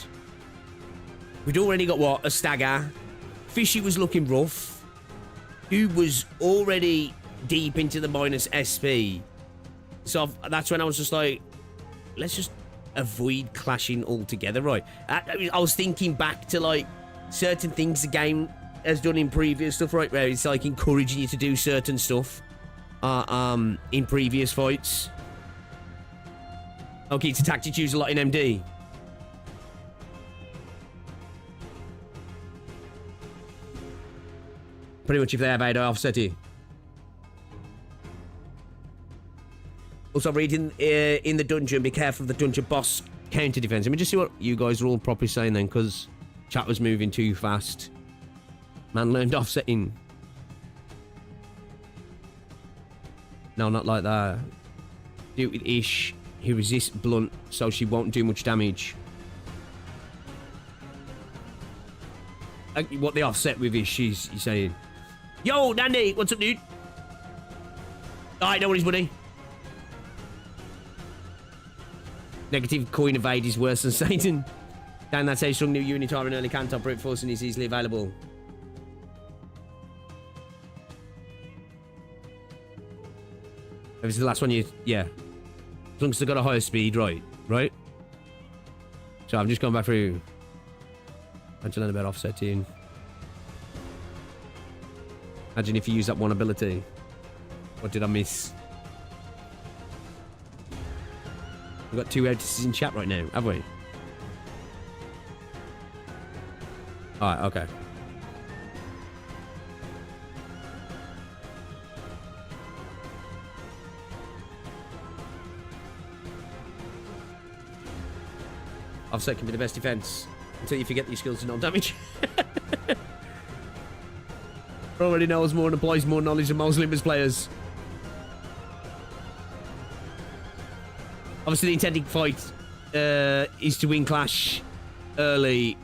we'd already got, what, a stagger. Fishy was looking rough. Dude was already deep into the minus SP. So that's when I was just like, let's just avoid clashing altogether, right? I was thinking back to, like, certain things the game has done in previous stuff, right, where it's, like, encouraging you to do certain stuff in previous fights. Okay, it's a tactic used a lot in MD. Pretty much if they have ADI offset it. Also, reading in the dungeon, be careful of the dungeon boss counter defense. Let me just see what you guys are all properly saying then, because chat was moving too fast. Man learned offsetting. No, not like that. Do it with Ish. He resists blunt, so she won't do much damage. What they offset with Ish, he's saying. Yo, Dandy, what's up, dude? Alright, no worries, buddy. Negative coin evade is worse than Satan. Dan, that's how strong new unit are in early Canton. Brute forcing is easily available. If it's the last one, yeah. As long as they've got a higher speed, right? Right? So I'm just going back through. I'm to learn about offsetting. Imagine if you use that one ability. What did I miss? We've got 2 notices in chat right now, have we? Alright, okay. Offset can be the best defense until you forget these skills do no damage. Already knows more and applies more knowledge than most Limbus players. Obviously, the intended fight is to win Clash early,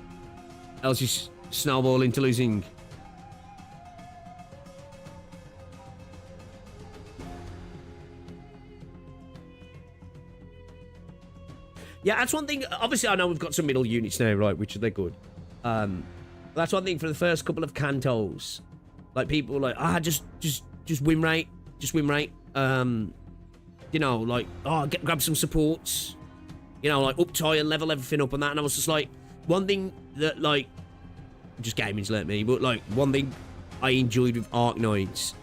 else you snowball into losing. Yeah, that's one thing. Obviously, I know we've got some middle units now, right, which they're good. That's one thing for the first couple of cantos. Like, people were like, just win rate. Just win rate. You know, like, grab some supports. You know, like, up tie and level everything up and that. And I was just like, one thing that, like, just gaming's let me, but, like, one thing I enjoyed with Arc Knights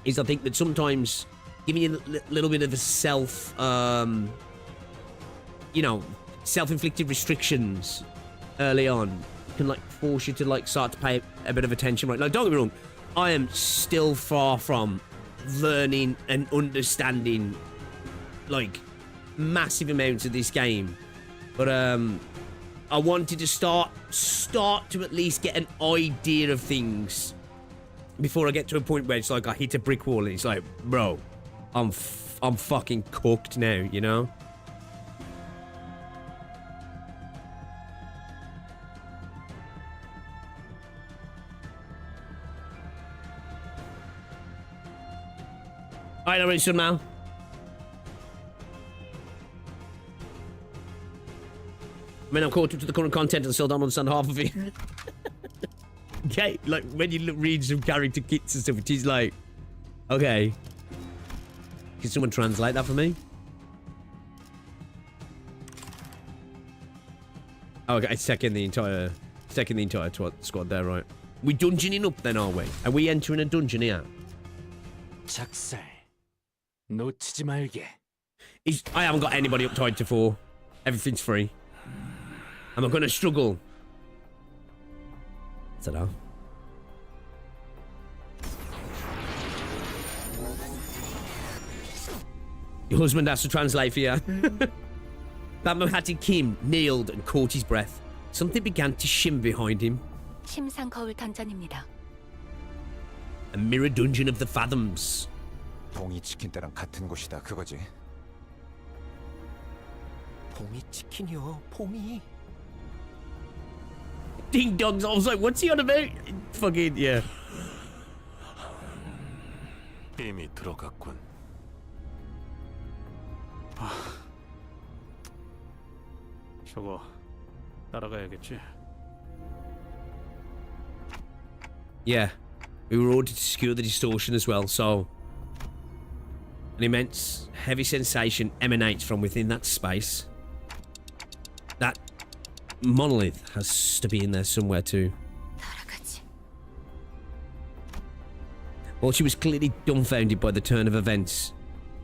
is I think that sometimes giving you a little bit of a self-inflicted restrictions early on can like force you to like start to pay a bit of attention. Right? Like, don't get me wrong, I am still far from learning and understanding like massive amounts of this game, but I wanted to start to at least get an idea of things before I get to a point where it's like I hit a brick wall and it's like, bro, I'm fucking cooked now, you know? Alright, I'm ready now. I mean, I'm caught up to the current content and still don't understand half of it. Okay, like, when you read some character kits and stuff, it is like, okay. Can someone translate that for me? Oh, okay, it's taking the entire squad there, right? We dungeoning up then, are we? Are we entering a dungeon here? 작살. 놓치지 말게. I haven't got anybody uptied to 4. Everything's free. Am I gonna struggle? Ta-da. Your husband has to translate for you. Batman Kim kneeled and caught his breath. Something began to shimmer behind him. 침상 거울 던전입니다. A mirror dungeon of the fathoms. 봉이 치킨 때랑 같은 곳이다 그거지. 봉이 치킨이요. 봉이. Ding dongs. I was like, what's he on about? Fucking yeah. 이미 들어갔군. 저거 따라가야겠지. Yeah, we were ordered to secure the distortion as well, so an immense, heavy sensation emanates from within that space. That monolith has to be in there somewhere too. While she was clearly dumbfounded by the turn of events,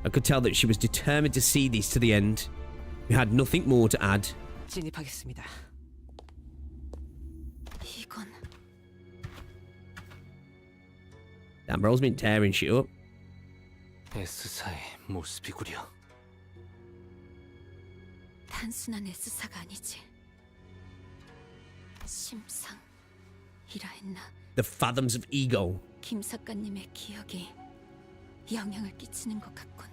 I could tell that she was determined to see this to the end. We had nothing more to add. 진입하겠습니다. 이건 That bro's been tearing shit up. S사의 모습이구려. 단순한 S사가 아니지. 심상이라 했나? The fathoms of ego. 김 작가님의 기억이 영향을 끼치는 것 같군.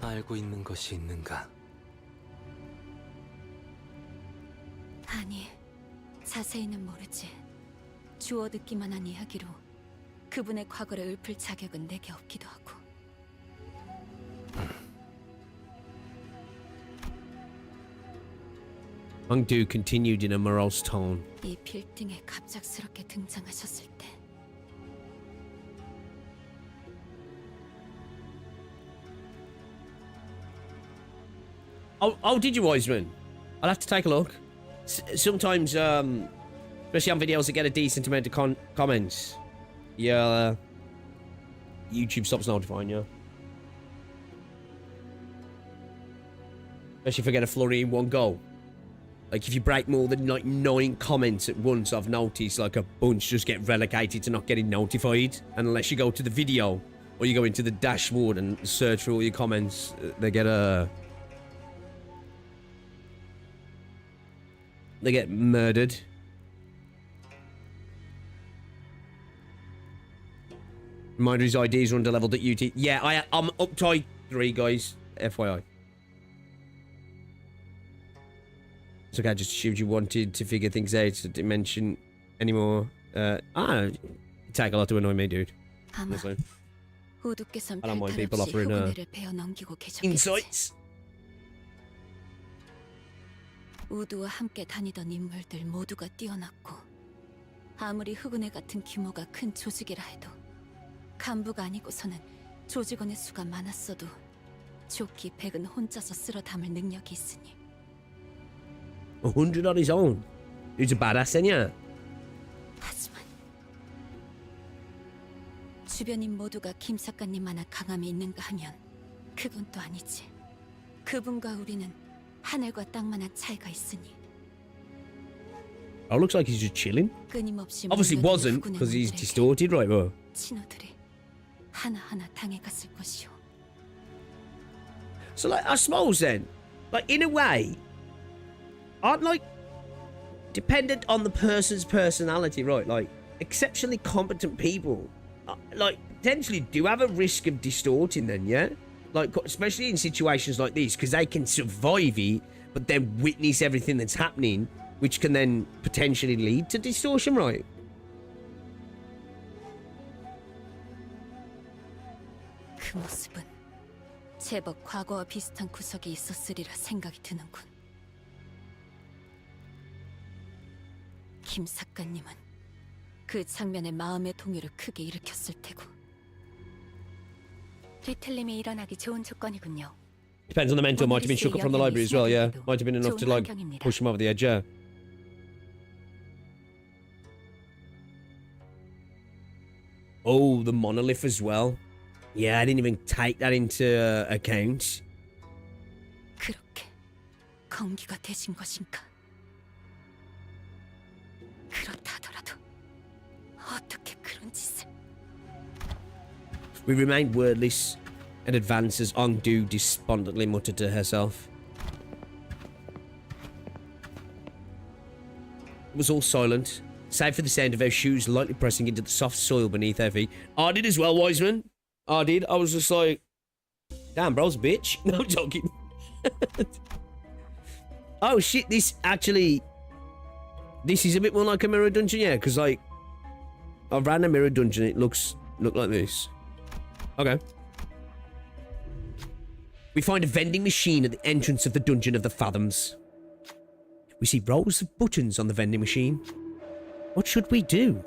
알고 있는 것이 있는가? 아니, 자세히는 모르지. 주워 듣기만 한 이야기로 그분의 과거를 읊을 자격은 내게 없기도 하고. Hongdu continued in a morose tone. 이 빌딩에 갑작스럽게 등장하셨을 때 Oh, did you, Wiseman? I'll have to take a look. Sometimes, especially on videos that get a decent amount of comments, yeah, YouTube stops notifying you. Especially if I get a flurry in one go. Like, if you break more than, like, 9 comments at once, I've noticed, like, a bunch just get relegated to not getting notified. And unless you go to the video, or you go into the dashboard and search for all your comments, they get murdered. Reminder his IDs are underleveled at UT. Yeah, I'm up to 3, guys. FYI. It's okay, I just assumed you wanted to figure things out. So didn't mention anymore. Take a lot to annoy me, dude. Honestly. I don't mind people offering insights. 우두와 함께 다니던 인물들 모두가 뛰어났고 아무리 흑운회 같은 규모가 큰 조직이라 해도 간부가 아니고서는 조직원의 수가 많았어도 조끼 100은 혼자서 쓸어 담을 능력이 있으니 100 on his own. He's a badass then, yeah. 하지만 주변인 모두가 김 작가님만한 강함이 있는가 하면 그건 또 아니지. 그분과 우리는 하늘과 땅만한 차이가 있으니. Oh, looks like he's just chilling. 끊임없이 Obviously wasn't, because he's distorted, right? Well. 친구들이 하나하나 당해갔을 것이오. So, like, I suppose then, like, in a way, aren't, like, dependent on the person's personality, right? Like, exceptionally competent people, like, potentially do have a risk of distorting then, yeah? Like, especially in situations like these, because they can survive it, but then witness everything that's happening, which can then potentially lead to distortion, right? 그 모습은 제법 과거와 비슷한 구석이 있었으리라 생각이 드는군. 김 작가님은 그 장면에 마음의 동요를 크게 일으켰을 테고. 뒤틀림이 일어나기 좋은 조건이군요. Depends on the mentor. Might have been shook up from the library as well, yeah. Might have been enough to, like, push him over the edge, yeah. Oh, the monolith as well. Yeah, I didn't even take that into account. 그렇게 건기가 되신 것인가? 그렇다더라도 어떻게 그런 짓을? We remained wordless, and advances Ongdu despondently muttered to herself. It was all silent, save for the sound of our shoes lightly pressing into the soft soil beneath our feet. I did as well, Wiseman. I did. I was just like, damn, bro's a bitch. No, I'm joking. Oh, shit, this is a bit more like a mirror dungeon, yeah, because, like, I ran a mirror dungeon, it looked like this. Okay. We find a vending machine at the entrance of the Dungeon of the Fathoms. We see rows of buttons on the vending machine. What should we do?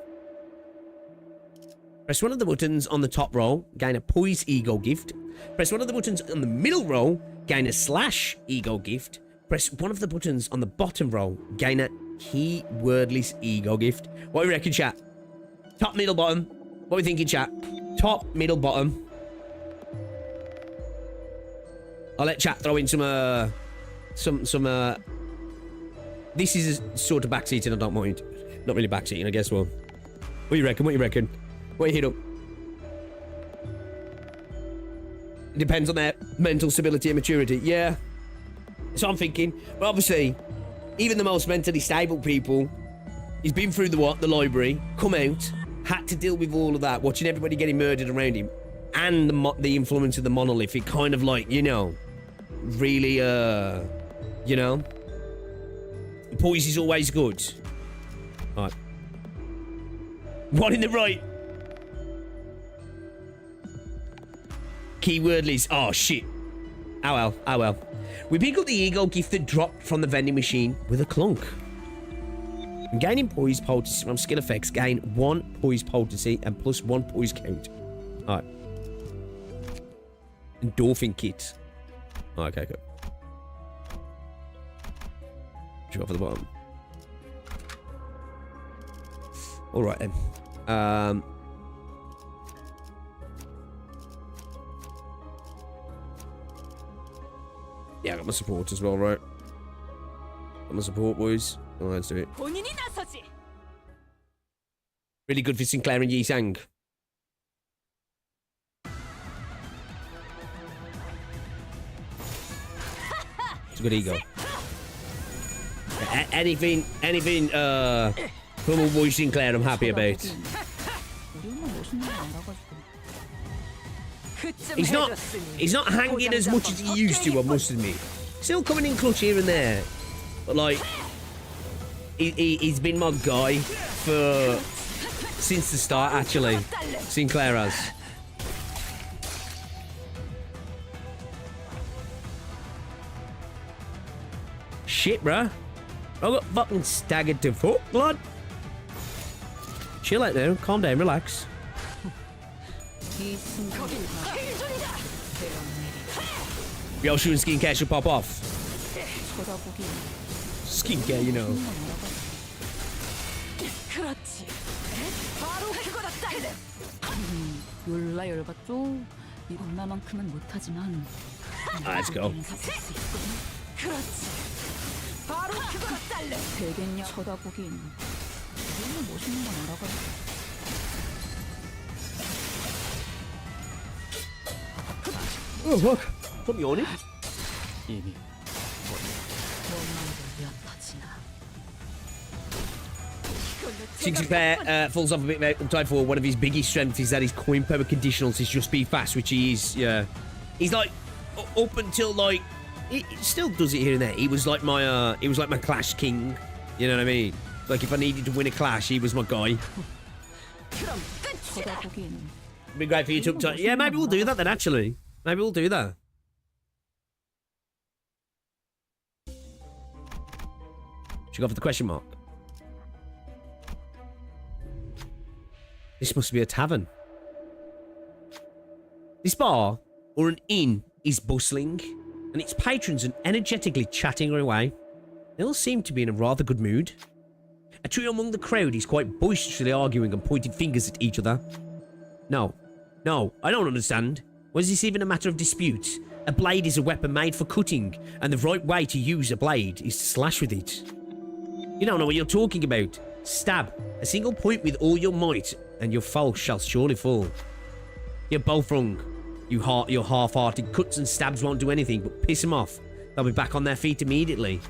Press one of the buttons on the top row, gain a poise ego gift. Press one of the buttons on the middle row, gain a slash ego gift. Press one of the buttons on the bottom row, gain a key wordless ego gift. What do you reckon, chat? Top, middle, bottom. What are we thinking, chat? Top, middle, bottom. I'll let chat throw in some this is a sort of backseating, I don't mind. Not really backseating, I guess. Well, what do you reckon? What do you reckon? What do you hit up? It depends on their mental stability and maturity. Yeah. So I'm thinking, but obviously, even the most mentally stable people, he's been through the library, come out, had to deal with all of that, watching everybody getting murdered around him, and the influence of the monolith. It kind of, like, you know, really, you know, poise is always good. All right. One in the right. Keyword list. Oh, shit. Oh, well. Oh, well. We pick up the ego gift that dropped from the vending machine with a clunk. And gaining poise potency from skill effects, gain 1 poise potency and plus 1 poise count. Alright. Endorphin kit. Oh, okay, cool. Drop at the bottom. Alright then. Yeah, I got my support as well, right? Got my support, boys. Oh, let's do it. Really good for Sinclair and Yi Sang. It's a good ego. Anything, from a boy Sinclair, I'm happy about. He's not hanging as much as he used to, I must admit. Still coming in clutch here and there. But, like, he's been my guy since the start, actually. Sinclair has. Shit, bruh. I got fucking staggered to fuck, blood. Chill out now. Calm down. Relax. Yo, shooting skincare should pop off. Skincare, you know. 그렇지. 바로 그거다 딸내. 열나 열받죠? 이 엄마만큼은 못하지만 Let's go. 그렇지. 바로 그거다 딸내. 되겠냐 쳐다보긴. 너무 멋있는 건 알아가지고. Oh, fuck. Put me on it. 이미 Six Pair falls off a bit upside for one of his biggest strengths is that his coin power conditionals is just speed fast, which he is. Yeah, he's like up until like he still does it here and there. He was like my Clash king. You know what I mean? Like if I needed to win a Clash, he was my guy. 쳐다보긴. It'd be great for you to uptime. Yeah, maybe we'll do that then. Actually, maybe we'll do that. Should we go for the question mark? This must be a tavern. This bar, or an inn, is bustling, and its patrons are energetically chatting away. They all seem to be in a rather good mood. A trio among the crowd is quite boisterously arguing and pointing fingers at each other. No, I don't understand. Was this even a matter of dispute? A blade is a weapon made for cutting, and the right way to use a blade is to slash with it. You don't know what you're talking about. Stab a single point with all your might, and your foe shall surely fall. You're both wrong. Your half-hearted cuts and stabs won't do anything but piss them off. They'll be back on their feet immediately.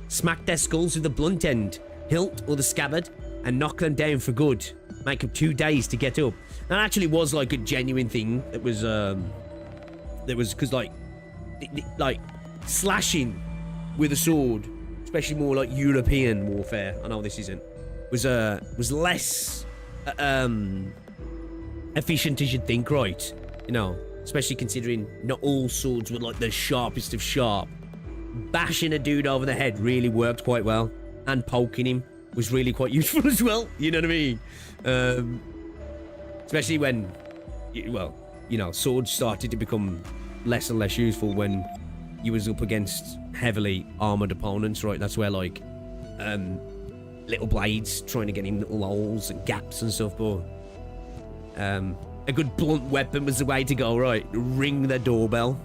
Smack their skulls with the blunt end, hilt or the scabbard, and knock them down for good. Make them 2 days to get up. That actually was like a genuine thing. That was because like slashing with a sword, especially more like European warfare. I know this isn't. Was less efficient as you'd think, right? You know, especially considering not all swords were like the sharpest of sharp. Bashing a dude over the head really worked quite well, and poking him was really quite useful as well. You know what I mean? Especially when, well, you know, swords started to become less and less useful when you was up against heavily armored opponents, right? That's where like little blades trying to get in little holes and gaps and stuff, but a good blunt weapon was the way to go, right? Ring the doorbell.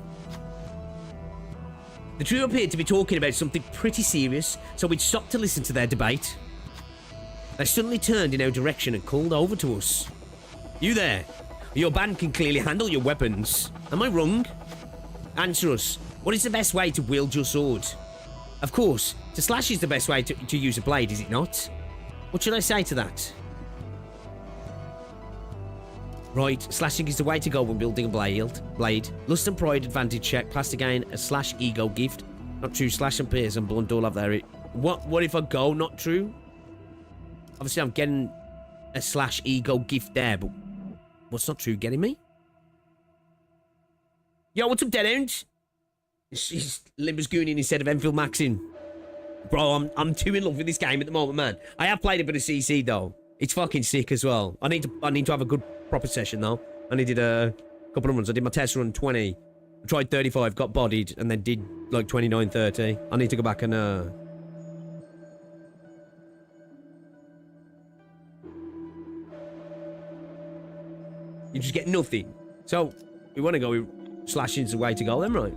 The trio appeared to be talking about something pretty serious, so we'd stopped to listen to their debate. They suddenly turned in our direction and called over to us. You there? Your band can clearly handle your weapons. Am I wrong? Answer us. What is the best way to wield your sword? Of course, to slash is the best way to use a blade, is it not? What should I say to that? Right, slashing is the way to go when building a blade. Lust and pride advantage check. Plus again, a slash ego gift. Not true, slash and pierce and blunt all up there. What if I go not true? Obviously I'm getting a slash ego gift there, but what's not true getting me? Yo, what's up, Deadhound? She's Limbus Gooning instead of Enfield Maxing. Bro, I'm too in love with this game at the moment, man. I have played a bit of CC though. It's fucking sick as well. I need to have a good proper session though. I needed a couple of runs. I did my test run 20. I tried 35, got bodied, and then did like 29, 30. I need to go back and you just get nothing. So we want to go with slashing's the way to go then, right?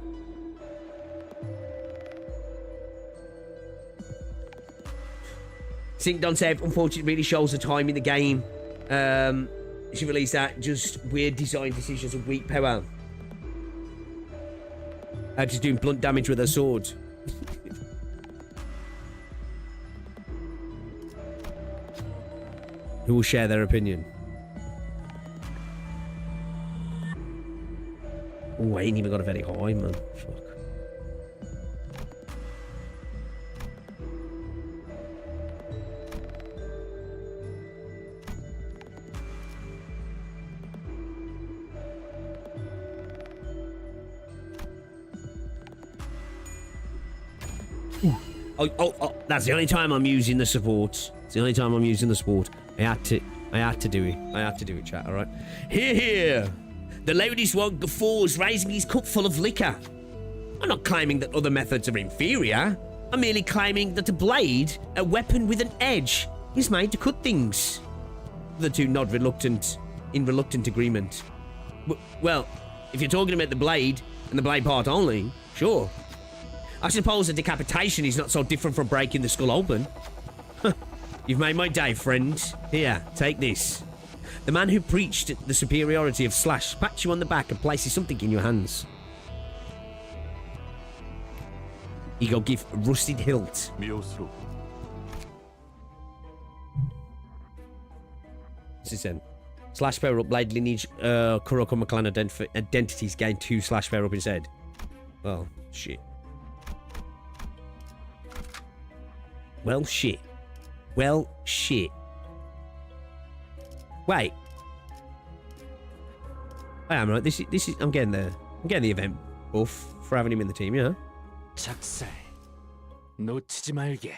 Sync Don said, unfortunately, really shows the time in the game. She released that. Just weird design decisions and weak power. She's doing blunt damage with her sword. Who will share their opinion? Oh, I ain't even got a very high, man. Fuck. Oh, that's the only time I'm using the support. It's the only time I'm using the support. I had to do it. I had to do it, chat, alright? Here! The loudest one guffaws, raising his cup full of liquor. I'm not claiming that other methods are inferior. I'm merely claiming that a blade, a weapon with an edge, is made to cut things. The two nod in reluctant agreement. Well, if you're talking about the blade and the blade part only, sure. I suppose a decapitation is not so different from breaking the skull open. You've made my day, friend. Here, take this. The man who preached the superiority of Slash pats you on the back and places something in your hands. Ego gift, rusted hilt. This is in. Slash power up, blade lineage, Kuroko clan identities gain 2 slash power up instead. Well, shit. Well, shit. Well, shit. Wait. I am right. This is. I'm getting there. I'm getting the event buff for having him in the team. Yeah. 작살 놓치지 말게.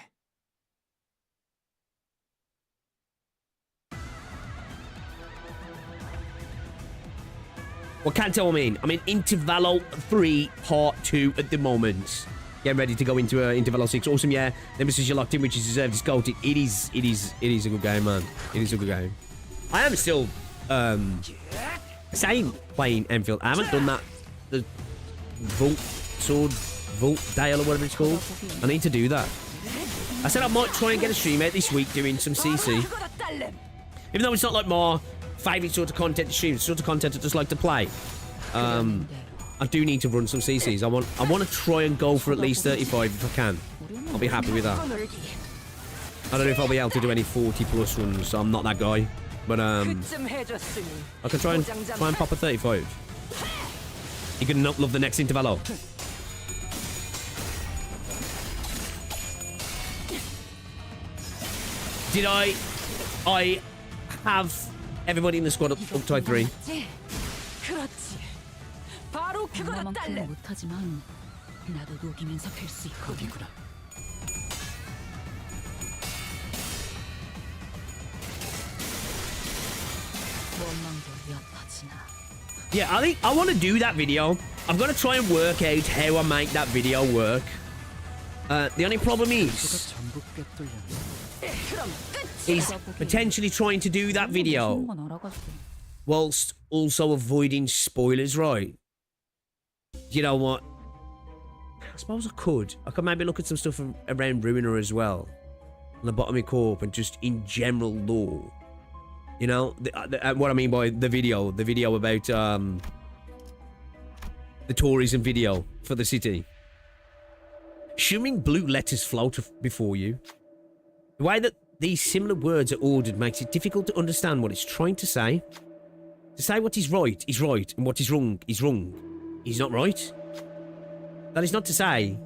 What Kanto I'm in? I'm in Intervallo 3 Part 2 at the moment. Getting ready to go into Intervallo 6. Awesome, yeah. Nemesis you're locked in, which is deserved. It's gold. It is a good game, man. It is a good game. I am still saying playing Enfield. I haven't done that. The Vault Dale or whatever it's called. I need to do that. I said I might try and get a stream out this week doing some CC. Even though it's not like my favourite sort of content to stream, it's sort of content I just like to play. I do need to run some CCs. I want to try and go for at least 35 if I can. I'll be happy with that. I don't know if I'll be able to do any 40 plus runs. I'm not that guy. But I can try and pop a 35. You're gonna not love the next Intervallo. Did I have everybody in the squad up to 3? 그만큼 못하지만 나도 녹이면서 될 수 있거든. Yeah, I think I want to do that video. I've got to try and work out how I make that video work. The only problem is potentially trying to do that video whilst also avoiding spoilers, right? You know what? I suppose I could. I could maybe look at some stuff around Ruiner as well. On the bottom of Corp and just in general lore. You know, what I mean by the video about the tourism video for the city. Shimmering blue letters float before you. The way that these similar words are ordered makes it difficult to understand what it's trying to say. To say what is right, and what is wrong, is wrong. Is not right. That is not to say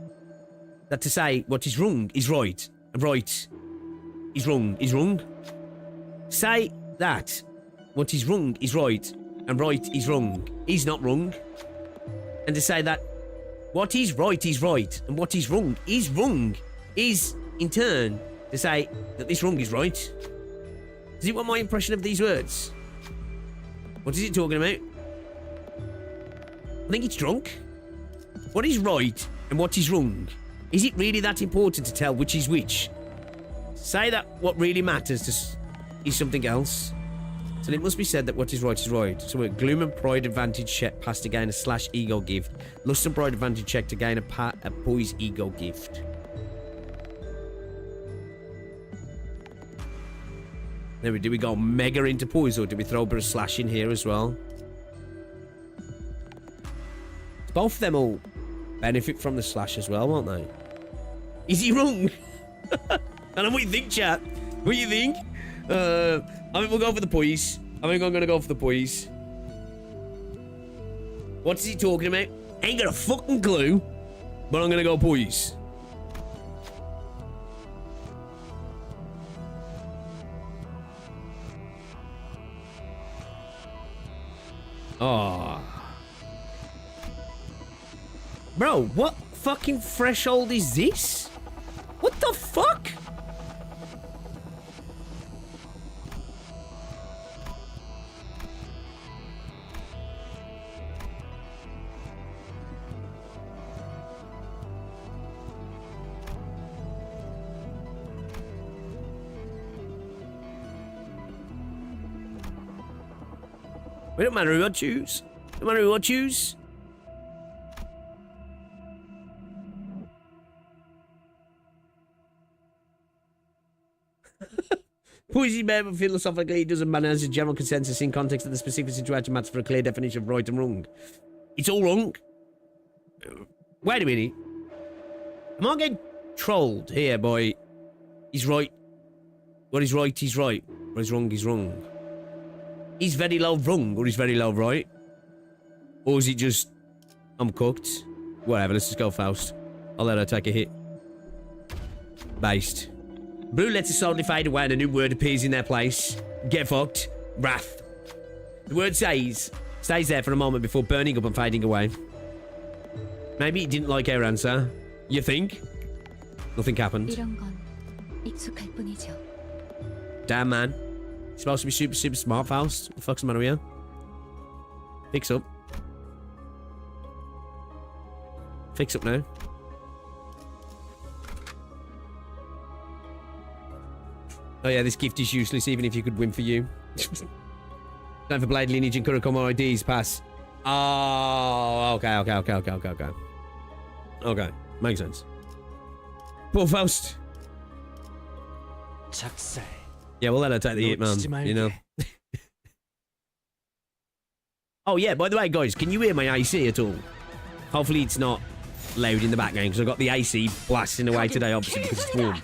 that to say what is wrong is right, and right is wrong. Say that what is wrong is right, and right is wrong, is not wrong. And to say that what is right, and what is wrong, is in turn to say that this wrong is right. Does it want my impression of these words? What is it talking about? I think it's drunk. What is right and what is wrong? Is it really that important to tell which is which? Say that what really matters is something else. So it must be said that what is right is right. So a gloom and pride advantage check pass to gain a slash ego gift. Lust and pride advantage check to gain a poise ego gift. There we do. We go mega into poise, or do we throw a bit of slash in here as well? Both of them will benefit from the slash as well, won't they? Is he wrong? I don't know what you think, chat. What do you think? I think we'll go for the poise. I think I'm gonna go for the poise. What's he talking about? Ain't got a fucking clue. But I'm gonna go poise. Oh. Bro, what fucking threshold is this? What the fuck? It don't matter who I choose. No matter who I choose. Poesy may, but philosophically, it doesn't matter as a general consensus in context of the specific situation matters for a clear definition of right and wrong. It's all wrong. Wait a minute. Am I getting trolled here by he's right? What is right, he's right. What is wrong, he's wrong. He's very low wrong, or he's very low right? Or is it just, I'm cooked? Whatever, let's just go Faust. I'll let her take a hit. Based. Blue lets it slowly fade away and a new word appears in their place. Get fucked. Wrath. The word stays there for a moment before burning up and fading away. Maybe he didn't like our answer. You think? Nothing happened. 이런 건 익숙할 뿐이죠. Damn, man. You're supposed to be super, super smart, Faust. What the fuck's the matter with you? Fix up. Fix up now. Oh yeah, this gift is useless even if you could win for you. Time for Blade Lineage and Kurikomo IDs, pass. Oh, okay. Okay, makes sense. Poor Faust. Yeah, we'll let her take the hit, man. You know. Oh yeah, by the way, guys, can you hear my AC at all? Hopefully it's not loud in the background because I've got the AC blasting away today, obviously, because it's warm.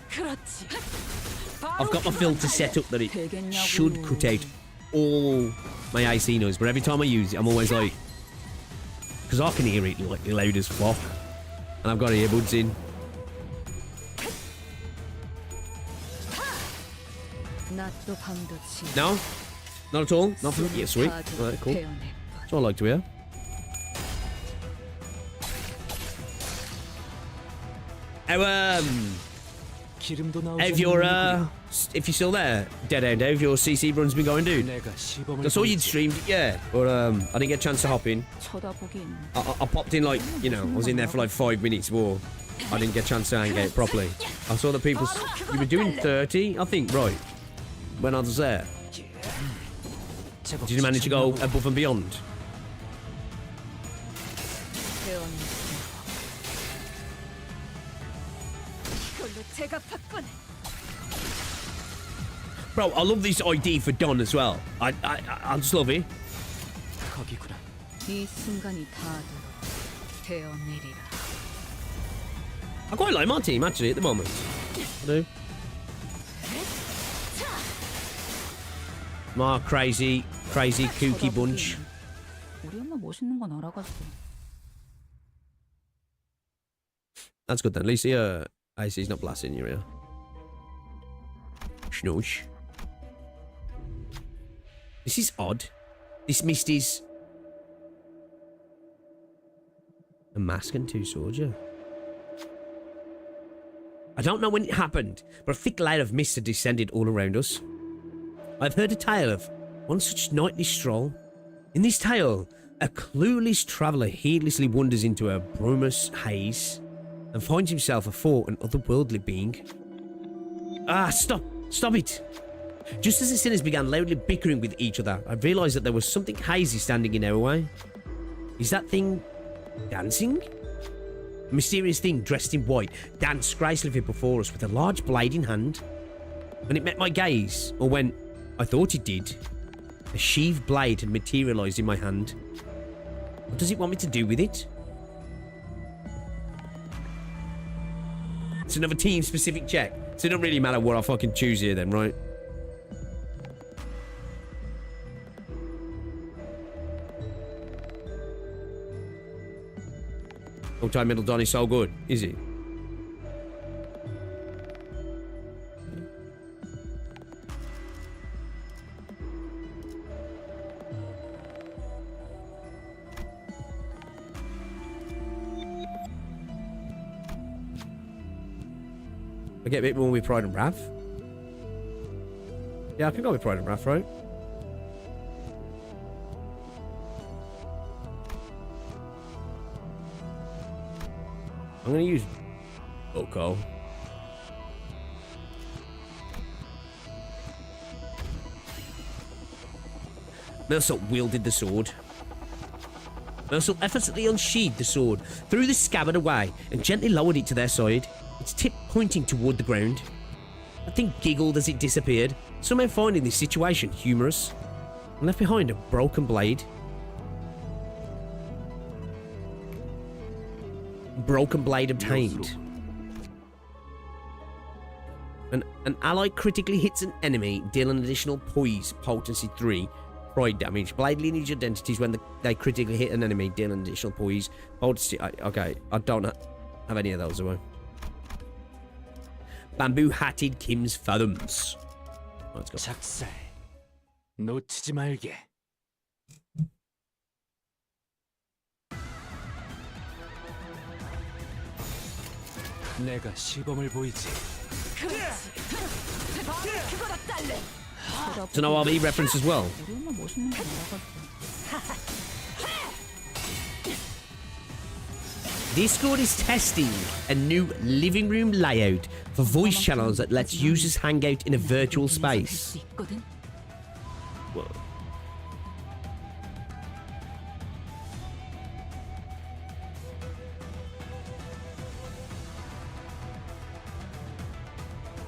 I've got my filter set up that it should cut out all my AC noise, but every time I use it, I'm always like, because I can hear it like loud as fuck, and I've got earbuds in. No? Not at all? Not from... Yeah, sweet. Alright, cool. That's what I like to hear. If you're still there, Dead Dave, your CC run's been going, dude. I saw you'd streamed, yeah, but I didn't get a chance to hop in. I popped in like, you know, I was in there for like 5 minutes, but I didn't get a chance to hang out properly. I saw the people, you were doing 30, I think, right, when I was there. Did you manage to go above and beyond? Bro, I love this ID for Don as well. I just love it. I quite like my team actually at the moment. I do. My crazy kooky bunch. That's good then. At least the IC's not blasting you here. Snoosh. This is odd. This mist is a mask and two swords. I don't know when it happened, but a thick layer of mist had descended all around us. I've heard a tale of one such nightly stroll. In this tale, a clueless traveller heedlessly wanders into a brumous haze and finds himself athwart an otherworldly being. Ah, stop it! Just as the sinners began loudly bickering with each other, I realised that there was something hazy standing in our way. Is that thing dancing? A mysterious thing dressed in white danced gracefully before us with a large blade in hand. When it met my gaze, or when I thought it did, a sheathed blade had materialised in my hand. What does it want me to do with it? It's another team-specific check, so it don't really matter what I fucking choose here then, right? Old-time Middle Don is so good, is he? I get a bit more with Pride and Wrath. Yeah, I can go with Pride and Wrath, right? I'm gonna use Oko. Mercer wielded the sword. Mercer effortlessly unsheathed the sword, threw the scabbard away, and gently lowered it to their side, its tip pointing toward the ground. The thing giggled as it disappeared, somehow finding this situation humorous, and left behind a broken blade. Broken blade obtained. An ally critically hits an enemy, deal an additional poise, potency 3, pride damage. Blade lineage identities when they critically hit an enemy, deal an additional poise, potency. Okay, I don't have any of those, do I? Bamboo hatted Kim's thumbs. Let's go. 작살 놓치지 말게. 내가 시범을 보이지. It's an ORB reference as well. Discord is testing a new living room layout for voice channels that lets users hang out in a virtual space. Whoa.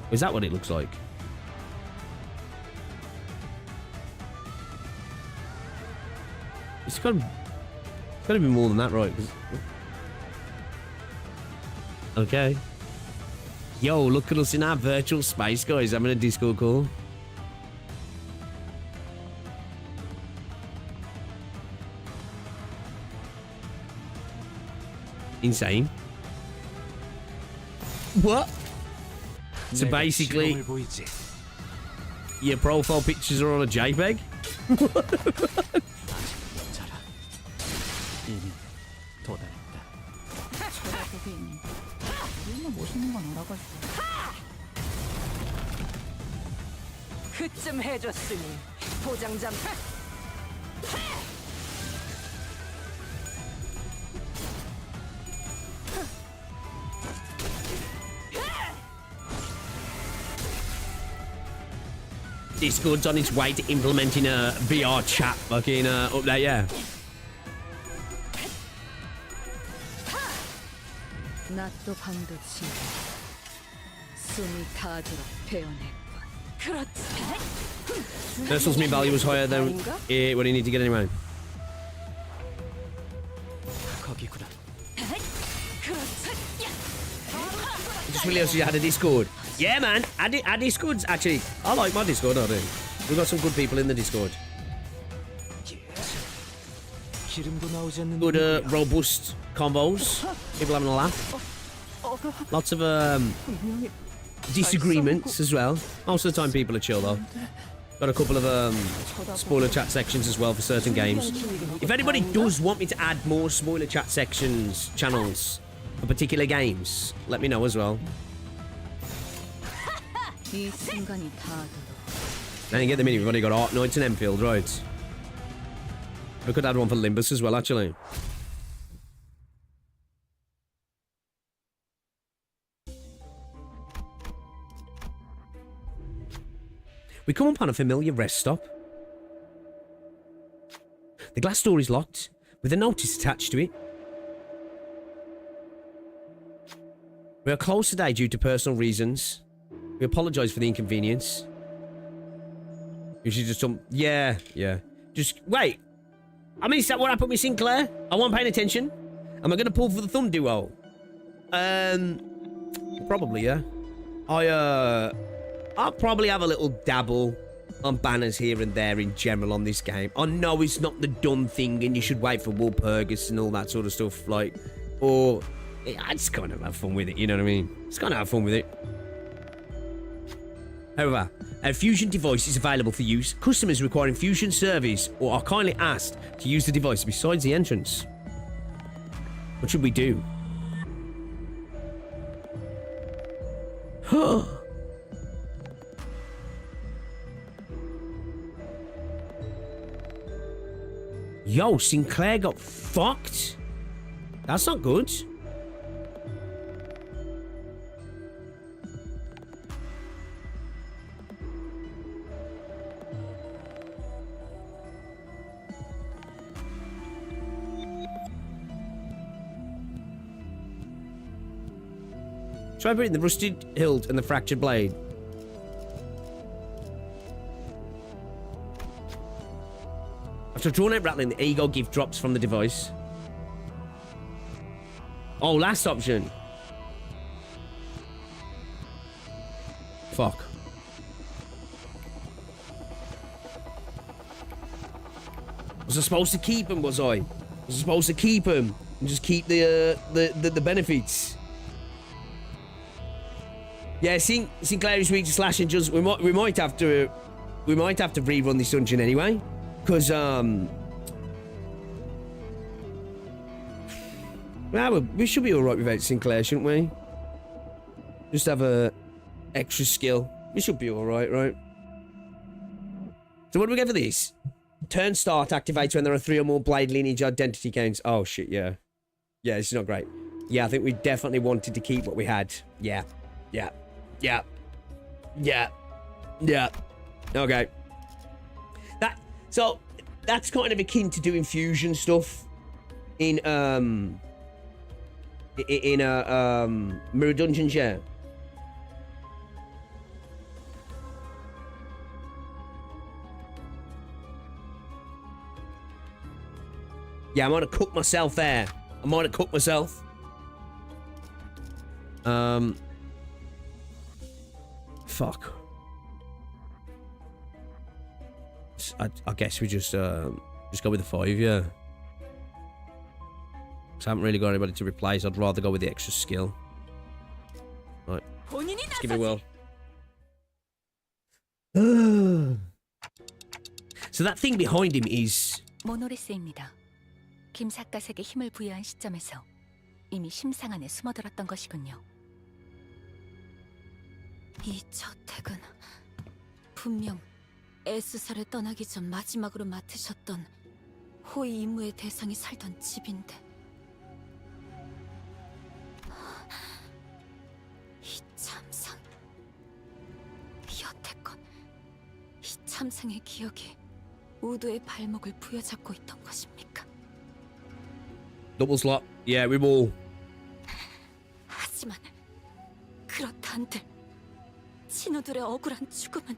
Is that what it looks like? It's got to be more than that, right? Okay. Yo, look at us in our virtual space, guys. I'm in a Discord call. Insane. What? So basically, your profile pictures are on a JPEG? 그쯤 해줬으니 포장 좀. Discord's on its way to implementing a VR chat fucking update, yeah. 낫도 방도치 숨이 닿도록 베어냈군. 그렇지. Mercer's mean value was higher than what do you need to get anyway? 거기구나. Just realised you had a Discord. Yeah, man. Our Discord's actually... I like my Discord, I do. We've got some good people in the Discord. Good, robust combos. People having a laugh. Lots of disagreements as well. Most of the time people are chill, though. Got a couple of spoiler chat sections as well for certain games. If anybody does want me to add more spoiler chat sections, channels, for particular games, let me know as well. 이 순간이 닿도록. Then you get the meaning. We've only got Art Knights and Enfield, right? We could add one for Limbus as well, actually. We come upon a familiar rest stop. The glass door is locked, with a notice attached to it. We are closed today due to personal reasons. We apologise for the inconvenience. You should just yeah. Just wait. I mean, is that what happened with Sinclair? I wasn't paying attention. Am I going to pull for the thumb duo? Probably, yeah. I'll probably have a little dabble on banners here and there in general on this game. I know it's not the done thing and you should wait for Walpurgis and all that sort of stuff, like, or I just kind of have fun with it, you know what I mean? Just kind of have fun with it. However, a Fusion device is available for use. Customers requiring Fusion service or are kindly asked to use the device besides the entrance. What should we do? Yo, Sinclair got fucked? That's not good. Try putting the rusted hilt and the fractured blade. After drawn out rattling, the ego gift drops from the device. Oh, last option. Fuck. Was I supposed to keep him, was I? Was I supposed to keep him and just keep the benefits? Yeah, Sinclair is weak to slash and just we might have to rerun this dungeon anyway. Cause well, we should be alright without Sinclair, shouldn't we? Just have a extra skill. We should be alright, right? So what do we get for this? Turn start activates when there are 3 or more blade lineage identity counts. Oh shit, yeah. Yeah, this is not great. Yeah, I think we definitely wanted to keep what we had. Yeah. Yeah. Yeah. Yeah. Yeah. Okay. So that's kind of akin to doing fusion stuff in Mirror Dungeons, yeah. Yeah, I might have cooked myself there. I might have cooked myself. Fuck. I guess we just go with the 5, yeah. Because I haven't really got anybody to replace. I'd rather go with the extra skill. Right. Let's give it a whirl. So that thing behind him is... 모노리스입니다. 김삿갓에게 힘을 부여한 시점에서 이미 심상 안에 숨어들었던 것이군요. 이 저택은 분명 에스사를 떠나기 전 마지막으로 맡으셨던 호위 임무의 대상이 살던 집인데 이 참상 여태껏 이 참상의 기억이 우도의 발목을 부여잡고 있던 것입니까? Double slot. Yeah, we will. 하지만 그렇다 한들 친구들의 억울한 죽음은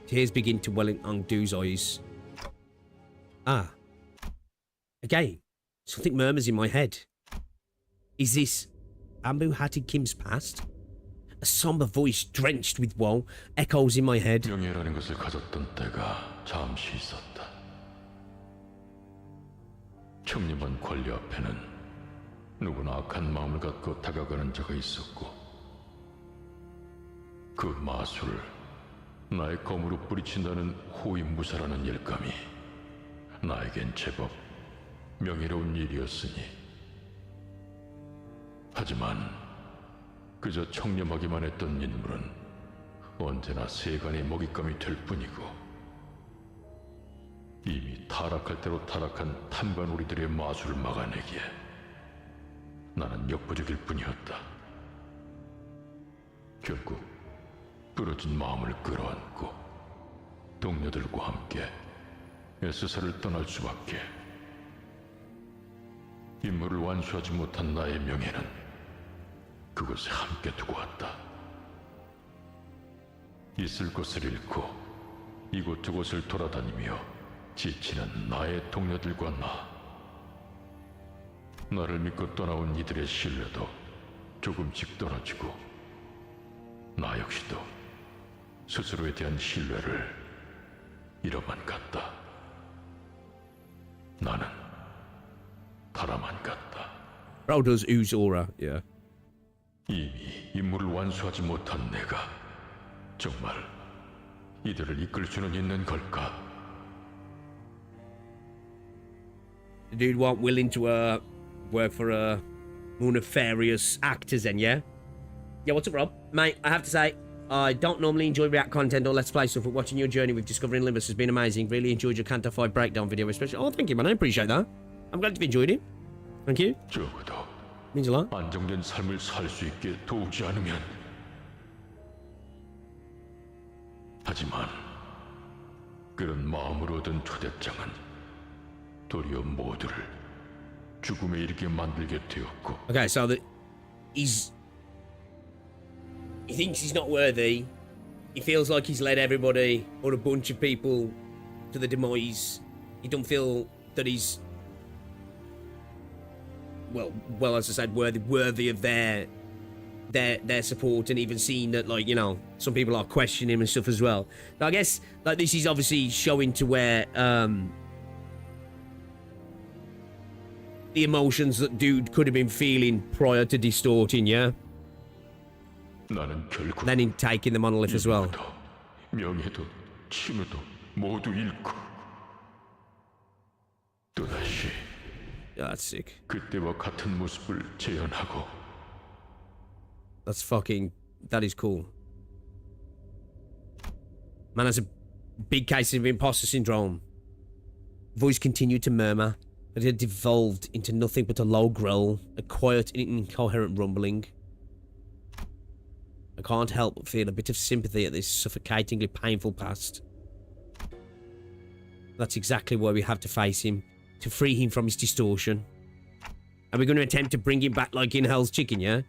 Tears begin to well in Ungdu's eyes. Ah. Again, something murmurs in my head. Is this Ambu-hatted Kim's past? A somber voice drenched with woe echoes in my head. 명예라는 것을 가졌던 때가 잠시 있었다. 청렴한 권리 앞에는 누구나 악한 마음을 갖고 다가가는 자가 있었고 그 마술을 나의 검으로 뿌리친다는 호위무사라는 일감이 나에겐 제법 명예로운 일이었으니 하지만 그저 청렴하기만 했던 인물은 언제나 세간의 먹잇감이 될 뿐이고 이미 타락할 대로 타락한 탐관오리들의 마술을 막아내기에 나는 역부족일 뿐이었다. 결국 부러진 마음을 끌어안고 동료들과 함께 에스사를 떠날 수밖에. 임무를 완수하지 못한 나의 명예는 그곳에 함께 두고 왔다. 있을 곳을 잃고 이곳저곳을 돌아다니며 지치는 나의 동료들과 나를 믿고 떠나온 이들의 신뢰도 조금씩 떨어지고 나 역시도 스스로에 대한 신뢰를 잃어만 갔다. 나는 달아만 갔다. How does ooze aura? Yeah. 이미 임무를 완수하지 못한 내가 정말 이들을 이끌 수는 있는 걸까? The dude weren't willing to work for more nefarious actors then, yeah? Yeah, what's up, Rob? Mate, I have to say, I don't normally enjoy React content or Let's Play stuff, but watching your journey with discovering Limbus has been amazing. Really enjoyed your Canto 5 breakdown video, especially. Oh, thank you, man. I appreciate that. I'm glad you've enjoyed it. Thank you. 적어도 Means a lot. 안정된 삶을 살 수 있게 도우지 않으면. 하지만 그런 마음으로 얻은 초대장은 도리어 모두를 죽음에 이르게 만들게 되었고. Okay, so he thinks he's not worthy. He feels like he's led everybody or a bunch of people to the demise. He don't feel that he's well, as I said, worthy of their support, and even seeing that, like, you know, some people are questioning him and stuff as well. Now, I guess like this is obviously showing to where the emotions that dude could have been feeling prior to distorting, yeah? 나는 결코 Then in taking the monolith as well. 명예도 칭호도 모두 잃고 또다시 That's sick. 그때와 같은 모습을 재현하고. That is cool. Man has a big case of imposter syndrome. Voice continued to murmur, but it had devolved into nothing but a low growl, a quiet and incoherent rumbling. I can't help but feel a bit of sympathy at this suffocatingly painful past. That's exactly why we have to face him, to free him from his distortion. Are we going to attempt to bring him back like in Hell's Chicken, yeah?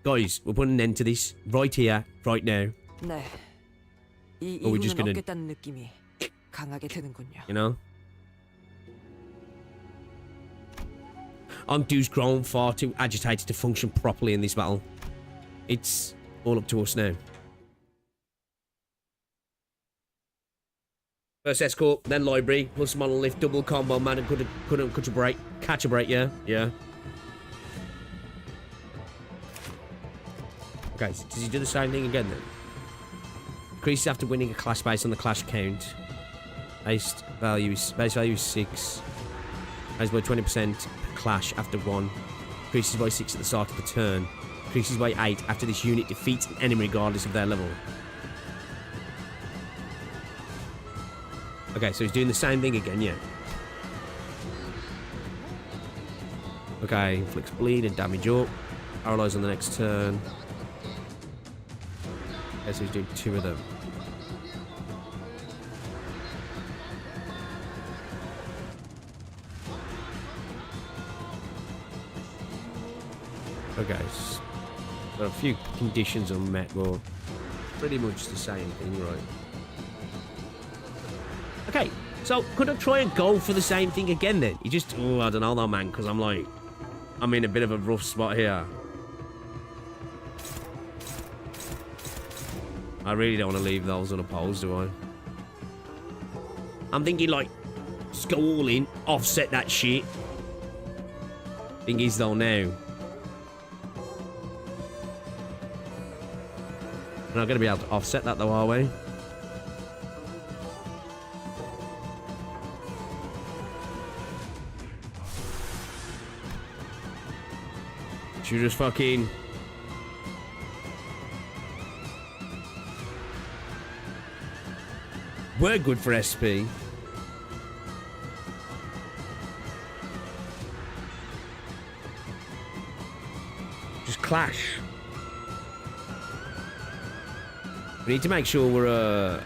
Guys, we're putting an end to this right here, right now. 네. 이 Or we're just 이유는 gonna, 없겠다는 느낌이 강하게 드는군요. you know? Du's grown far too agitated to function properly in this battle. It's all up to us now. First escort, then library, plus monolith, double combo, man, and couldn't catch a break, yeah? Yeah. Okay, so does he do the same thing again then? Increases after winning a clash based on the clash count. Base value is 6. Raised by 20% per clash after 1. Increases by 6 at the start of the turn. Increases by 8 after this unit defeats an enemy regardless of their level. Okay, so he's doing the same thing again, yeah. Okay, inflicts bleed and damage up. Paralyze on the next turn. Okay, so he's doing 2 of them. Okay, got a few conditions unmet, but pretty much the same thing, right? Okay, so could I try and go for the same thing again then? You just, oh, I don't know though, man, because I'm in a bit of a rough spot here. I really don't want to leave those unopposed, do I? I'm thinking, like, just go all in, offset that shit. Thing is, though, now, we're not going to be able to offset that, though, are we? Should we just fucking... We're good for SP. Just clash. We need to make sure we're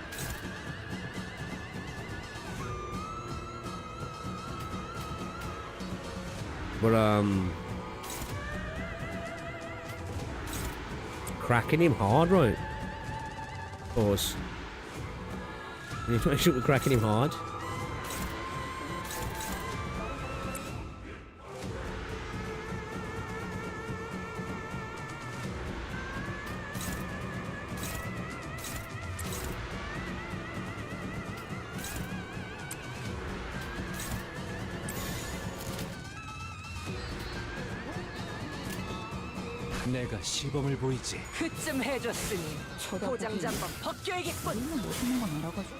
cracking him hard, right? Of course. We need to make sure we're cracking him hard. 내가 시범을 보이지. 그쯤 해줬으니 포장지 한번 벗겨야겠군. 멋있는 건 알아가지고.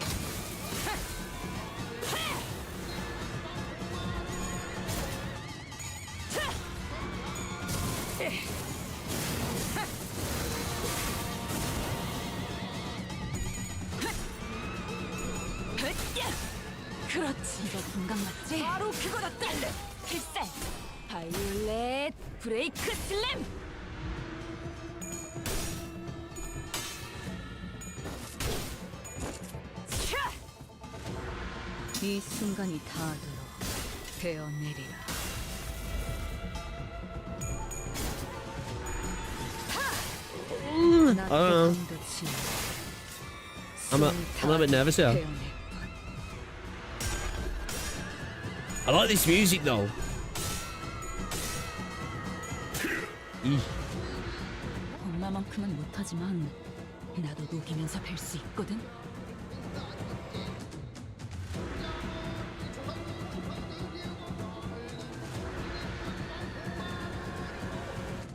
그렇지. 이거 공감 맞지? 바로 그거다. 필살. 바이올렛 브레이크 슬램. 이 순간이 다 들어 베어내리라. I don't know. I'm a little bit nervous here. I like this music though. 엄마만큼은 못하지만 나도 녹이면서 뵐 수 있거든.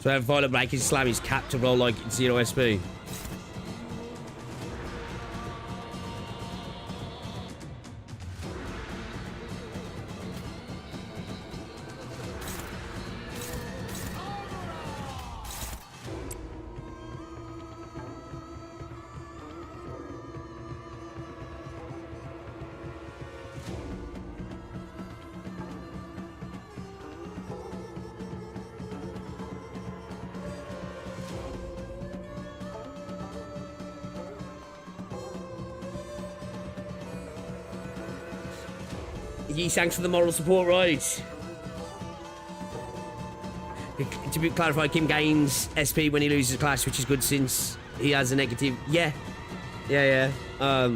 So have Violet breaking slam his cap to roll like 0 SP. Thanks for the moral support, right? To be clarified, Kim gains SP when he loses clash, which is good since he has a negative. Yeah. So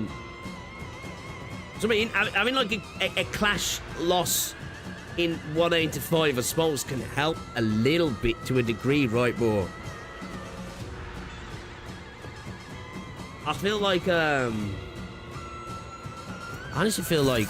I mean, having like a clash loss in 1 out of 5, I suppose, can help a little bit to a degree, right, but I feel like I honestly feel like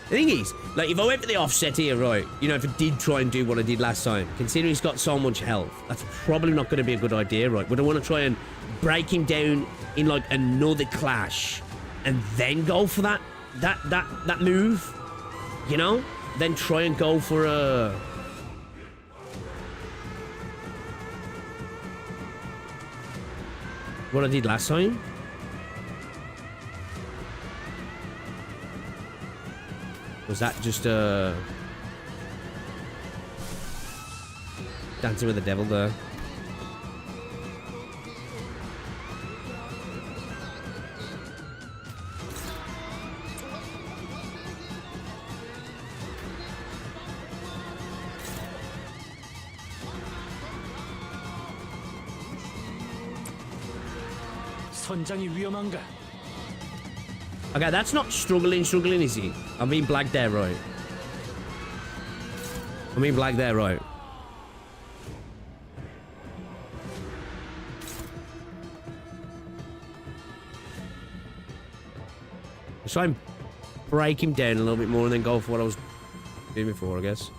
the thing is, like, if I went for the offset here, right, you know, if I did try and do what I did last time, considering he's got so much health, that's probably not going to be a good idea, right? Would I want to try and break him down in, like, another clash and then go for that move? You know? Then try and go for a... what I did last time? Was that just dancing with the devil there? 선장이 위험한가? Okay, that's not struggling, is he? I mean black there, right? Let's try and break him down a little bit more and then go for what I was doing before, I guess.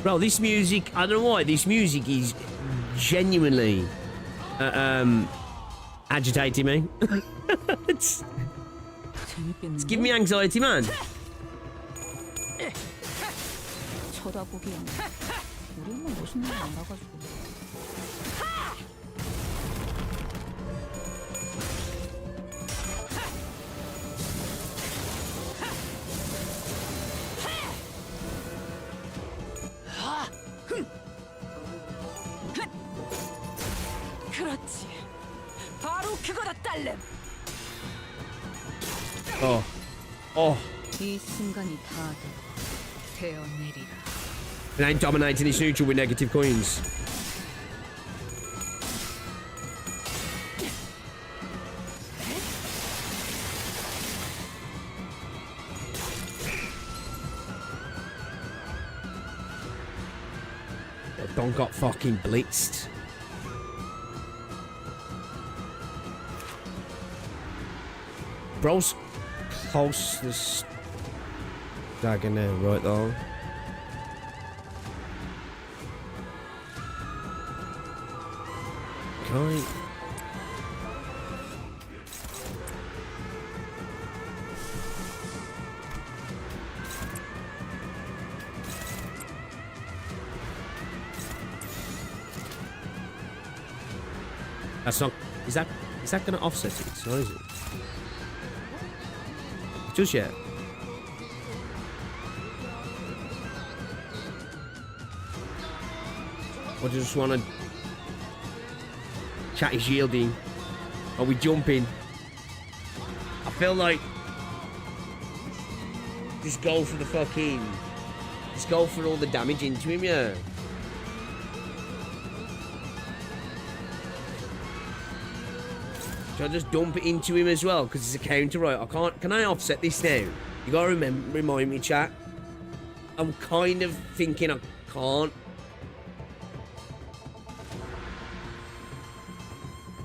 Bro, this music, I don't know why, this music is genuinely agitating me. it's giving me anxiety, man. 쳐다보기엔 우리 엄마 멋있는 거 알아가지고. 그렇지. 바로 그거다, 딸내. 이 순간이 다 되어내리라. It ain't dominating its neutral with negative coins. Don got fucking blitzed. Bro's close this dagger now, right though. Okay. That's not. Is that going to offset it? So is it? Just yet. Or do you just want to chat his shielding? Are we jumping? I feel like just go for the fucking. Just go for all the damage into him, yeah. Should I just dump it into him as well? Because it's a counter, right? I can't. Can I offset this now? You gotta remind me, chat. I'm kind of thinking I can't.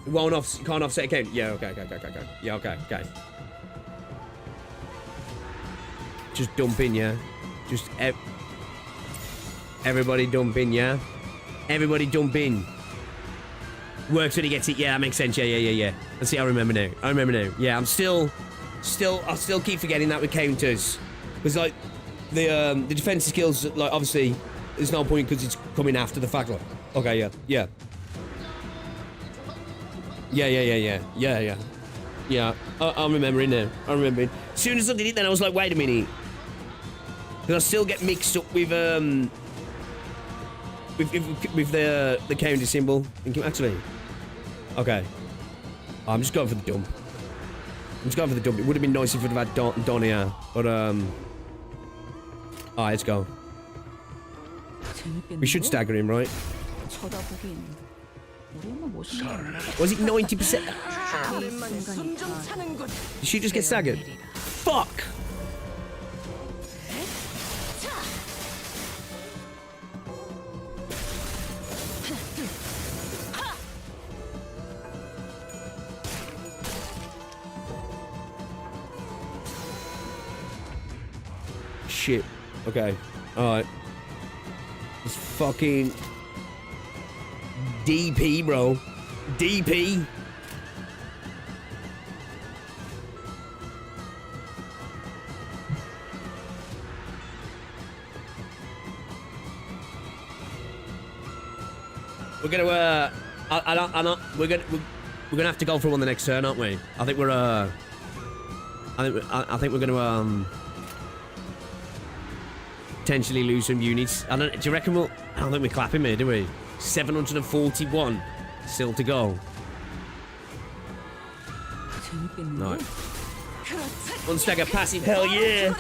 It won't you can't offset a count. Yeah, okay. Yeah, okay. Just dump in, yeah. Just everybody dump in, yeah. Everybody dump in. Works when he gets it. Yeah, that makes sense. Yeah. Let's see. I remember now. Yeah, I still keep forgetting that with counters, because like the defensive skills, like obviously there's no point because it's coming after the fact. Like, okay, yeah. I'm remembering now. I'm remembering. As soon as I did it, then I was like, wait a minute, because I still get mixed up with the counter symbol. Actually, okay. I'm just going for the dump. It would have been nice if it would have had Don here, but alright, let's go. We should stagger him, right? Was it 90%? Did she just get staggered? Fuck! Shit. Okay. Alright. It's fucking DP, bro. DP. We're gonna we're gonna have to go for one the next turn, aren't we? I think we're I think we're gonna potentially lose some units. Do you reckon I don't think we're clapping here, do we? 741 still to go. No. One stagger passive, hell yeah!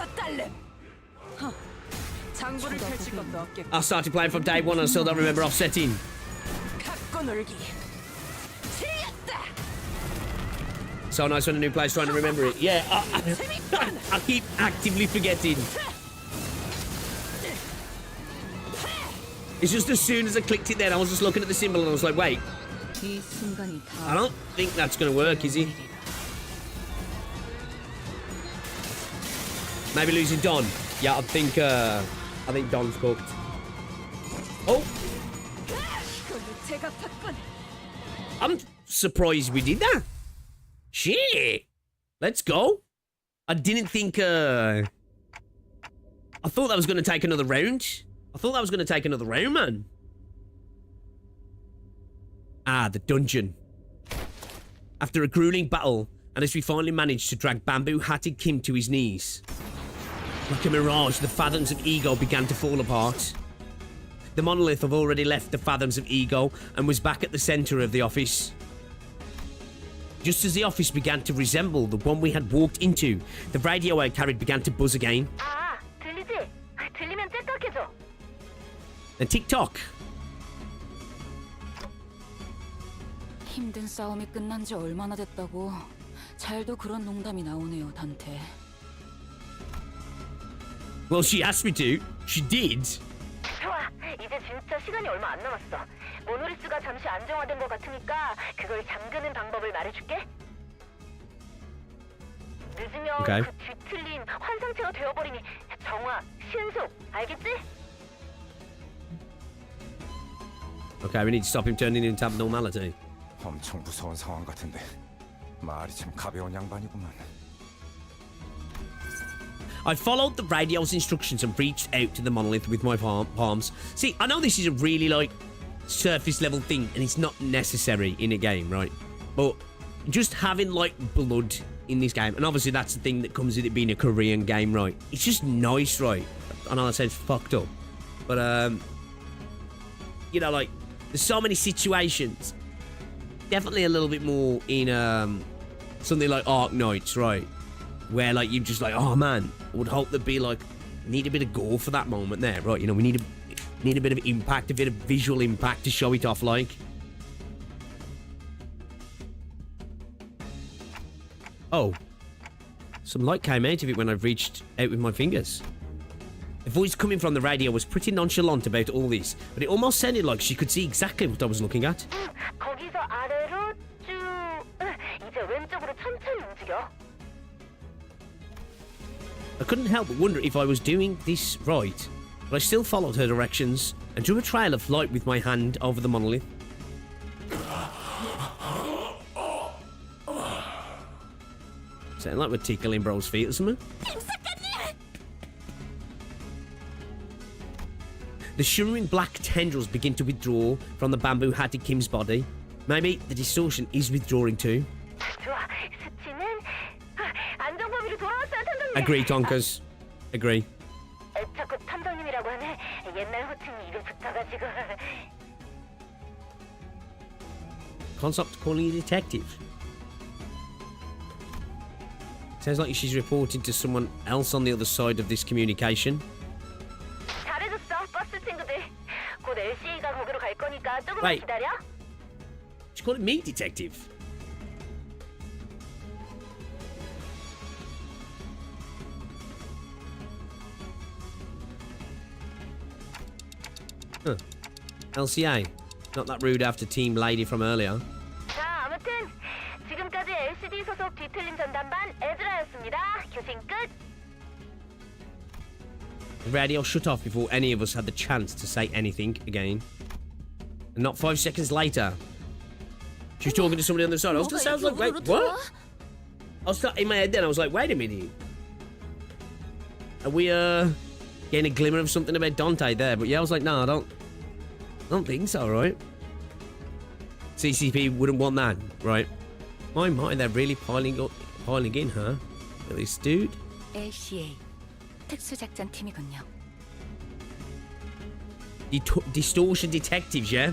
I started playing from day one and I still don't remember offsetting. So nice when a new player's trying to remember it. Yeah, I keep actively forgetting. It's just as soon as I clicked it then, I was just looking at the symbol and I was like, wait. I don't think that's going to work, is it? Maybe losing Don. Yeah, I think Don's cooked. Oh! I'm surprised we did that. Shit! Let's go. I didn't think, I thought that was going to take another round. Man. Ah, the dungeon. After a grueling battle, and as we finally managed to drag bamboo-hatted Kim to his knees. Like a mirage, the fathoms of ego began to fall apart. The monolith had already left the fathoms of ego and was back at the center of the office. Just as the office began to resemble the one we had walked into, the radio I carried began to buzz again. 들리지? 들리면 째떡해줘. And TikTok. 힘든 싸움이 끝난 지 얼마나 됐다고. 잘도 그런 농담이 나오네요, 단테. Well, she asked me to. She did. 좋아, 이제 진짜 시간이 얼마 안 남았어. 모노리스가 잠시 안정화된 것 같으니까 그걸 잠그는 방법을 말해줄게. 늦으면 Okay. 그 뒤틀린 환상체가 되어버리니 정화, 신속, 알겠지? Okay, we need to stop him turning into abnormality. 엄청 무서운 상황 같은데 말이 참 가벼운 양반이구만. I followed the radio's instructions and reached out to the monolith with my palms. See, I know this is a really, like, surface level thing, and it's not necessary in a game, right? But just having, like, blood in this game, and obviously that's the thing that comes with it being a Korean game, right? It's just nice, right? I know that sounds fucked up, but, you know, like, there's so many situations. Definitely a little bit more in, something like Ark Knights, right? Where, like, you're just like, oh, man, I would hope there'd be, like, need a bit of gore for that moment there, right? You know, we need a bit of impact, a bit of visual impact to show it off, like. Oh. Some light came out of it when I reached out with my fingers. The voice coming from the radio was pretty nonchalant about all this, but it almost sounded like she could see exactly what I was looking at. 거기서 아래로 쭉 이제 왼쪽으로 천천히 움직여. I couldn't help but wonder if I was doing this right, but I still followed her directions and drew a trail of light with my hand over the monolith. Sound like we're tickling bro's feet or something? The shimmering black tendrils begin to withdraw from the bamboo hatted Kim's body. Maybe the distortion is withdrawing too. 좋아, 수치는 안정범위로 돌아왔어요, 탐정님. Agree, Tonkers. Agree. 자꾸 탐정님이라고 하네. 옛날 호칭이 입에 붙어가지고. Can't stop calling you detective. Sounds like she's reporting to someone else on the other side of this communication. 잘해줬어, 버스 친구들. 곧 LCA가 거기로 갈 거니까 조금만 Wait. 기다려. She's calling me detective. Huh. LCA. Not that rude after team lady from earlier. 자, 아무튼 지금까지 LCD 소속 뒤틀림 전담반 에즈라였습니다. 교신 끝. The radio shut off before any of us had the chance to say anything again. And not 5 seconds later, she was talking to somebody on the side. I was just sounds like, wait, what? I was in my head then. I was like, wait a minute. Are we getting a glimmer of something about Dante there? But yeah, I was like, no, I don't think so, right? CCP wouldn't want that, right? My, they're really piling in, huh? Look at this dude. LCA 특수작전 팀이군요. Distortion detectives, yeah?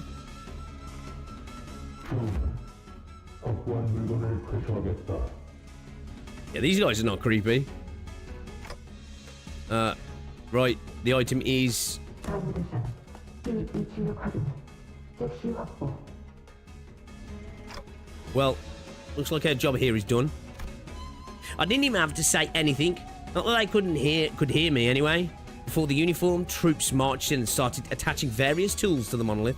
Yeah, these guys are not creepy. Right, the item is... Well, looks like our job here is done. I didn't even have to say anything. Not that they could hear me anyway. Before the uniformed troops marched in and started attaching various tools to the monolith.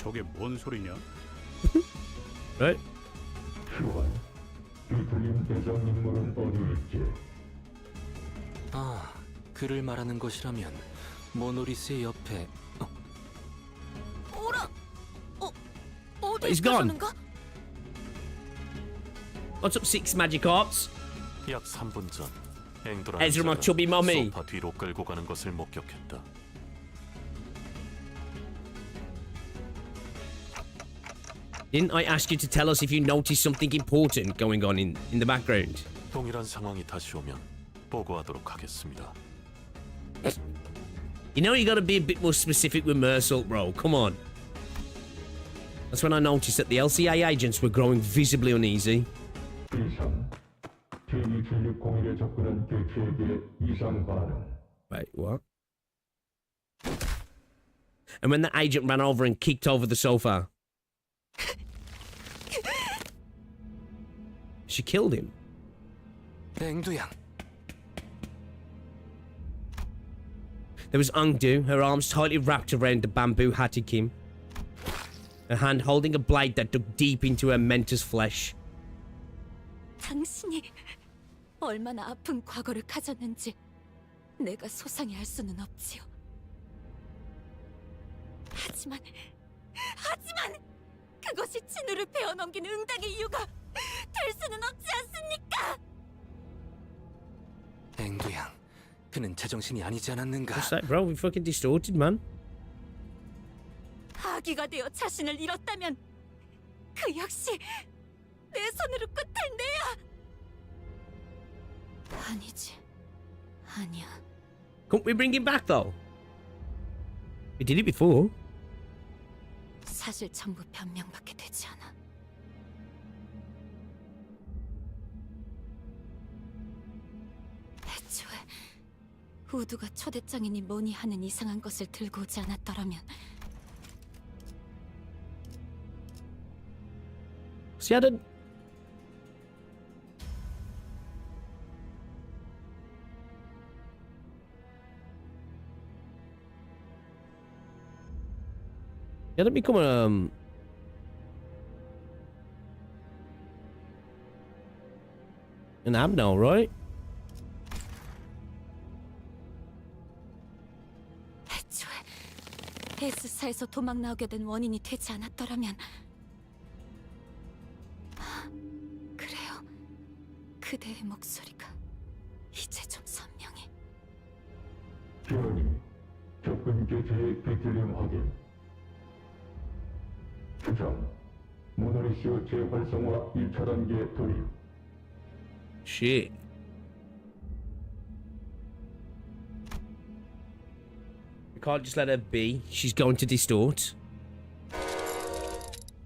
저게 뭔 소리냐? Right? 아, 그를 말하는 것이라면 모노리스의 옆에 오라! 어디 He's gone. 가서는가? What's up, Six Magic Arts? 약 3분 전 Ezra, my chubby mummy. 소파 뒤로 끌고 가는 것을 목격했다. Didn't I ask you to tell us if you noticed something important going on in the background? 동일한 상황이 다시 오면 보고하도록 하겠습니다. You know you gotta be a bit more specific with Mersault, bro. Come on. That's when I noticed that the LCA agents were growing visibly uneasy. Wait, what? And when the agent ran over and kicked over the sofa. She killed him. 앵두양. There was Ungdu, her arms tightly wrapped around the bamboo-hatted Kim. Her hand holding a blade that dug deep into her mentor's flesh. 당신이 얼마나 아픈 과거를 가졌는지 내가 소상히 알 수는 없지요. 하지만 그것이 진우를 베어넘긴 응당의 이유가 될 수는 없지 않습니까? 앵두양, 그는 제정신이 아니지 않았는가? What's that, bro? We fucking distorted, man. 아기가 되어 자신을 잃었다면 그 역시 내 손으로 끝을 내야. 아니지, 아니야. Couldn't we bring him back, though? We did it before. 사실 전부 변명밖에 되지 않아. 애초에 우두가 초대장이니 뭐니 하는 이상한 것을 들고 오지 않았더라면 See, I don't... Yeah, don't become an abno, right? 애초에 에스사에서 도망 나오게 된 원인이 되지 않았더라면 그래요. 그대의 목소리가 이제 좀 선명해. 변이 접근 개체의 뒤틀림 확인. 추정 모노리시오 재활성화 1차 단계 돌입. Shit. We can't just let her be. She's going to distort.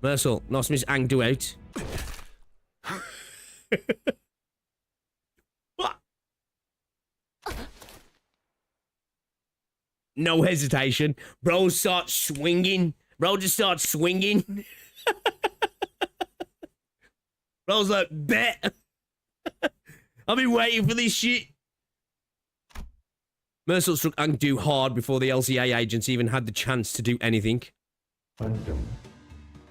Mercel, nice Miss Angdu out. What? No hesitation. Bro starts swinging. Bro just starts swinging. Bro's like, bet. I've been waiting for this shit. Mercel struck Angdu hard before the LCA agents even had the chance to do anything. 안정.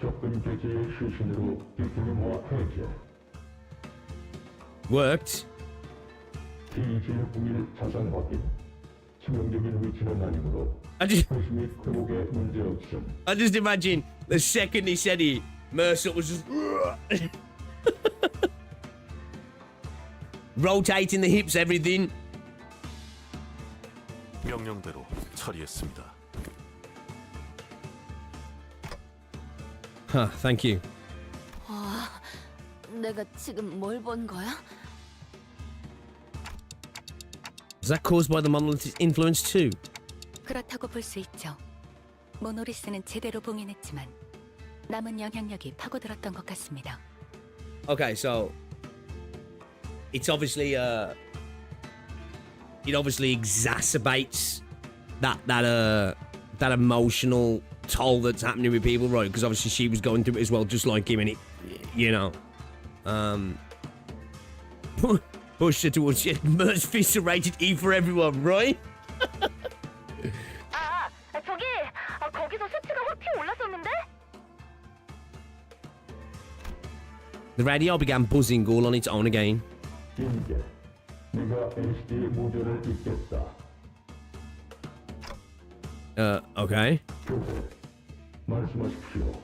접근 개체의 실신으로 뒤틀림화 해제. Worked. T101 자산 확인. 치명적인 위치는 아니므로 I just imagine the second he said it, Mercel was just rotating the hips, everything. 명령대로 처리했습니다. Huh, thank you. 와, 내가 지금 뭘 본 거야? Is that caused by the monolith's influence too? 그렇다고 볼 수 있죠. 모노리스는 제대로 봉인했지만 남은 영향력이 파고들었던 것 같습니다. Okay, so it's obviously it obviously exacerbates that emotional toll that's happening with people, right? Because obviously she was going through it as well, just like him, and it, you know, pushed her towards Mephistopheles E for everyone, right? 저기 거기서 수치가 확 튀어 올랐었는데? The radio began buzzing all on its own again. 인계. 네가 LCD의 모델을 읽겠다. Okay. 교회. 말씀하십시오.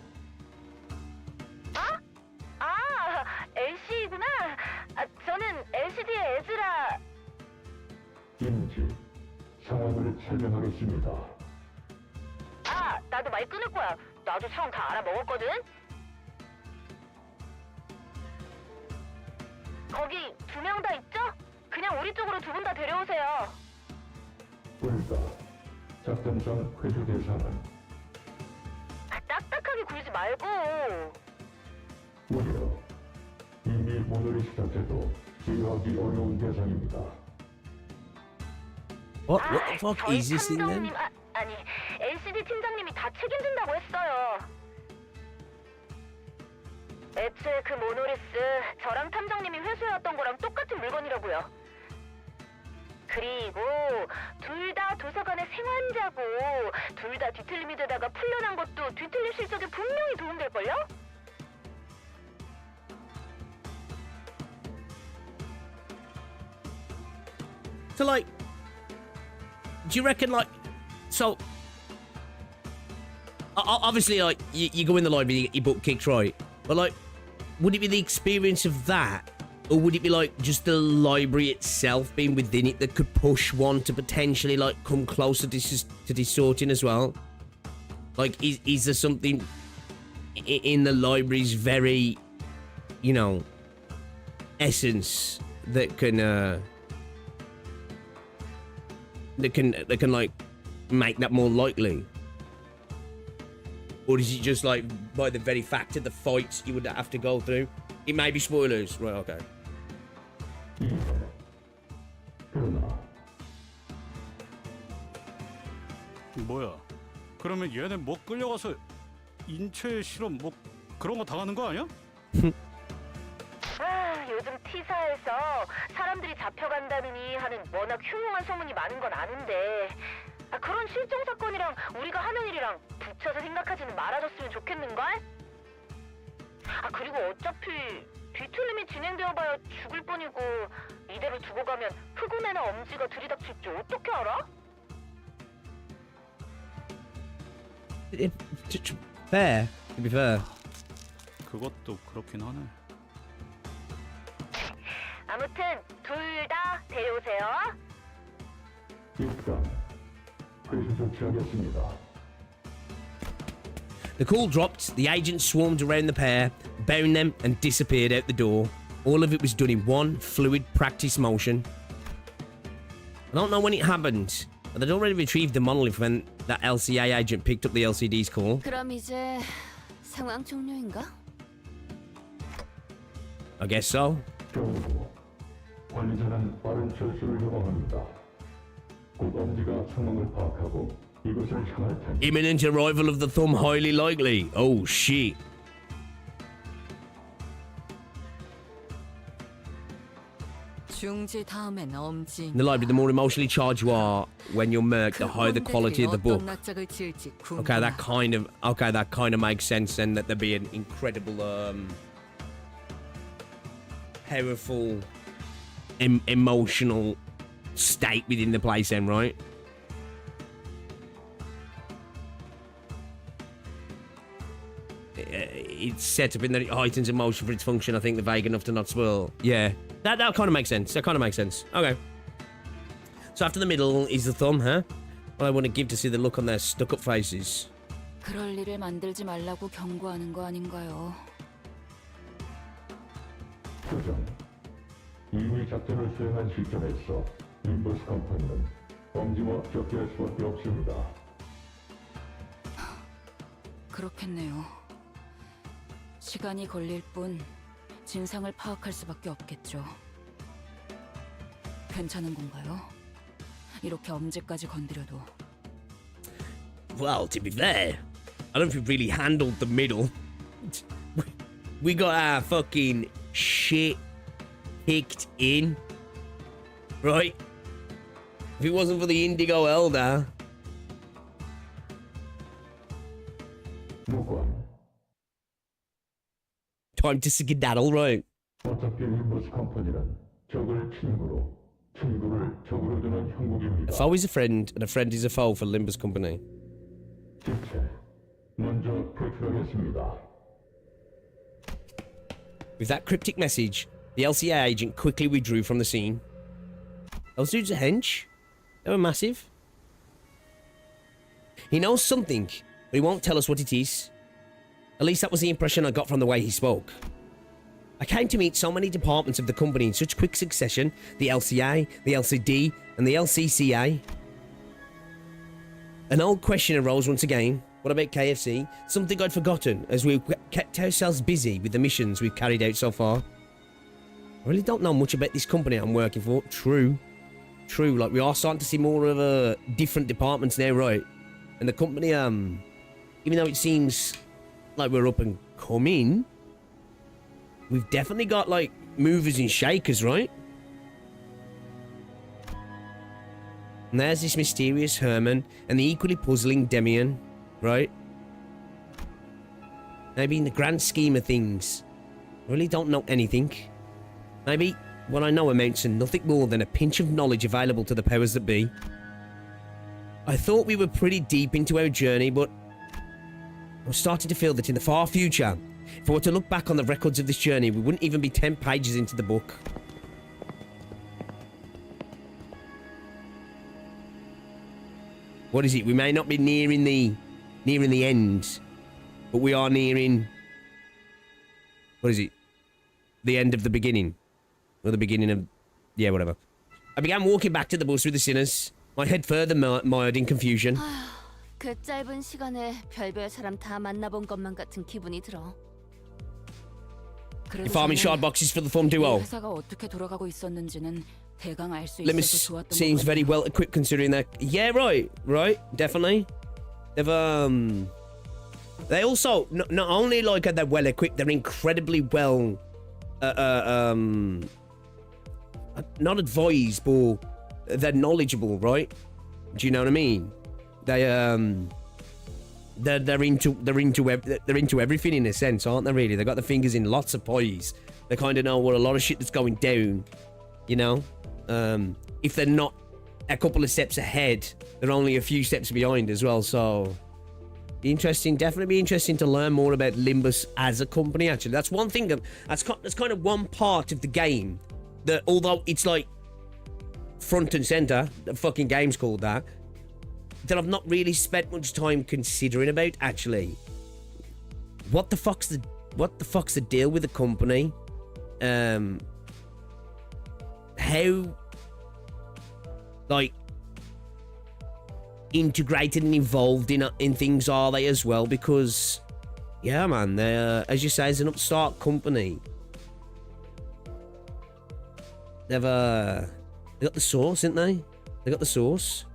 LC구나. 저는 LCD의 에즈라. 인지. 상황을 설명하겠습니다. 나도 말 끊을 거야. 나도 상황 다 알아먹었거든. 거기 2명 다 있죠? 그냥 우리 쪽으로 2분 다 데려오세요. 불가. 작전상 회수 대상은 딱딱하게 굴지 말고. 무려 이미 모노리스 자체도 제어하기 어려운 대상입니다. What the fuck is this thing then? 아니, LCD 팀장님이 다 책임진다고 했어요. 애초에 그 모노리스 저랑 탐정님이 회수해왔던 거랑 똑같은 물건이라고요. 그리고 둘 다 도서관의 생환자고 둘 다 뒤틀림이 되다가 풀려난 것도 뒤틀림 실적에 분명히 도움될걸요? So like, do you reckon like, so obviously, like, you go in the library, you get your butt kicked, right? But, like, would it be the experience of that? Or would it be, like, just the library itself being within it that could push one to potentially, like, come closer to this sorting as well? Like, is there something in the library's very, you know, essence that can like make that more likely? Or is it just like by the very fact of the fights you would have to go through? It may be spoilers, right? Okay. 뭐야? 그러면 얘네 뭐 끌려가서 인체 실험 뭐 그런 거 당하는 거 아니야? 요즘 T사에서 사람들이 잡혀간다느니 하는 워낙 흉흉한 소문이 많은 건 아는데 그런 실종 사건이랑 우리가 하는 일이랑 붙여서 생각하지는 말아줬으면 좋겠는걸? 그리고 어차피 뒤틀림이 진행되어봐야 죽을 뿐이고 이대로 두고 가면 흑운애나 엄지가 들이닥칠지 어떻게 알아? Fair, to be fair. 그것도 그렇긴 하네. 아무튼 둘 다 데려오세요. The call dropped, the agents swarmed around the pair, bound them and disappeared out the door. All of it was done in one fluid practice motion. I don't know when it happened, but they'd already retrieved the monolith when that LCA agent picked up the LCD's call. 그럼 이제 상황 종료인가? I guess so. 관리자는 빠른 철수를 요청합니다. 곧 엄지가 상황을 파악하고 이곳을 향할 테니. Imminent arrival of the thumb highly likely. Oh shit. 중지 다음엔 엄지. In the library, the more emotionally charged you are when you're murked, the higher the quality of the book. Okay, that kind of makes sense then, that there'd be an incredible powerful emotional state within the place then, right? It's set up in that it heightens emotion for its function. I think they're vague enough to not spoil. Yeah, that kind of makes sense. That kind of makes sense. Okay. So after the middle is the thumb, huh? What I want to give to see the look on their stuck-up faces. 그럴 일을 만들지 말라고 경고하는 거 아닌가요? 교장, 이미 작전을 수행한 시점에서 림버스 컴퍼니는 엄지와 격결할 수밖에 없습니다. 그렇겠네요. 시간이 걸릴 뿐 진상을 파악할 수밖에 없겠죠. 괜찮은 건가요? 이렇게 엄지까지 건드려도. Well, to be fair, I don't think we really handled the middle. We got our fucking shit kicked in. Right? If it wasn't for the Indigo Elder. Time to skedaddle, right? 어차피 림버스 컴퍼니는 적을 친구로, 친구를 적으로 두는 형국입니다. A foe is a friend, and a friend is a foe for Limbus Company. 집체, 먼저 퇴출하겠습니다. With that cryptic message, the LCA agent quickly withdrew from the scene. Those dudes are hench. They were massive. He knows something, but he won't tell us what it is. At least that was the impression I got from the way he spoke. I came to meet so many departments of the company in such quick succession. The LCA, the LCD, and the LCCA. An old question arose once again. What about KFC? Something I'd forgotten as we've kept ourselves busy with the missions we've carried out so far. I really don't know much about this company I'm working for. True. Like, we are starting to see more of different departments now, right? And the company, even though it seems like we're up and coming, we've definitely got, like, movers and shakers, right? And there's this mysterious Herman and the equally puzzling Demian, right? Maybe in the grand scheme of things, I really don't know anything. Maybe what I know amounts to nothing more than a pinch of knowledge available to the powers that be. I thought we were pretty deep into our journey, but I'm starting to feel that in the far future, if I were to look back on the records of this journey, we wouldn't even be 10 pages into the book. What is it? We may not be nearing the end, but we are nearing... What is it? The end of the beginning. Or the beginning of... Yeah, whatever. I began walking back to the bus with the sinners, my head further mired in confusion. 그 짧은 시간에 별별 사람 다 만나본 것만 같은 기분이 들어. You're farming shard boxes for the farm duo. 회사가 어떻게 돌아가고 있었는지는 대강 알 수 있어서 Limbus 좋았던 seems very well equipped considering that. Yeah, right, definitely. They've they also not only like are they well equipped, they're incredibly well not advised, but they're knowledgeable, right? Do you know what I mean? They're into everything in a sense, aren't they? Really, they got their fingers in lots of pies. They kind of know what a lot of shit that's going down. You know, if they're not a couple of steps ahead, they're only a few steps behind as well. So, interesting. Definitely be interesting to learn more about Limbus as a company. Actually, that's one thing. That's kind of one part of the game that, although it's like front and center, the fucking game's called that I've not really spent much time considering about. Actually, what the fuck's the deal with the company? How like integrated and involved in things are they as well? Because yeah, man, they're as you say, as an upstart company, they've they got the sauce, didn't they? They got the sauce.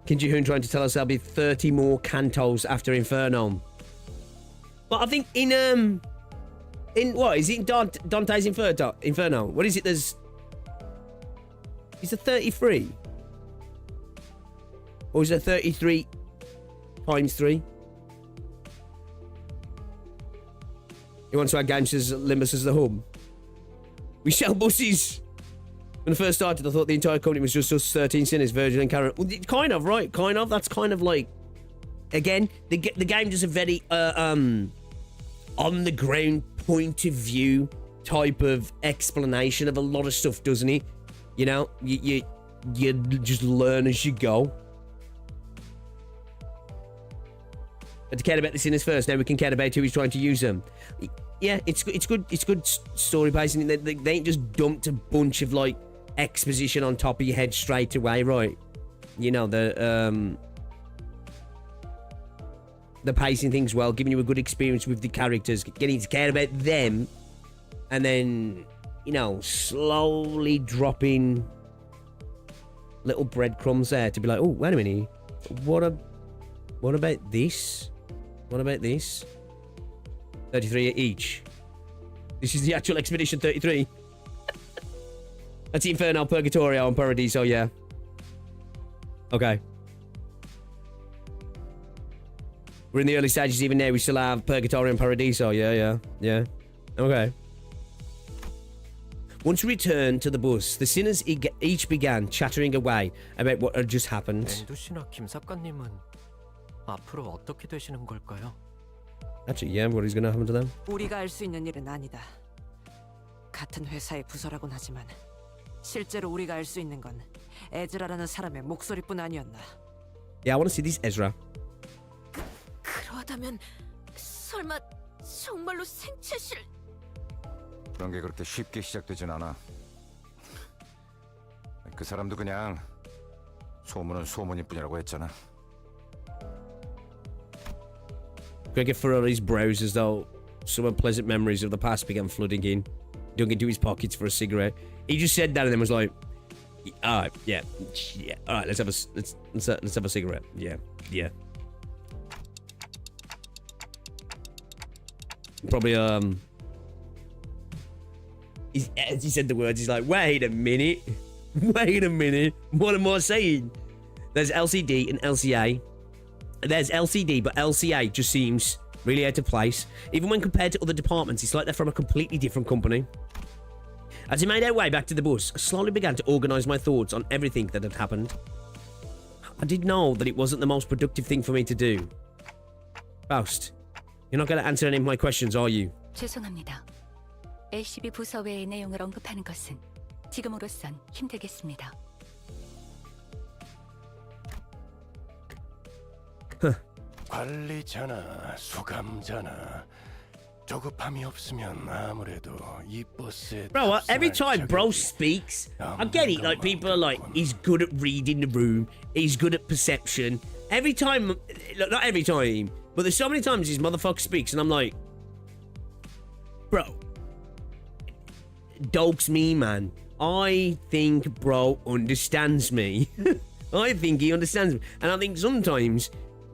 Kim Ji-hoon trying to tell us there'll be 30 more cantos after Inferno. But I think in what is it? Dante's Inferno. What is it? There's... Is it 33? Or is it 33 times 3? He wants to add games as Limbus as the hub. We sell buses. When I first started, I thought the entire company was just us 13 sinners, Virgil and Karen. Well, kind of, right? Kind of. That's kind of like... Again, the game does a very on-the-ground point of view type of explanation of a lot of stuff, doesn't it? You know? You just learn as you go. But to care about the sinners first, now we can care about who he's trying to use them. Yeah, it's good story pacing. They ain't just dumped a bunch of, like, exposition on top of your head straight away, right? You know, the pacing things well, giving you a good experience with the characters, getting to care about them, and then, you know, slowly dropping little breadcrumbs there to be like, oh, wait a minute, what about this? What about this? 33 each. This is the actual Expedition 33. That's Inferno, Purgatorio, and Paradiso, yeah. Okay. We're in the early stages even now. We still have Purgatorio and Paradiso. Yeah. Okay. Once we returned to the bus, the sinners each began chattering away about what had just happened. 엔두씨나 김 작가님은 앞으로 어떻게 되시는 걸까요? Actually, yeah, what is going to happen to them? 우리가 알 수 있는 일은 아니다. 같은 회사의 부서라곤 하지만 실제로 우리가 알 수 있는 건 에즈라라는 사람의 목소리뿐 아니었나. Yeah, I want to see this Ezra. 그러다면 설마 정말로 생체실... 그런 게 그렇게 쉽게 시작되진 않아. 그 사람도 그냥 소문은 소문일 뿐이라고 했잖아. Gregor Ferrari's brows as though some unpleasant memories of the past began flooding in, dug into his pockets for a cigarette. He just said that and then was like, "All right, yeah, all right, let's have a cigarette, yeah." Probably as he said the words, he's like, "Wait a minute, what am I saying?" There's LCD and LCA. There's LCD, but LCA just seems really out of place. Even when compared to other departments, it's like they're from a completely different company. As we made our way back to the bus, I slowly began to organise my thoughts on everything that had happened. I did know that it wasn't the most productive thing for me to do. Faust, you're not going to answer any of my questions, are you? 죄송합니다. LCB 부서 외의 내용을 언급하는 것은 지금으로선 힘들겠습니다. 관리자나 수감자나 조급함이 없으면 아무래도 이 버스에 Bro, every time bro speaks, I get it. Like, people are like, he's good at reading the room, he's good at perception. Every time, look, not every time, but there's so many times this motherfucker speaks, and I'm like, bro, dogs me, man. I think bro understands me. I think he understands me. And I think sometimes,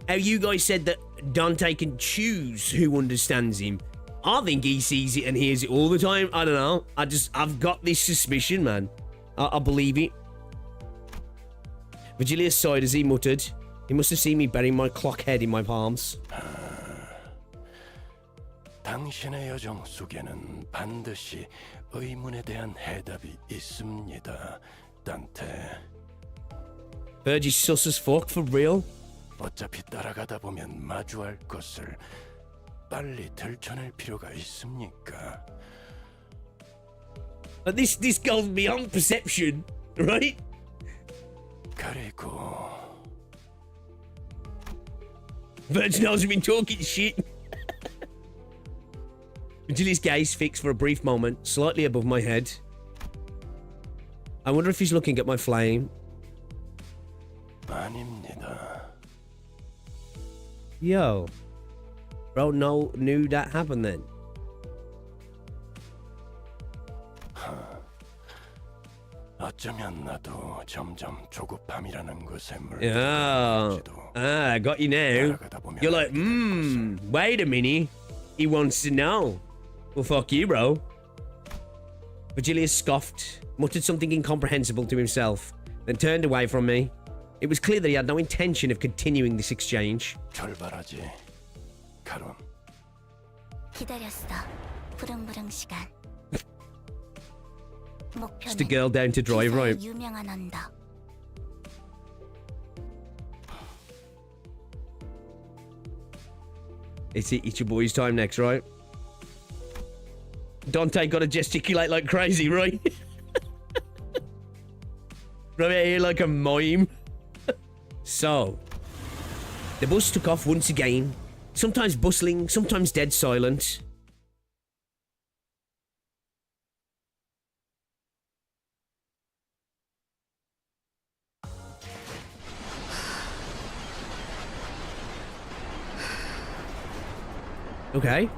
how you guys said that Dante can choose who understands him, I think he sees it and hears it all the time. I don't know. I've got this suspicion, man. I believe it. Virgilius sighed as he muttered. He must have seen me burying my clock head in my palms. 당신의 여정 속에는 반드시 의문에 대한 해답이 있습니다, 단테. Virgie's sus as fuck, for real? 어차피 따라가다 보면 마주할 것을 빨리 들춰낼 필요가 있습니까? This goes beyond perception, right? 그리고 Virgin knows we've been talking shit. Virgilius' gaze fixed for a brief moment, slightly above my head. I wonder if he's looking at my flame. 아닙니다. Yo. Bro, knew that happened then. 어쩌면 나도 점점 조급함이라는 것에 Yeah. I got you now. You're like, wait a minute. He wants to know. Well, fuck you, bro. Virgilius scoffed, muttered something incomprehensible to himself, then turned away from me. It was clear that he had no intention of continuing this exchange. 출발하지, 카론. 기다렸어. 부릉부릉 시간. Just a girl down to drive, right? 유명한 언덕. It's your boy's time next, right? Dante got to gesticulate like crazy, right? Right here like a mime. So, the bus took off once again. Sometimes bustling, sometimes dead silent. Okay.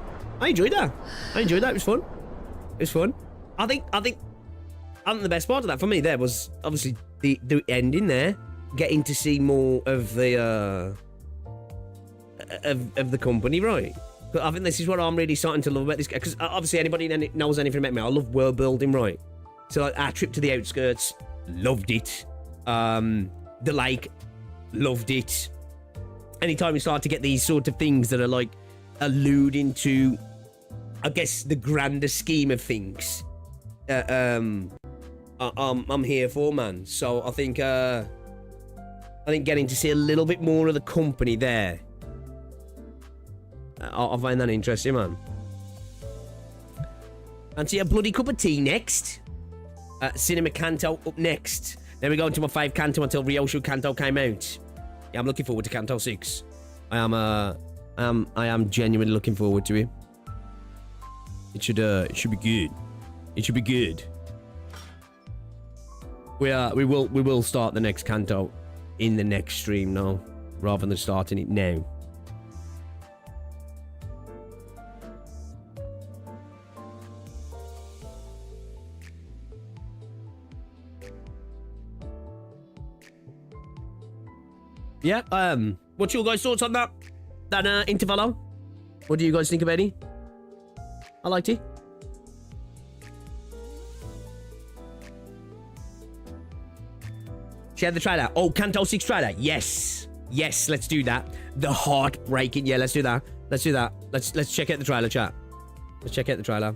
I enjoyed that. It was fun. I think the best part of that for me there was obviously the ending there, getting to see more of the of the company, right? But I think this is what I'm really starting to love about this, because obviously anybody that knows anything about me, I love world building, right? So like our trip to the outskirts, loved it. The lake, loved it. Anytime we start to get these sort of things that are like alluding to, I guess, the grander scheme of things, I'm here for, man. So I think getting to see a little bit more of the company there, I find that interesting, man. Fancy a bloody cup of tea next. Cinema Canto up next. Then we go into my 5 Canto until Ryoshu Canto came out. Yeah, I'm looking forward to Canto 6. I am genuinely looking forward to it. It should be good. It should be good. We will start the next Canto in the next stream now, rather than starting it now. Yeah, what's your guys' thoughts on that? That Intervallo? What do you guys think about it? I liked it. Share the trailer. Oh, Canto 6 trailer. Yes. Yes, let's do that. The heartbreaking. Yeah, let's do that. Let's do that. Let's check out the trailer, chat. Let's check out the trailer.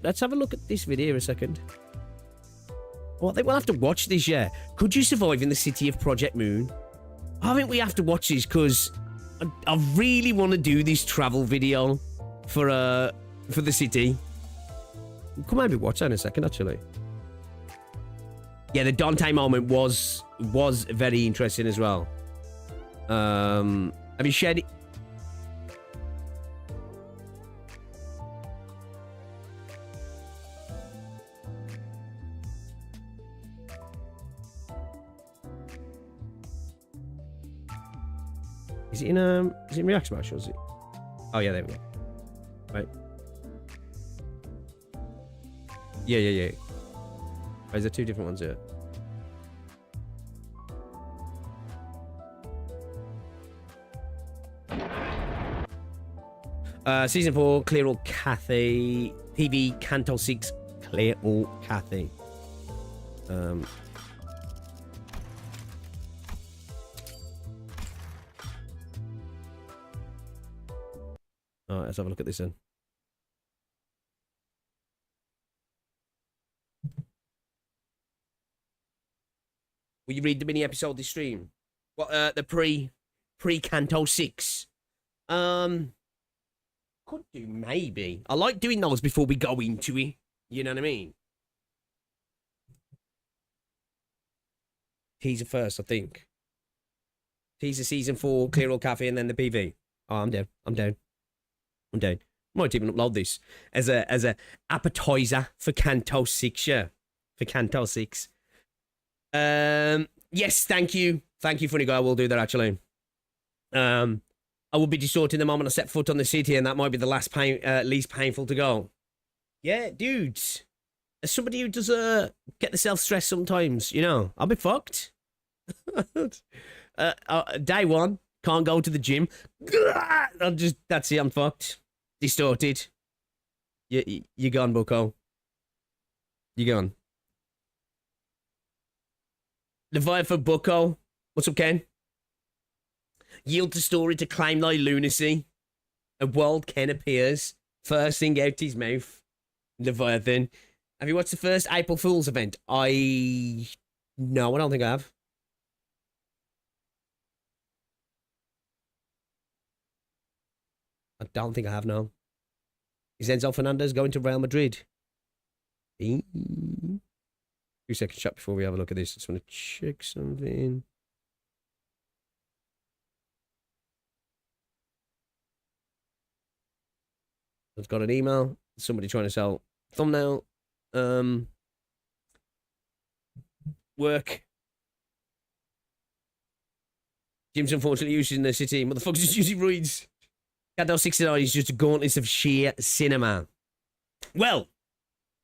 Let's have a look at this video a second. Well, I think we'll have to watch this, yeah. Could you survive in the city of Project Moon? I think we have to watch this because I really want to do this travel video for the city. Come maybe watch that in a second, actually. Yeah, the Dante moment was very interesting as well. Have you shared it? Is it in React Smash or is it? Oh yeah, there we go. Right. Yeah. Oh, is there two different ones here? Season 4, Clear All Cathay. PV Canto 6, Clear All Cathay. Alright, let's have a look at this then. Will you read the mini episode this stream? What the pre Canto 6? Could do maybe. I like doing those before we go into it. You know what I mean? Teaser first, I think. Teaser season 4, Clear All Cafe, and then the PV. Oh, I'm down. Might even upload this as a appetizer for Canto 6, yeah. For Canto 6. Yes, thank you. Thank you, funny guy. I will do that, actually. I will be distorting the moment I set foot on the city, and that might be the least painful to go. Yeah, dudes. As somebody who does get the self-stress sometimes, you know, I'll be fucked. Day one, can't go to the gym. That's it, I'm fucked. Distorted. You gone, bucko. You gone. Leviathan bucko. What's up, Ken? Yield to story to claim thy lunacy. A world Ken appears. First thing out his mouth. Leviathan. Have you watched the first April Fool's event? No, I don't think I have. I don't think I have, no. Is Enzo Fernandez going to Real Madrid? 2 seconds chat before we have a look at this. I just want to check something. I've got an email. Somebody trying to sell thumbnail. Work. Jim's unfortunately using the city. Motherfuckers just using roids. Canto 69 is just a gauntlet of sheer cinema. Well,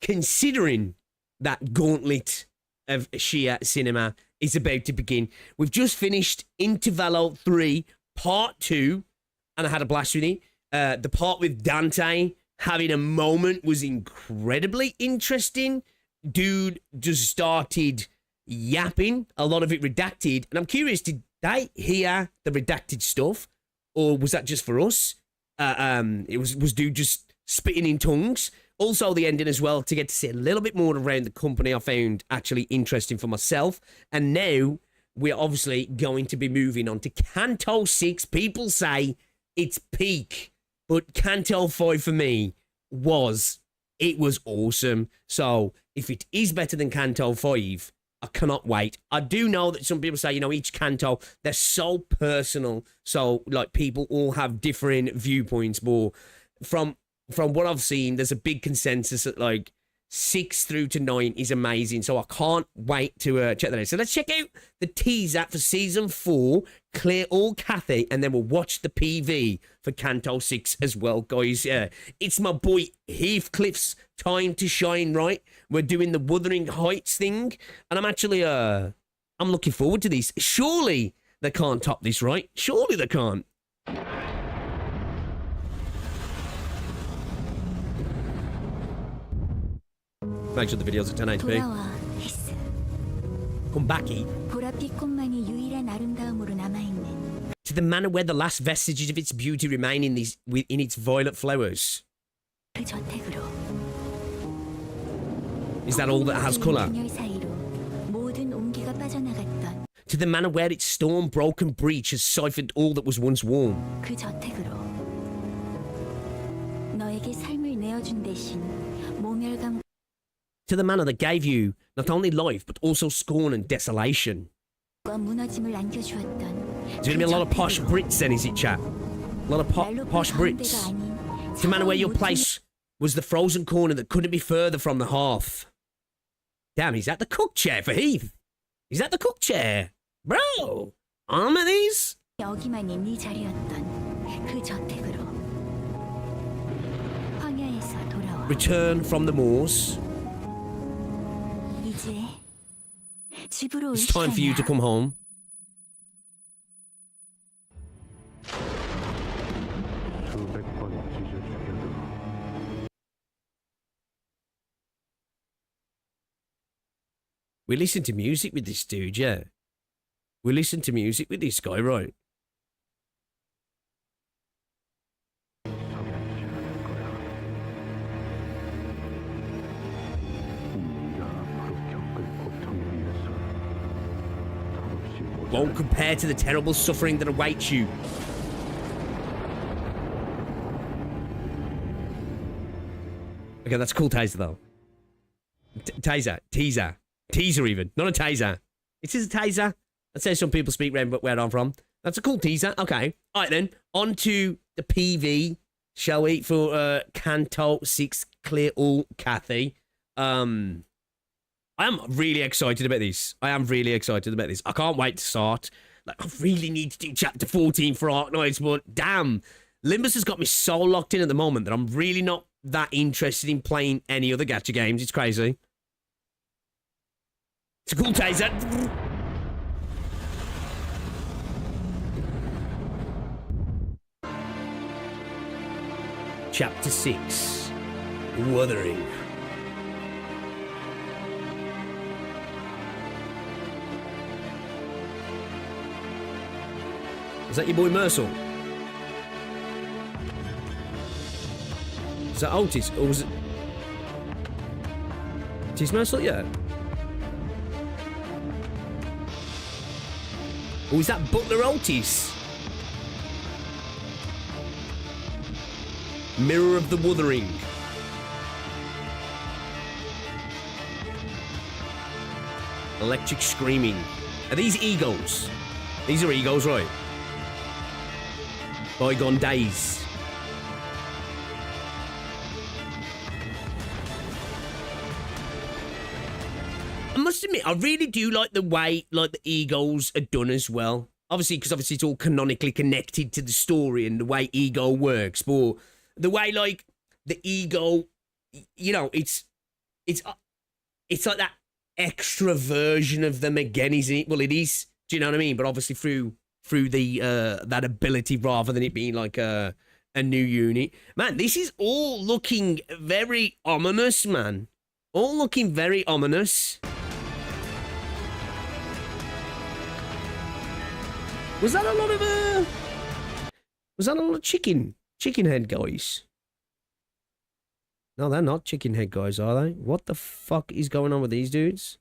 considering that gauntlet of sheer cinema is about to begin, we've just finished Intervallo 3, Part 2, and I had a blast with it. The part with Dante having a moment was incredibly interesting. Dude just started yapping, a lot of it redacted, and I'm curious, did they hear the redacted stuff, or was that just for us? It was dude just spitting in tongues. Also, the ending as well, to get to see a little bit more around the company, I found actually interesting for myself. And now we're obviously going to be moving on to Canto 6. People say it's peak, but Canto 5 for me was awesome. So if it is better than Canto 5, I cannot wait. I do know that some people say, you know, each canto, they're so personal. So, like, people all have different viewpoints. But from what I've seen, there's a big consensus that, like, 6 through to 9 is amazing. So I can't wait to check that out. So let's check out the teaser for Season 4, Clear All Cathay, and then we'll watch the PV for Canto 6 as well, guys. It's my boy Heathcliff's time to shine, right? We're doing the Wuthering Heights thing, and I'm actually, I'm looking forward to this. Surely they can't top this, right? Surely they can't. Make sure the video's at 1080p. Come back, to the manor where the last vestiges of its beauty remain in its violet flowers. Is that all that has colour? to the manor where its storm-broken breach has siphoned all that was once warm. 그 저택으로 너에게 삶을 내어준 대신 모멸감 To the manor that gave you not only life, but also scorn and desolation. 무너짐을 안겨주었던 There's going to be a lot of posh Brits then, is it, chat? A lot of posh Brits. It's the manor where your place was the frozen corner that couldn't be further from the hearth. Damn, is that the cook chair for Heath? Is that the cook chair? Bro, arm of these? 여기만이 네 자리였던 그 저택으로 황야에서 돌아와. Return from the moors. 이제 집으로 올 It's time for you to 시간이야. come home. 수백 번 찢어 죽여도 We listen to music with this dude, yeah. We listen to music with this guy, right? Won't compare to the terrible suffering that awaits you. Okay, that's a cool taser, though. Teaser even, not a taser. It is a taser. That says some people speak where I'm from. That's a cool teaser. Okay. All right, then. On to the PV, shall we, for Canto 6 Clear All Kathy. I am really excited about this. I can't wait to start. Like, I really need to do chapter 14 for Arknights, but damn, Limbus has got me so locked in at the moment that I'm really not that interested in playing any other gacha games. It's crazy. It's a cool taser. Chapter 6. Wuthering. Is that your boy Mercel? Is that Otis? Or was it... Is Mercel? Yeah. Or is that Butler Otis? Mirror of the Wuthering. Electric Screaming. Are these egos? These are egos, right? Bygone Days. I must admit, I really do like the way the egos are done as well. Obviously, because it's all canonically connected to the story and the way ego works. But the way the ego, you know, it's like that extra version of them again, isn't it? Well, it is. Do you know what I mean? But obviously through the that ability rather than it being like a new unit. Man, this is all looking very ominous, man. All looking very ominous. Was that a lot of chicken head guys? No, they're not chicken head guys, are they? What the fuck is going on with these dudes?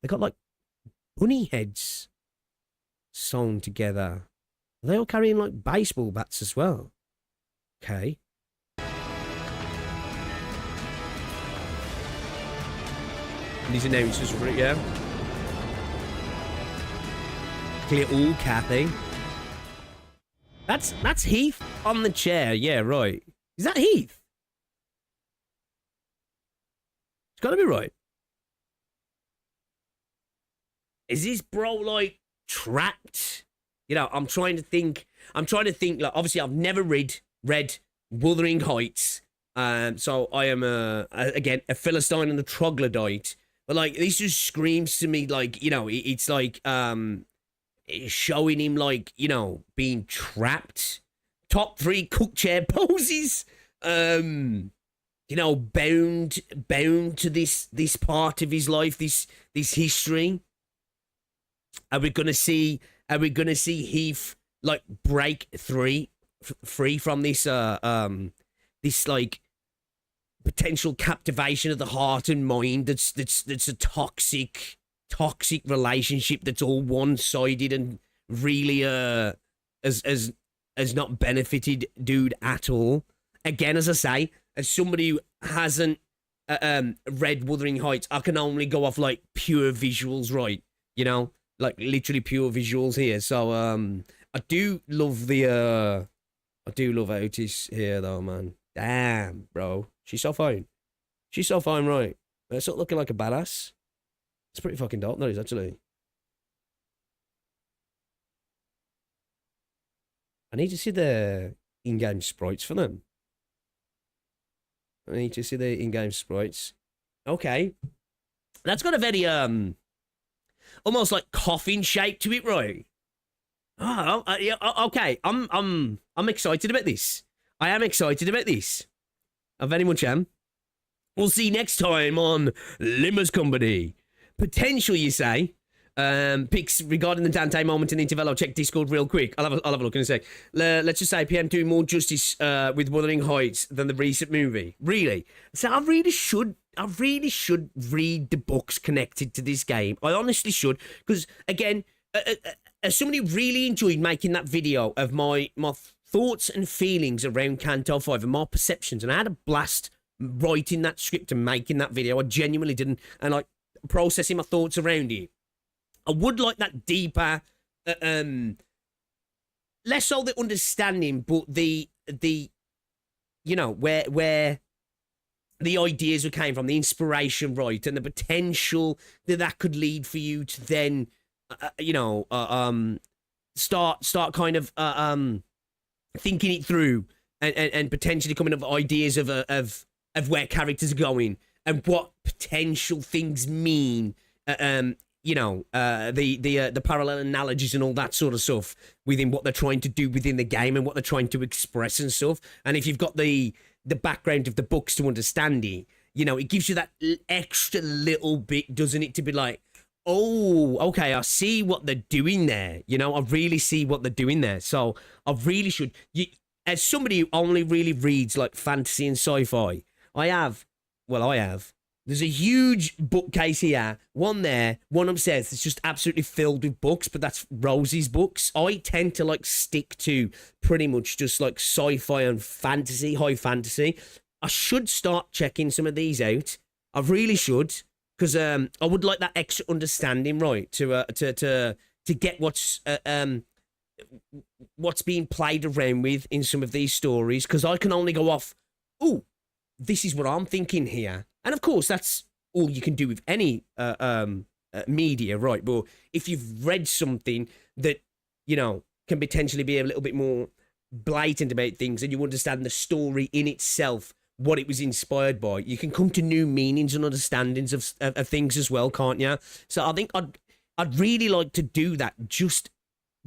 They got like bunny heads sewn together. Are they all carrying like baseball bats as well? Okay. And these are names just for it, yeah? Clear all Kathy. That's Heath on the chair. Yeah, right. Is that Heath? It's gotta be right. Is this bro like trapped? You know, I'm trying to think like obviously I've never read Wuthering Heights. So I am again a Philistine and a troglodyte. But like this just screams to me like, you know, it's like showing him like, you know, being trapped. Top 3 cook chair poses. You know, bound to this part of his life, this history. Are we gonna see Heath like break free from this this like potential captivation of the heart and mind that's a toxic toxic relationship that's all one-sided and really has not benefited dude at all. Again, as I say, as somebody who hasn't read Wuthering Heights, I can only go off like pure visuals, right? You know, like literally pure visuals here. So I do love Otis here though, man. Damn, bro, she's so fine. She's so fine, right? Sort of looking like a badass. It's pretty fucking dope, that is, actually. I need to see the in-game sprites for them. I need to see the in-game sprites. Okay. That's got a very, almost like coffin shape to it, right? Oh, yeah, okay. I'm excited about this. I am excited about this. I very much am. We'll see next time on Limbus Company. Potential, you say? Pics regarding the Dante moment in Intervallo. Check Discord real quick. I'll have a look in a sec. Let's just say PM doing more justice with Wuthering Heights than the recent movie. Really? So I really should read the books connected to this game. I honestly should, because again, as somebody who really enjoyed making that video of my thoughts and feelings around Canto 5 and my perceptions, and I had a blast writing that script and making that video. I genuinely didn't, and like processing my thoughts around it. I would like that deeper, less so the understanding, but the you know, where the ideas came from, the inspiration, right, and the potential that could lead for you to then, you know, start kind of thinking it through and potentially coming up with ideas of where characters are going and what potential things mean. You know, the parallel analogies and all that sort of stuff within what they're trying to do within the game and what they're trying to express and stuff. And if you've got the background of the books to understand it, you know, it gives you that extra little bit, doesn't it, to be like, oh, okay, I see what they're doing there. You know, I really see what they're doing there. So I really should. As somebody who only really reads like fantasy and sci-fi, I have. There's a huge bookcase here, one there, one upstairs. It's just absolutely filled with books, but that's Rosie's books. I tend to like stick to pretty much just like sci-fi and fantasy, high fantasy. I should start checking some of these out. I really should, because I would like that extra understanding, right, to get what's being played around with in some of these stories, because I can only go off, ooh, this is what I'm thinking here. And of course, that's all you can do with any media, right? But if you've read something that, you know, can potentially be a little bit more blatant about things and you understand the story in itself, what it was inspired by, you can come to new meanings and understandings of things as well, can't you? So I think I'd really like to do that just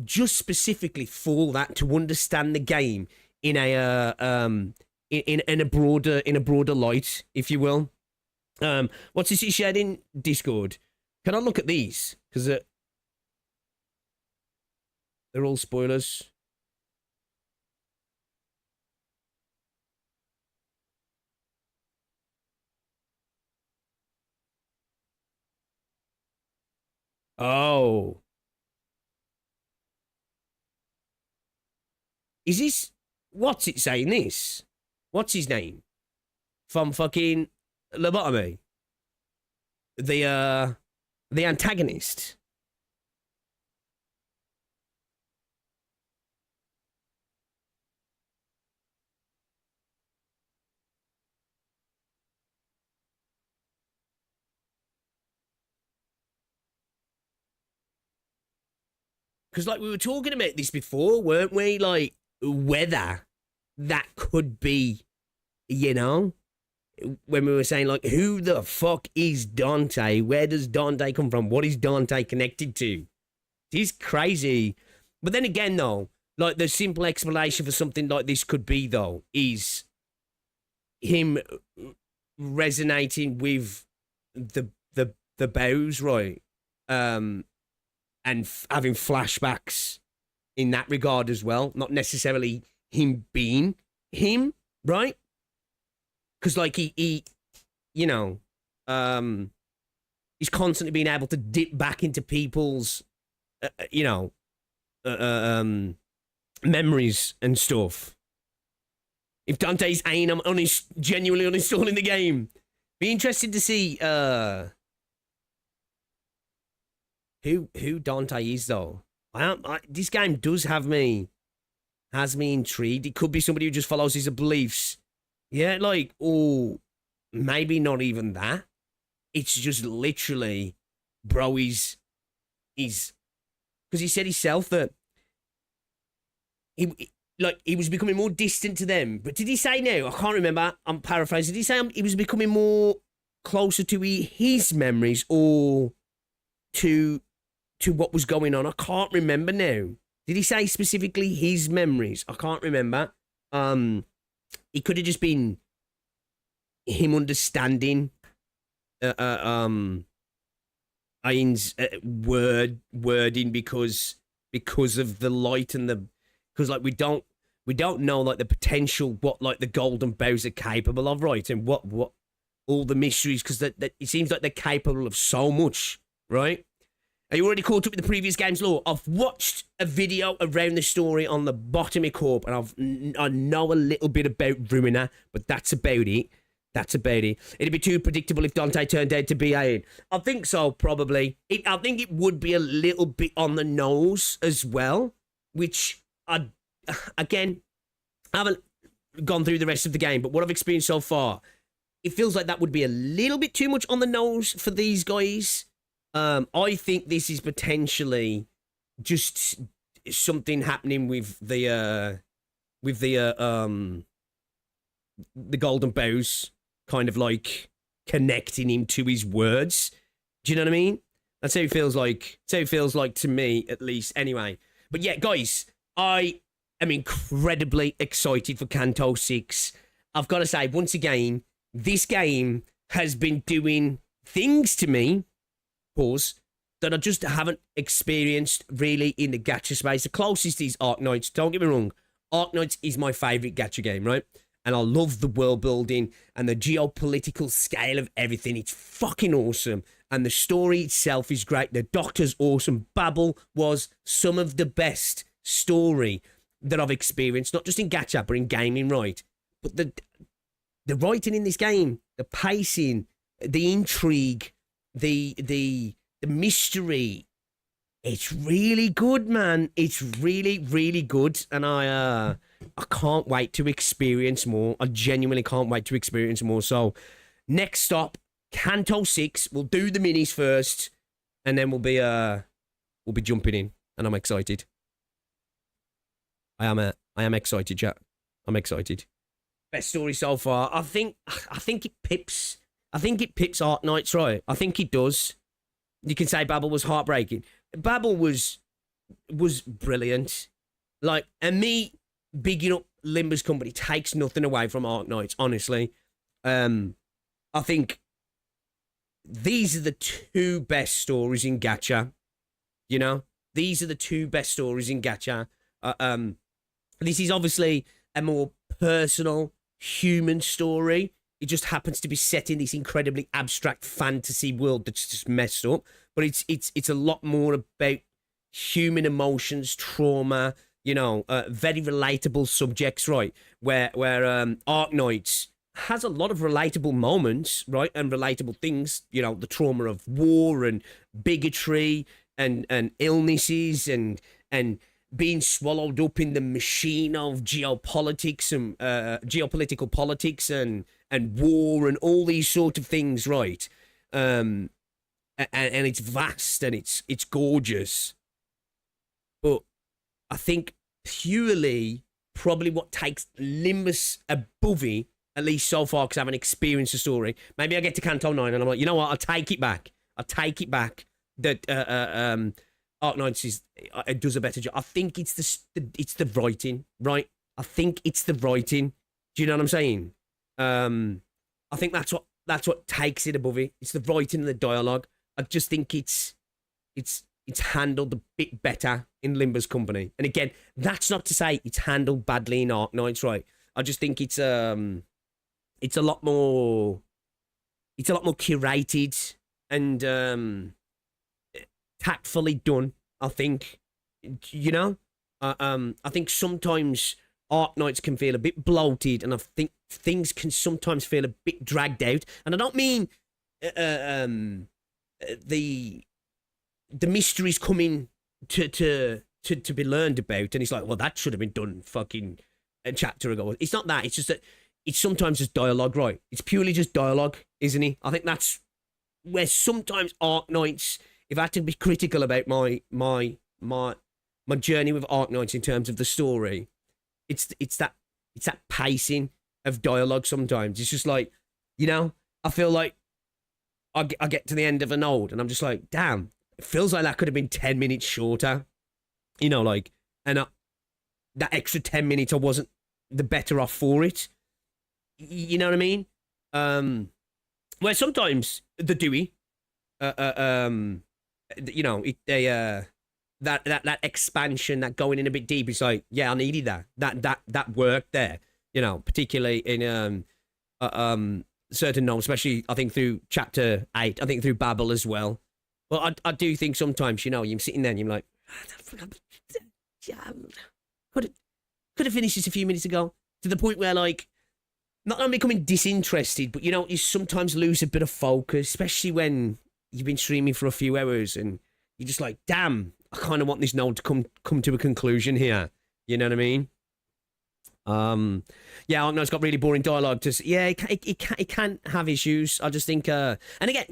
specifically for that, to understand the game in a in a broader light, if you will. What's this you shared in Discord? Can I look at these? Because they're all spoilers. Oh. Is this... What's it saying this? What's his name? From fucking Lobotomy? The antagonist. Because, like, we were talking about this before, weren't we? Like, whether that could be, you know, when we were saying, like, who the fuck is Dante? Where does Dante come from? What is Dante connected to? He's crazy. But then again, though, like, the simple explanation for something like this could be, though, is him resonating with the bows, right? And having flashbacks in that regard as well. Not necessarily him being him, right? Because, like, he you know, he's constantly being able to dip back into people's, memories and stuff. If Dante's ain't, I'm genuinely uninstalling the game. Be interested to see who Dante is though. This game has me intrigued. It could be somebody who just follows his beliefs. Yeah, like, or maybe not even that. It's just literally, bro, he's because he said himself that he was becoming more distant to them. But did he say no? I can't remember. I'm paraphrasing. Did he say he was becoming more closer to his memories or to what was going on? I can't remember now. Did he say specifically his memories? I can't remember. It could have just been him understanding Ian's wording because of the light and because like we don't know like the potential what like the golden bows are capable of, right? And what all the mysteries, because that it seems like they're capable of so much, right? Are you already caught up with the previous game's lore? I've watched a video around the story on the Botany Corp, and I know a little bit about Ruiner, but that's about it. That's about it. It'd be too predictable if Dante turned out to be Ian. I think so, probably. I think it would be a little bit on the nose as well, which I haven't gone through the rest of the game, but what I've experienced so far, it feels like that would be a little bit too much on the nose for these guys. I think this is potentially just something happening with the golden bows, kind of like connecting him to his words. Do you know what I mean? That's how it feels like. That's how it feels like to me, at least. Anyway, but yeah, guys, I am incredibly excited for Canto 6. I've got to say, once again, this game has been doing things to me, pause, that I just haven't experienced really in the gacha space. The closest is Arknights. Don't get me wrong. Arknights is my favourite gacha game, right? And I love the world building and the geopolitical scale of everything. It's fucking awesome. And the story itself is great. The Doctor's awesome. Babel was some of the best story that I've experienced, not just in gacha, but in gaming, right? But the writing in this game, the pacing, the intrigue, the mystery, it's really good, man. It's really, really good. And I can't wait to experience more. I genuinely can't wait to experience more. So next stop, Canto 6. We'll do the minis first, and then we'll be jumping in. And I'm excited. I am excited, chat. I'm excited. Best story so far. I think it pips Arknights, right? I think it does. You can say Babel was heartbreaking. Babel was brilliant. Like, and me bigging up Limbus Company takes nothing away from Arknights, honestly. I think these are the two best stories in gacha. You know? These are the two best stories in gacha. This is obviously a more personal, human story. It just happens to be set in this incredibly abstract fantasy world that's just messed up. But it's a lot more about human emotions, trauma, you know, very relatable subjects, right? Where Arknights has a lot of relatable moments, right? And relatable things, you know, the trauma of war and bigotry and illnesses and being swallowed up in the machine of geopolitics and geopolitical politics and war and all these sort of things, right? And it's vast and it's gorgeous. But I think purely probably what takes Limbus above it, at least so far, because I haven't experienced the story. Maybe I get to Canto 9 and I'm like, you know what? I'll take it back. That Arknights it does a better job. I think it's the writing, right? I think it's the writing. Do you know what I'm saying? I think that's what takes it above it. It's the writing and the dialogue. I just think it's handled a bit better in Limbus Company. And again, that's not to say it's handled badly in Arknights, right? I just think it's a lot more curated tactfully done, I think. You know? I think sometimes Arknights can feel a bit bloated, and I think things can sometimes feel a bit dragged out. And I don't mean the mysteries coming to be learned about, and it's like, well, that should have been done fucking a chapter ago. It's not that. It's just that it's sometimes just dialogue, right? It's purely just dialogue, isn't it? I think that's where sometimes Arknights, if I had to be critical about my journey with Arknights in terms of the story, it's that pacing of dialogue sometimes. It's just like, you know, I feel like I get to the end of an ode and I'm just like, damn, it feels like that could have been 10 minutes shorter. You know, like, and that extra 10 minutes, I wasn't the better off for it. You know what I mean? Where sometimes the Dewey, you know, that expansion, that going in a bit deep, it's like, yeah, I needed that worked there. You know, particularly in certain novels, especially I think through chapter 8, I think through Babel as well. But I do think sometimes, you know, you're sitting there and you're like, could have finished this a few minutes ago, to the point where, like, not only becoming disinterested, but, you know, you sometimes lose a bit of focus, especially when you've been streaming for a few hours and you're just like, damn, I kind of want this node to come to a conclusion here. You know what I mean? Yeah, I know it's got really boring dialogue. It can have issues. I just think, and again,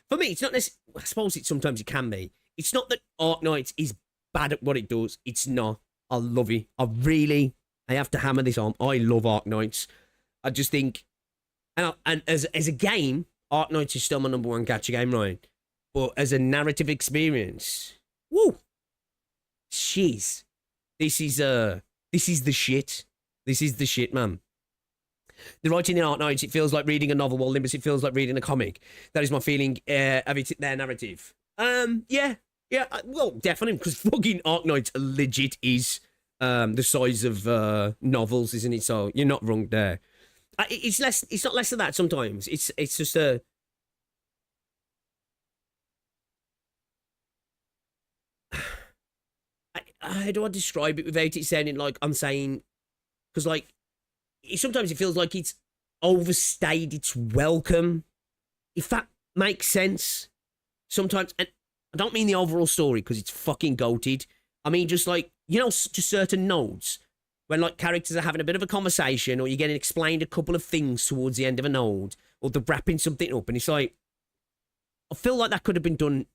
for me, it's not necessarily, I suppose sometimes it can be. It's not that Arknights is bad at what it does. It's not. I love it. I have to hammer this on. I love Arknights. I just think, and as a game, Arknights is still my #1 gacha game, right? But as a narrative experience, woo, jeez, this is the shit. This is the shit, man. The writing in Arknights, it feels like reading a novel, while Limbus, it feels like reading a comic. That is my feeling of their narrative. Yeah, well, definitely, because fucking Arknights legit is the size of novels, isn't it? So you're not wrong there. It's not less of that sometimes. It's just a. How do I describe it without it sounding like I'm saying? Because, like, sometimes it feels like it's overstayed its welcome, if that makes sense. Sometimes, and I don't mean the overall story because it's fucking goated. I mean just, like, you know, just certain nodes when, like, characters are having a bit of a conversation, or you're getting explained a couple of things towards the end of a node, or they're wrapping something up, and it's like, I feel like that could have been done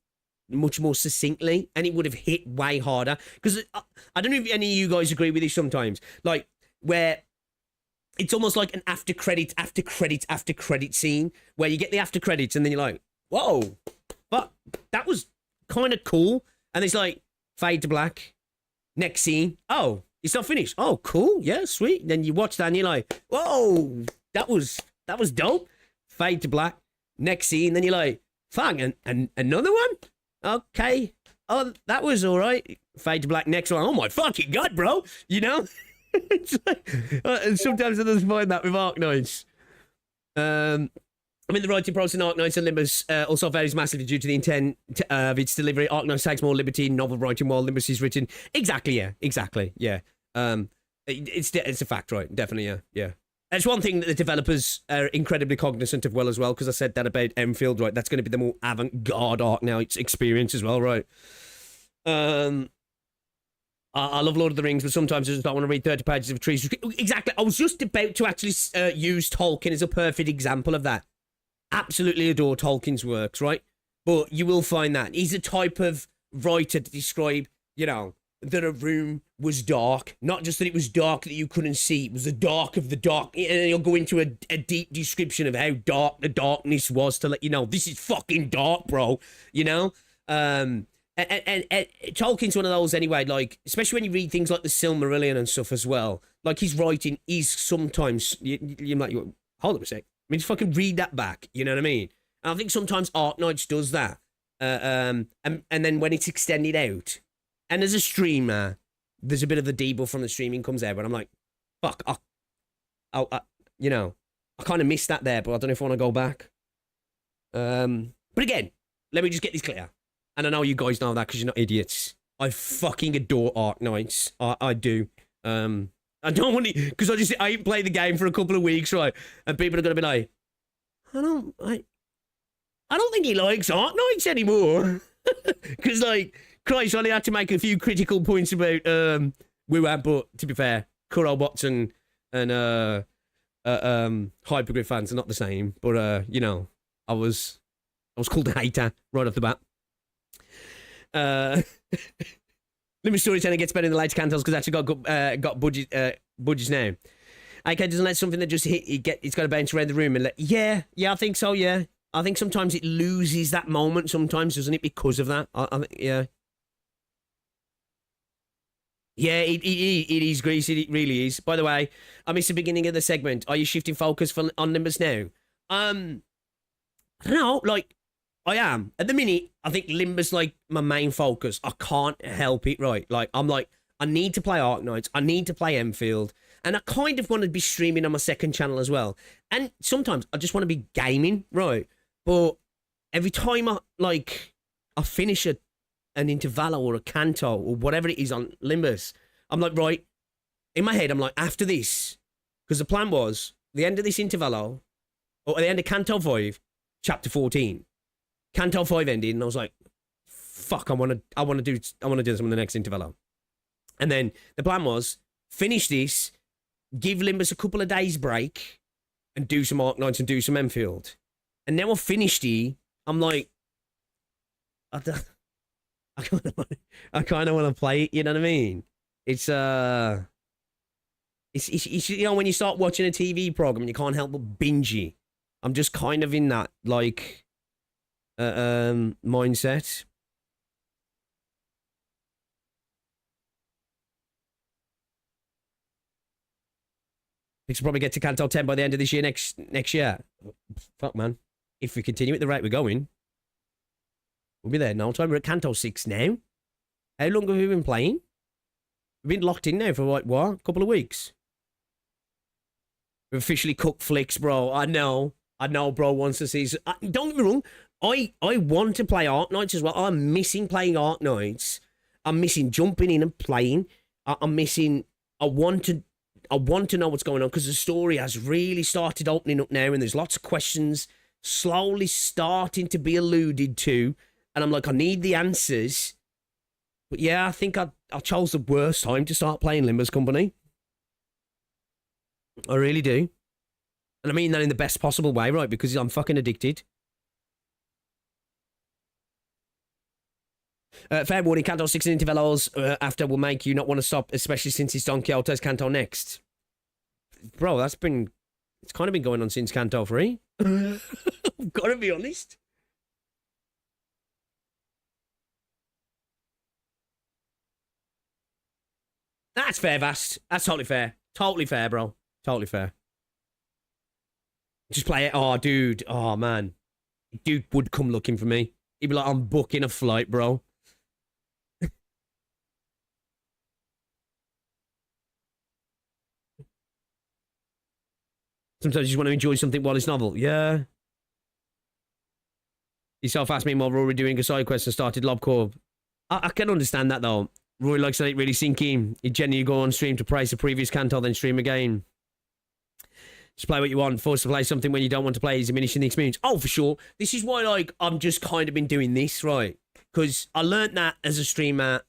much more succinctly, and it would have hit way harder. Because I don't know if any of you guys agree with this sometimes, like, where it's almost like an after credit scene, where you get the after credits and then you're like, whoa, but that was kind of cool. And it's like, fade to black, next scene, oh, it's not finished. Oh, cool, yeah, sweet. Then you watch that and you're like, whoa, that was dope. Fade to black, next scene, then you're like, fuck, and another one? Okay. Oh, that was all right. Fade to black, next one. Oh my fucking god, bro. You know? It's like, and sometimes I just find that with Arknights. I mean, the writing process in Arknights and Limbus also varies massively due to the intent of its delivery. Arknights takes more liberty in novel writing, while Limbus is written. Exactly, yeah. It's a fact, right? Definitely, yeah. That's one thing that the developers are incredibly cognizant of well as well, because I said that about Enfield, right? That's going to be the more avant-garde Arknights experience as well, right? I love Lord of the Rings, but sometimes I just don't want to read 30 pages of trees. Exactly. I was just about to actually use Tolkien as a perfect example of that. Absolutely adore Tolkien's works, right? But you will find that he's a type of writer to describe, you know, that a room was dark. Not just that it was dark that you couldn't see. It was the dark of the dark. And he'll go into a deep description of how dark the darkness was to let you know, this is fucking dark, bro. You know? And Tolkien's one of those anyway, like, especially when you read things like the Silmarillion and stuff as well, like, his writing is sometimes, you're like, hold up a sec, I mean, just fucking read that back, you know what I mean? And I think sometimes Arknights does that, and then when it's extended out, and as a streamer, there's a bit of the debuff from the streaming comes out, but I'm like, fuck, you know, I kind of missed that there, but I don't know if I want to go back. But again, let me just get this clear. And I know you guys know that because you're not idiots. I fucking adore Arknights. I do. I don't want to, because I ain't played the game for a couple of weeks, right? And people are going to be like, I don't think he likes Arknights anymore. Because, like, Christ, I only had to make a few critical points about Wuat, but to be fair, Kurobots and Hypergrid fans are not the same. But, you know, I was called a hater right off the bat. Limbus Storytelling gets better in the later cantos because actually got budgets now. AK doesn't let something that just hit, it's got to bounce around the room and yeah, I think so, yeah. I think sometimes it loses that moment sometimes, doesn't it, because of that? I think, yeah. Yeah, it is, Grease, it really is. By the way, I missed the beginning of the segment. Are you shifting focus on Limbus now? I don't know, like, I am. At the minute, I think Limbus like my main focus. I can't help it, right? Like, I'm like, I need to play Arknights. I need to play Enfield. And I kind of want to be streaming on my second channel as well. And sometimes I just want to be gaming, right? But every time I finish an Intervallo or a Canto or whatever it is on Limbus, I'm like, right, in my head, I'm like, after this, because the plan was the end of this Intervallo, or at the end of Canto 5, chapter 14. Canto 5 ended, and I was like, fuck, I want to do something in the next Intervallo. And then the plan was, finish this, give Limbus a couple of days break, and do some Arknights and do some Enfield. And now I've finished it, I'm like, I kind of want to play it, you know what I mean? It's you know, when you start watching a TV program and you can't help but binge it. I'm just kind of in that, like, mindset. We should probably get to Canto 10 by the end of this year, next year. Fuck, man. If we continue at the rate we're going, we'll be there no time. We're at Canto 6 now. How long have we been playing? We've been locked in now for, like, what? A couple of weeks. We've officially cooked flicks, bro. I know, bro, wants to see... don't get me wrong. I want to play Arknights as well. I'm missing playing Arknights. I'm missing jumping in and playing. I'm missing... I want to know what's going on because the story has really started opening up now and there's lots of questions slowly starting to be alluded to. And I'm like, I need the answers. But yeah, I think I chose the worst time to start playing Limbus Company. I really do. And I mean that in the best possible way, right? Because I'm fucking addicted. Fair warning, Canto 6 and Intervallos after will make you not want to stop, especially since it's Don Quixote's Canto next. Bro, it's kind of been going on since Canto 3. I've got to be honest. That's fair, Vast. That's totally fair. Totally fair, bro. Totally fair. Just play it. Oh, dude. Oh, man. Dude would come looking for me. He'd be like, I'm booking a flight, bro. Sometimes you just want to enjoy something while it's novel. Yeah. Yourself asked me while Rory doing a side quest and started Lobcorp. I can understand that, though. Rory likes to let it really sink in. He'd generally go on stream to praise the previous Canto, then stream again. Just play what you want. Forced to play something when you don't want to play is diminishing the experience. Oh, for sure. This is why, like, I'm just kind of been doing this, right? Because I learnt that as a streamer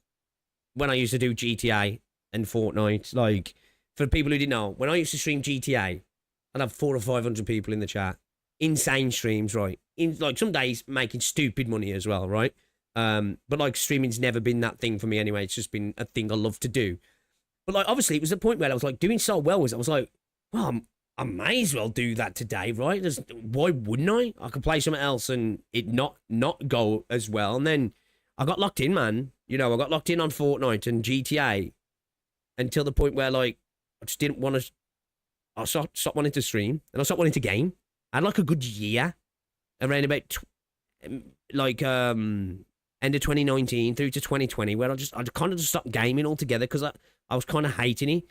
when I used to do GTA and Fortnite. Like, for people who didn't know, when I used to stream GTA, I'd have 400 or 500 people in the chat. Insane streams, right? In like some days making stupid money as well, right? But like streaming's never been that thing for me anyway. It's just been a thing I love to do. But like obviously it was the point where I was like doing so well. I was like, well, I may as well do that today, right? Why wouldn't I? I could play something else and it not go as well. And then I got locked in, man. You know, I got locked in on Fortnite and GTA until the point where like I just didn't want to. I stopped wanting to stream and I stopped wanting to game. I had like a good year around about end of 2019 through to 2020 where I kind of just stopped gaming altogether because I was kind of hating it.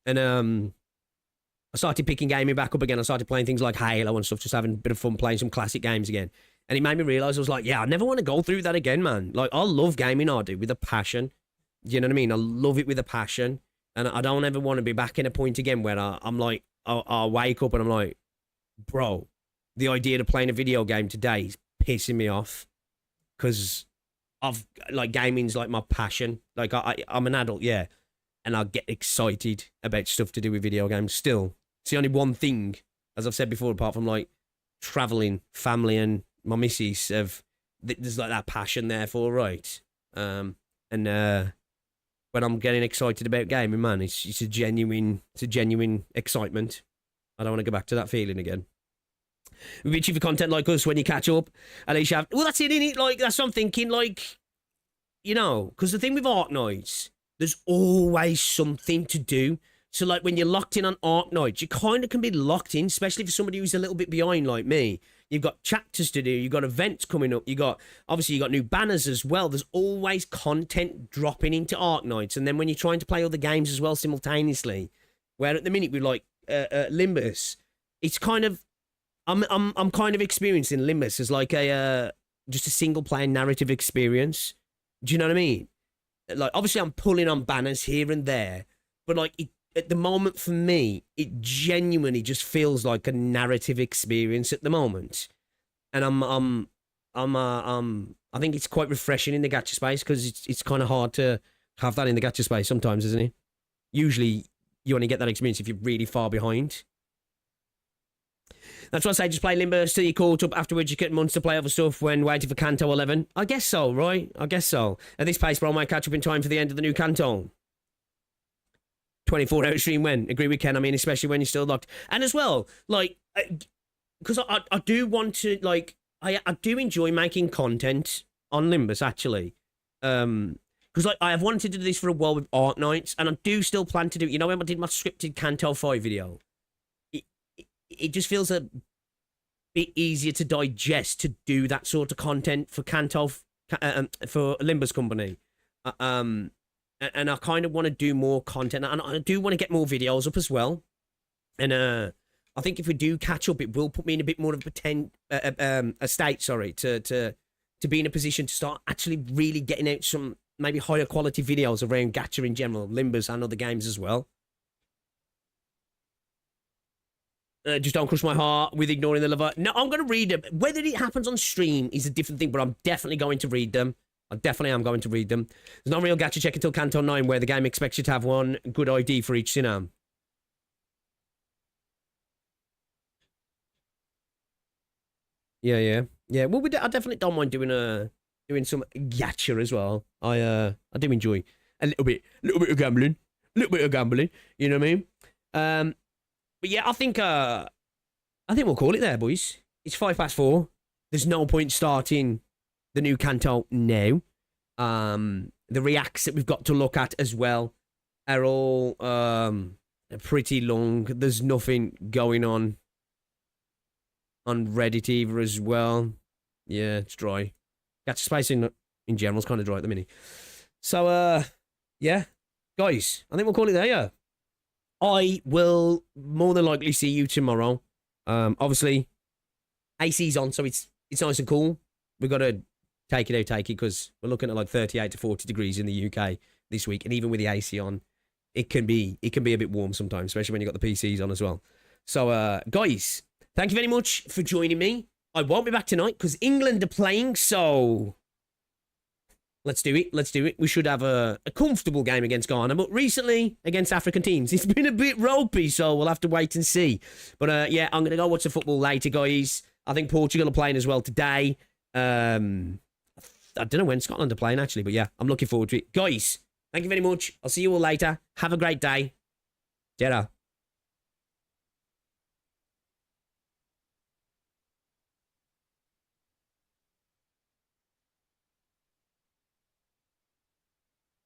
And I started picking gaming back up again. I started playing things like Halo and stuff, just having a bit of fun playing some classic games again. And it made me realise, I was like, yeah, I never want to go through that again, man. Like, I love gaming, I do, with a passion. Do you know what I mean? I love it with a passion. And I don't ever want to be back in a point again where I'm like, I'll wake up and I'm like, bro, the idea of playing a video game today is pissing me off. Because gaming's like my passion. Like, I'm an adult, yeah. And I get excited about stuff to do with video games still. It's the only one thing, as I've said before, apart from like traveling, family, and my missus, there's like that passion there for, right? And when I'm getting excited about gaming, man, it's a genuine excitement. I don't want to go back to that feeling again. We're itching for content like us when you catch up. At least you have, well, that's it, innit? Like, that's what I'm thinking, like, you know, because the thing with Arc Nights, there's always something to do. So, like, when you're locked in on Arc Nights, you kind of can be locked in, especially for somebody who's a little bit behind like me. You've got chapters to do, you've got events coming up, you got new banners as well. There's always content dropping into Arc Nights. And then when you're trying to play other games as well simultaneously, where at the minute with like Limbus, it's kind of, I'm kind of experiencing Limbus as like just a single player narrative experience. Do you know what I mean? Like, obviously I'm pulling on banners here and there, but like at the moment for me, it genuinely just feels like a narrative experience at the moment. And I think it's quite refreshing in the gacha space, because it's kind of hard to have that in the gacha space sometimes, isn't it? Usually you only get that experience if you're really far behind. That's why I say just play Limbus till you're caught up. Afterwards, you get months to play other stuff when waiting for Kanto 11. I guess so, right? I guess so. At this pace, bro, I might catch up in time for the end of the new Kanto. 24-hour stream when? Agree with Ken, I mean, especially when you're still locked. And as well, like, because I do want to, like, I do enjoy making content on Limbus, actually. Because like, I have wanted to do this for a while with Art Nights, and I do still plan to do it. You know, when I did my scripted Kanto 5 video, it just feels a bit easier to digest to do that sort of content for Kanto, for Limbus Company. And I kind of want to do more content, and I do want to get more videos up as well. And I think if we do catch up, it will put me in a bit more of a state, to be in a position to start actually really getting out some maybe higher quality videos around gacha in general, Limbus and other games as well. Just don't crush my heart with ignoring the lover. No, I'm going to read them. Whether it happens on stream is a different thing, but I'm definitely going to read them. I definitely am going to read them. There's no real gacha check until Kanto 9, where the game expects you to have one good ID for each Sinam. Yeah. Well, I definitely don't mind doing some gacha as well. I do enjoy a little bit of gambling, You know what I mean? But yeah, I think we'll call it there, boys. It's 4:05. There's no point starting the new Kanto now. The reacts that we've got to look at as well are all pretty long. There's nothing going on Reddit either as well. Yeah, it's dry. Gacha space in general is kind of dry at the minute. So, yeah. Guys, I think we'll call it there, yeah. I will more than likely see you tomorrow. Obviously, AC's on, so it's nice and cool. We've got to take it, because we're looking at like 38 to 40 degrees in the UK this week, and even with the AC on, it can be a bit warm sometimes, especially when you've got the PCs on as well. So, guys, thank you very much for joining me. I won't be back tonight because England are playing, so let's do it. We should have a comfortable game against Ghana, but recently against African teams, it's been a bit ropey, so we'll have to wait and see. But yeah, I'm going to go watch the football later, guys. I think Portugal are playing as well today. I don't know when Scotland are playing, actually, but yeah, I'm looking forward to it. Guys, thank you very much. I'll see you all later. Have a great day. Ta-ra.